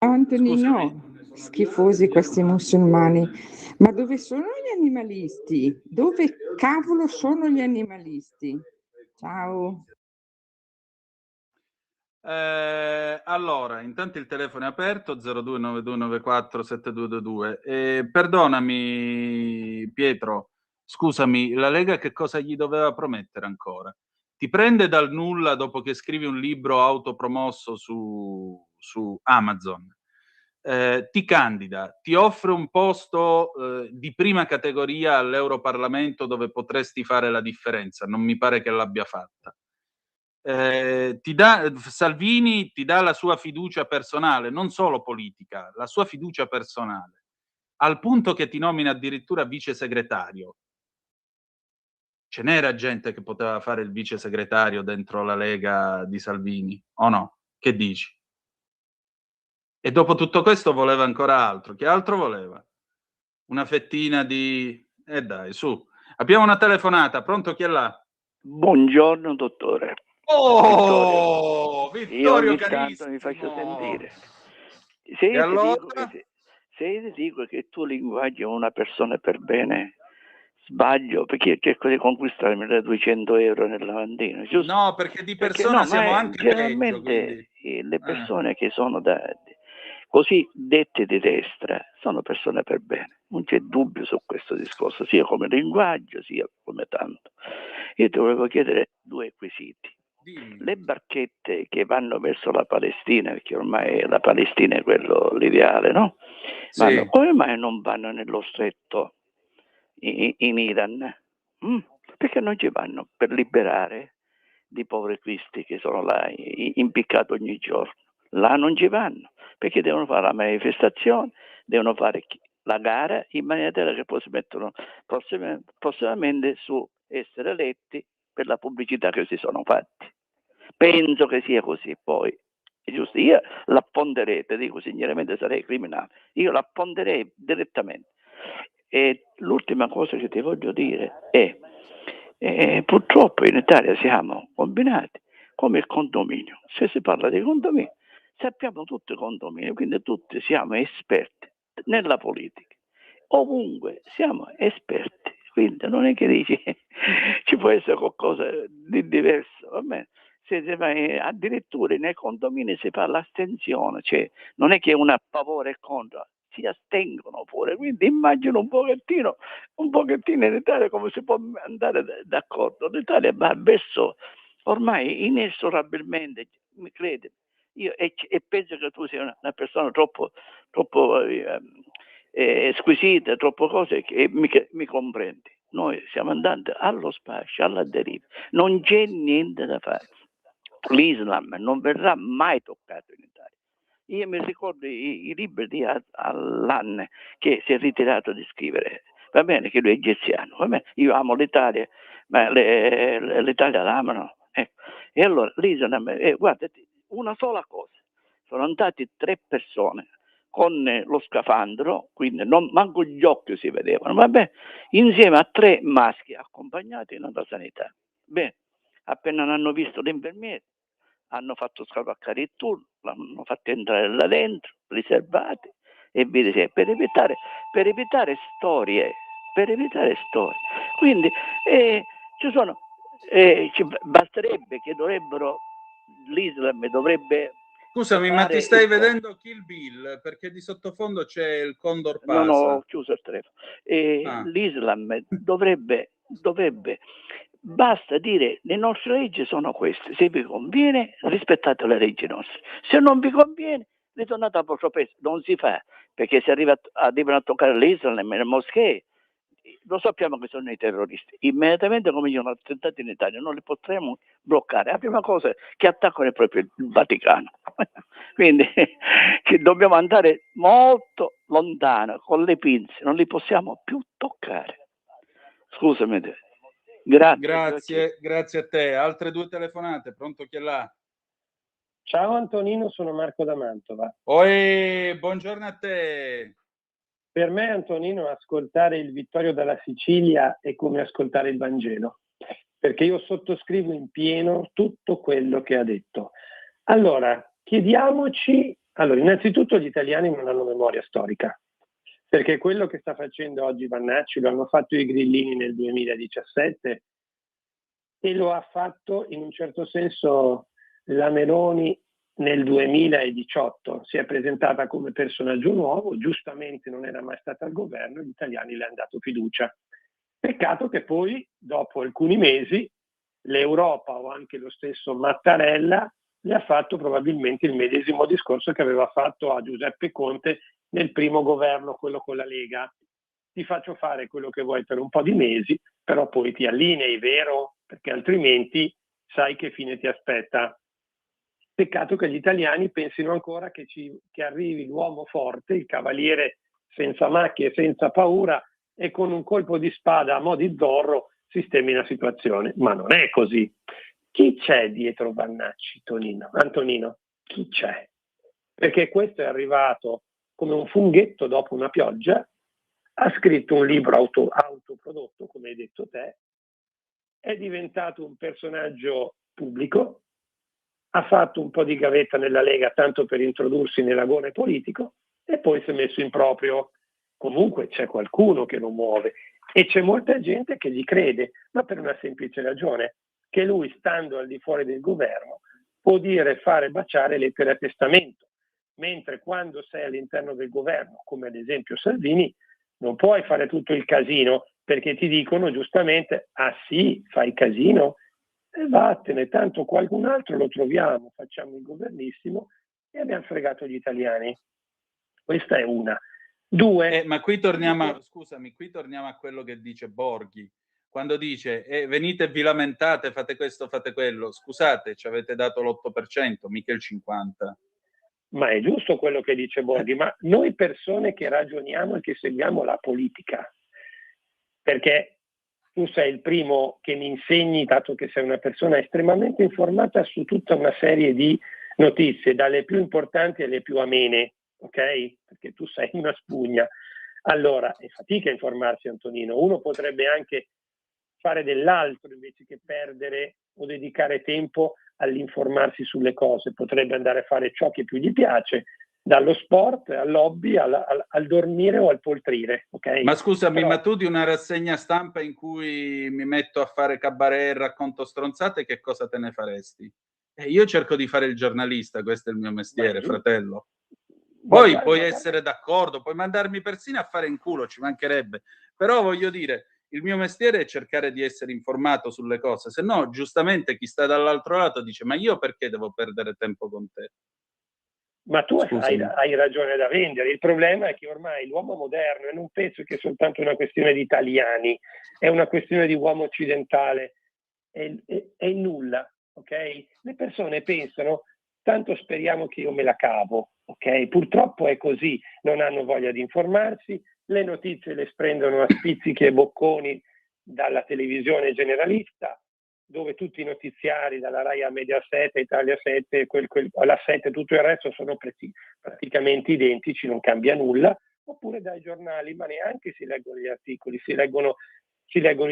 Antonino, schifosi questi musulmani, ma dove sono gli animalisti? Dove cavolo sono gli animalisti? Ciao. Allora, intanto il telefono è aperto 0292947222. Perdonami Pietro, scusami, la Lega che cosa gli doveva promettere ancora? Ti prende dal nulla dopo che scrivi un libro autopromosso su Amazon, ti candida, ti offre un posto di prima categoria all'Europarlamento dove potresti fare la differenza, non mi pare che l'abbia fatta. Salvini ti dà la sua fiducia personale, non solo politica, la sua fiducia personale, al punto che ti nomina addirittura vice segretario. Ce n'era gente che poteva fare il vice segretario dentro la Lega di Salvini, o no? Che dici? E dopo tutto questo voleva ancora altro. Che altro voleva? Una fettina di... dai, su. Abbiamo una telefonata, pronto, chi è là? Buongiorno dottore. Oh, Io Vittorio ogni carissimo. tanto mi faccio sentire. E allora? Se ti dico che tu linguaggi una persona per bene, sbaglio, perché cerco di conquistarmi le 200 euro nel lavandino, giusto? No, perché di Perché persona no, siamo ma anche peggio, generalmente quindi... le persone che sono così dette di destra sono persone per bene, non c'è dubbio su questo discorso, sia come linguaggio sia come tanto. Io ti volevo chiedere 2 quesiti. Le barchette che vanno verso la Palestina, perché ormai la Palestina è quello l'ideale, no? Sì. Come mai non vanno nello stretto in Iran? Perché non ci vanno per liberare di poveri cristi che sono là impiccati ogni giorno? Là non ci vanno perché devono fare la manifestazione, devono fare la gara in maniera tale che poi si mettono prossimamente su essere eletti per la pubblicità che si sono fatti. Penso che sia così, poi è giusto, io l'apponderei, ti dico sinceramente, sarei criminale, io l'apponderei direttamente. E l'ultima cosa che ti voglio dire è purtroppo in Italia siamo combinati come il condominio. Se si parla di condominio sappiamo tutti i condomini, quindi tutti siamo esperti nella politica, ovunque siamo esperti, quindi non è che dici ci può essere qualcosa di diverso, va bene? Addirittura nei condomini si fa l'astensione, cioè non è che una a favore e contro, si astengono pure, quindi immagino un pochettino in Italia come si può andare d'accordo. L'Italia va verso ormai inesorabilmente, mi credi, io e penso che tu sia una persona troppo squisita, troppo cose che mi comprendi. Noi stiamo andando allo spazio, alla deriva, non c'è niente da fare. L'Islam non verrà mai toccato in Italia. Io mi ricordo i libri di Allan che si è ritirato di scrivere, va bene che lui è egiziano, va bene, io amo l'Italia, ma l'Italia l'amano. Ecco. E allora l'Islam, guarda, una sola cosa, sono andati 3 persone con lo scafandro, quindi manco gli occhi si vedevano, vabbè, insieme a 3 maschi accompagnati nella sanità. Bene, appena hanno visto l'infermiere, hanno fatto scavalcare il turno, l'hanno fatto entrare là dentro, riservati, e via per evitare storie, Quindi basterebbe che l'Islam dovrebbe... Scusami, ma ti stai vedendo Kill Bill? Perché di sottofondo c'è il Condor Pasa. Non ho chiuso il telefono. L'Islam dovrebbe, basta dire, le nostre leggi sono queste, se vi conviene rispettate le leggi nostre, se non vi conviene ritornate al vostro paese. Non si fa, perché se arrivano a toccare l'Islam nelle moschee, lo sappiamo che sono i terroristi, immediatamente cominciano attentati in Italia, non li potremo bloccare. La prima cosa è che attaccano è proprio il Vaticano. Quindi che dobbiamo andare molto lontano con le pinze, non li possiamo più toccare. Scusami. Grazie a te. Altre 2 telefonate, pronto, chi è là? Ciao Antonino, sono Marco da Mantova. Buongiorno a te. Per me, Antonino, ascoltare il Vittorio dalla Sicilia è come ascoltare il Vangelo, perché io sottoscrivo in pieno tutto quello che ha detto. Allora, chiediamoci, innanzitutto gli italiani non hanno memoria storica, perché quello che sta facendo oggi Vannacci lo hanno fatto i grillini nel 2017 e lo ha fatto in un certo senso la Meloni nel 2018. Si è presentata come personaggio nuovo, giustamente non era mai stata al governo, gli italiani le hanno dato fiducia. Peccato che poi, dopo alcuni mesi, l'Europa o anche lo stesso Mattarella le ha fatto probabilmente il medesimo discorso che aveva fatto a Giuseppe Conte nel primo governo, quello con la Lega. Ti faccio fare quello che vuoi per un po' di mesi, però poi ti allinei, vero? Perché altrimenti sai che fine ti aspetta. Peccato che gli italiani pensino ancora che arrivi l'uomo forte, il cavaliere senza macchie, senza paura, e con un colpo di spada a mo' di Zorro sistemi la situazione. Ma non è così. Chi c'è dietro Vannacci, Antonino? Chi c'è? Perché questo è arrivato come un funghetto dopo una pioggia, ha scritto un libro autoprodotto, come hai detto te, è diventato un personaggio pubblico, ha fatto un po' di gavetta nella Lega tanto per introdursi nell'agone politico e poi si è messo in proprio. Comunque c'è qualcuno che lo muove e c'è molta gente che gli crede, ma per una semplice ragione, che lui, stando al di fuori del governo, può dire fare baciare lettere a testamento, mentre quando sei all'interno del governo, come ad esempio Salvini, non puoi fare tutto il casino, perché ti dicono giustamente: ah sì, fai casino? E vattene, tanto qualcun altro lo troviamo, facciamo il governissimo e abbiamo fregato gli italiani. Questa è una. Due. Ma qui torniamo a quello che dice Borghi, quando dice venite e vi lamentate, fate questo, fate quello. Scusate, ci avete dato l'8%, mica il 50%. Ma è giusto quello che dice Borghi, ma noi persone che ragioniamo e che seguiamo la politica, perché tu sei il primo che mi insegni, dato che sei una persona estremamente informata su tutta una serie di notizie, dalle più importanti alle più amene, ok? Perché tu sei una spugna. Allora, è fatica informarsi, Antonino. Uno potrebbe anche fare dell'altro invece che perdere o dedicare tempo all'informarsi sulle cose. Potrebbe andare a fare ciò che più gli piace, dallo sport all'hobby, al dormire o al poltrire. Okay? Ma scusami, ma tu di una rassegna stampa in cui mi metto a fare cabaret e racconto stronzate, che cosa te ne faresti? Io cerco di fare il giornalista, questo è il mio mestiere, fratello. Poi puoi essere d'accordo, puoi mandarmi persino a fare in culo, ci mancherebbe. Però voglio dire, il mio mestiere è cercare di essere informato sulle cose, se no giustamente chi sta dall'altro lato dice: ma io perché devo perdere tempo con te? Ma tu hai ragione da vendere. Il problema è che ormai l'uomo moderno, e non penso che è soltanto una questione di italiani, è una questione di uomo occidentale, è il nulla, ok? Le persone pensano: tanto speriamo che io me la cavo, ok? Purtroppo è così, non hanno voglia di informarsi, le notizie le prendono a spizzichi e bocconi dalla televisione generalista, dove tutti i notiziari, dalla Rai a Mediaset, Italia 7, la 7, tutto il resto sono praticamente identici, non cambia nulla, oppure dai giornali, ma neanche si leggono gli articoli, si leggono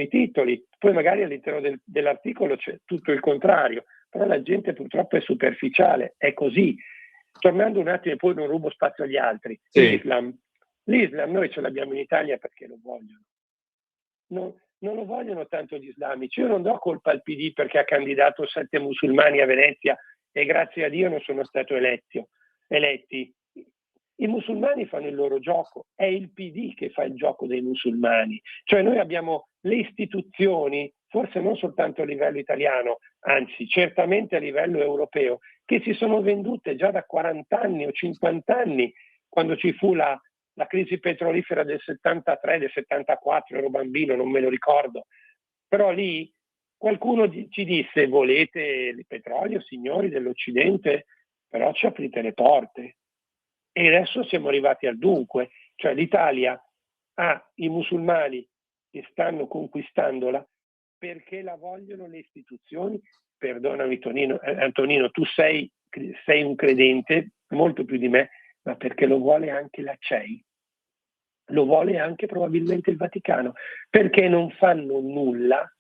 i titoli, poi magari all'interno dell'articolo c'è tutto il contrario, però la gente purtroppo è superficiale, è così. Tornando un attimo, e poi non rubo spazio agli altri, sì. L'Islam noi ce l'abbiamo in Italia perché lo vogliono. Non lo vogliono tanto gli islamici. Io non do colpa al PD perché ha candidato 7 musulmani a Venezia e grazie a Dio non sono stati eletti. I musulmani fanno il loro gioco, è il PD che fa il gioco dei musulmani. Cioè noi abbiamo le istituzioni, forse non soltanto a livello italiano, anzi certamente a livello europeo, che si sono vendute già da 40 anni o 50 anni, quando ci fu la crisi petrolifera del 73, del 74, ero bambino, non me lo ricordo. Però lì qualcuno ci disse: volete il petrolio, signori dell'Occidente? Però ci aprite le porte. E adesso siamo arrivati al dunque, cioè l'Italia ha i musulmani che stanno conquistandola perché la vogliono le istituzioni. Perdonami Antonino, tu sei un credente, molto più di me, ma perché lo vuole anche la CEI, lo vuole anche probabilmente il Vaticano, perché non fanno nulla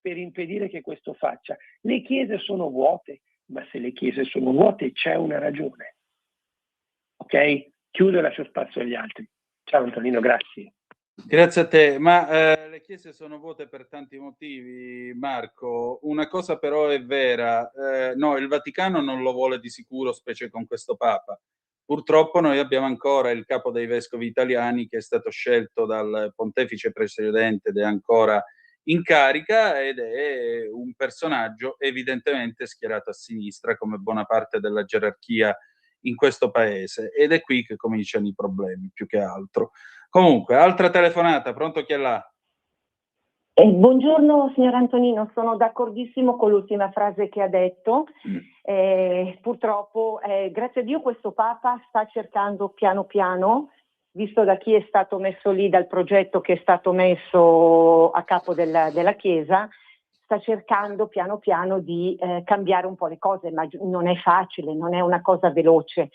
per impedire che questo faccia. Le chiese sono vuote, ma se le chiese sono vuote c'è una ragione. Ok? Chiudo e lascio spazio agli altri. Ciao Antonino, grazie. Grazie a te, ma le chiese sono vuote per tanti motivi, Marco. Una cosa però è vera, no, il Vaticano non lo vuole di sicuro, specie con questo Papa. Purtroppo noi abbiamo ancora il capo dei vescovi italiani che è stato scelto dal pontefice precedente ed è ancora in carica ed è un personaggio evidentemente schierato a sinistra, come buona parte della gerarchia in questo paese, ed è qui che cominciano i problemi, più che altro. Comunque, altra telefonata, pronto, chi è là? Buongiorno signor Antonino, sono d'accordissimo con l'ultima frase che ha detto. Purtroppo, grazie a Dio, questo Papa sta cercando piano piano, visto da chi è stato messo lì, dal progetto che è stato messo a capo della Chiesa, sta cercando piano piano di cambiare un po' le cose, ma non è facile, non è una cosa veloce.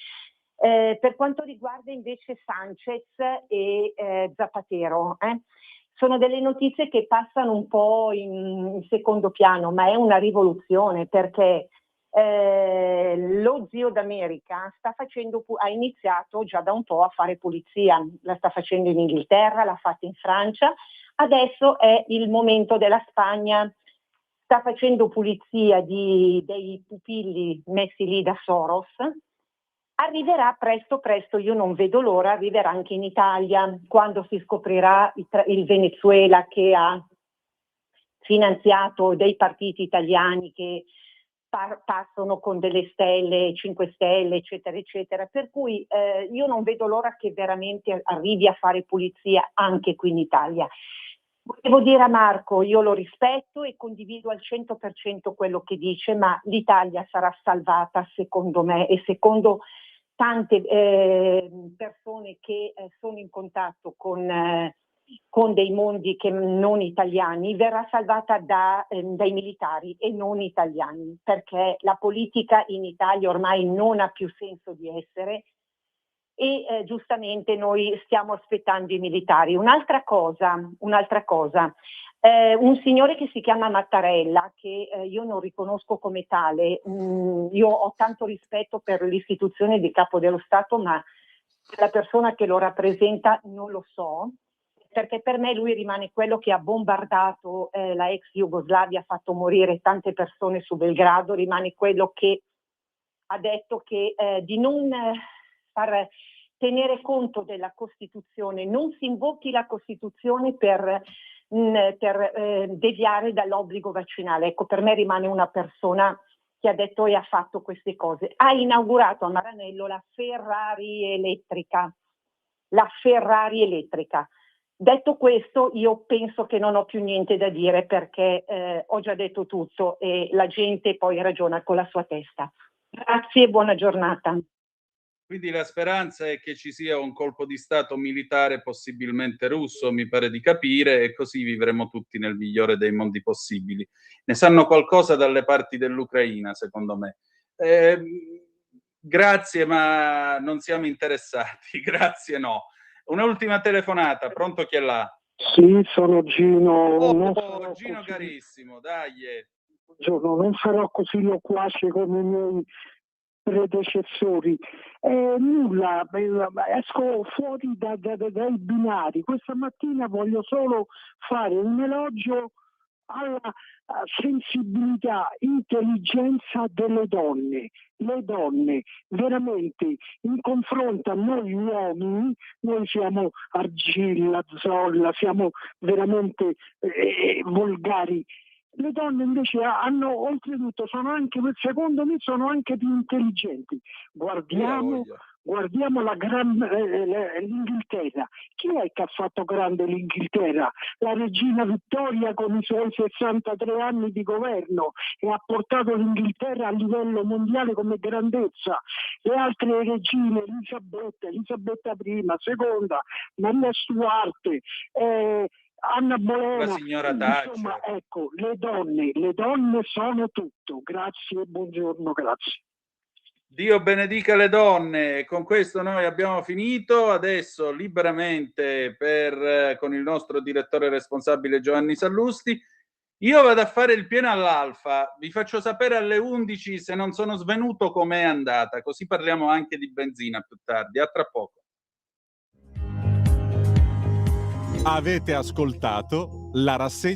Per quanto riguarda invece Sanchez e Zapatero, sono delle notizie che passano un po' in secondo piano, ma è una rivoluzione, perché lo zio d'America ha iniziato già da un po' a fare pulizia, la sta facendo in Inghilterra, l'ha fatta in Francia, adesso è il momento della Spagna, sta facendo pulizia dei pupilli messi lì da Soros. Arriverà presto, io non vedo l'ora, arriverà anche in Italia, quando si scoprirà il Venezuela che ha finanziato dei partiti italiani che passano con delle stelle, 5 stelle, eccetera, eccetera. Per cui io non vedo l'ora che veramente arrivi a fare pulizia anche qui in Italia. Volevo dire a Marco, io lo rispetto e condivido al 100% quello che dice, ma l'Italia sarà salvata, secondo me, e secondo tante persone che sono in contatto con dei mondi che non italiani, verrà salvata dai militari e non italiani, perché la politica in Italia ormai non ha più senso di essere e giustamente noi stiamo aspettando i militari. Un'altra cosa, un signore che si chiama Mattarella, che io non riconosco come tale, io ho tanto rispetto per l'istituzione di Capo dello Stato, ma la persona che lo rappresenta non lo so, perché per me lui rimane quello che ha bombardato la ex Jugoslavia, ha fatto morire tante persone su Belgrado, rimane quello che ha detto che di non far tenere conto della Costituzione, non si invochi la Costituzione per deviare dall'obbligo vaccinale. Ecco, per me rimane una persona che ha detto e ha fatto queste cose. Ha inaugurato a Maranello la Ferrari elettrica. Detto questo, io penso che non ho più niente da dire, perché ho già detto tutto e la gente poi ragiona con la sua testa. Grazie e buona giornata. Quindi la speranza è che ci sia un colpo di stato militare, possibilmente russo, mi pare di capire, e così vivremo tutti nel migliore dei mondi possibili. Ne sanno qualcosa dalle parti dell'Ucraina, secondo me. Grazie, ma non siamo interessati. Grazie, no. Un'ultima telefonata, pronto, chi è là? Sì, sono Gino. Gino carissimo, dai. Buongiorno, non sarò così loquace come i miei predecessori. Nulla, esco fuori dai binari. Questa mattina voglio solo fare un elogio alla sensibilità, intelligenza delle donne. Le donne veramente, in confronto a noi uomini, noi siamo argilla, zolla, siamo veramente volgari. Le donne invece hanno, oltretutto, sono anche, secondo me, sono anche più intelligenti. Guardiamo l'Inghilterra. Chi è che ha fatto grande l'Inghilterra? La regina Vittoria con i suoi 63 anni di governo, e ha portato l'Inghilterra a livello mondiale come grandezza. Le altre regine, Elisabetta I, seconda, Maria Stuart, Anna Bolena, la signora Thatcher. Insomma, ecco, le donne sono tutto. Grazie e buongiorno, grazie. Dio benedica le donne. Con questo noi abbiamo finito. Adesso liberamente con il nostro direttore responsabile Giovanni Sallusti. Io vado a fare il pieno all'Alfa. Vi faccio sapere alle 11 se non sono svenuto com'è andata, così parliamo anche di benzina più tardi. A tra poco. Avete ascoltato la rassegna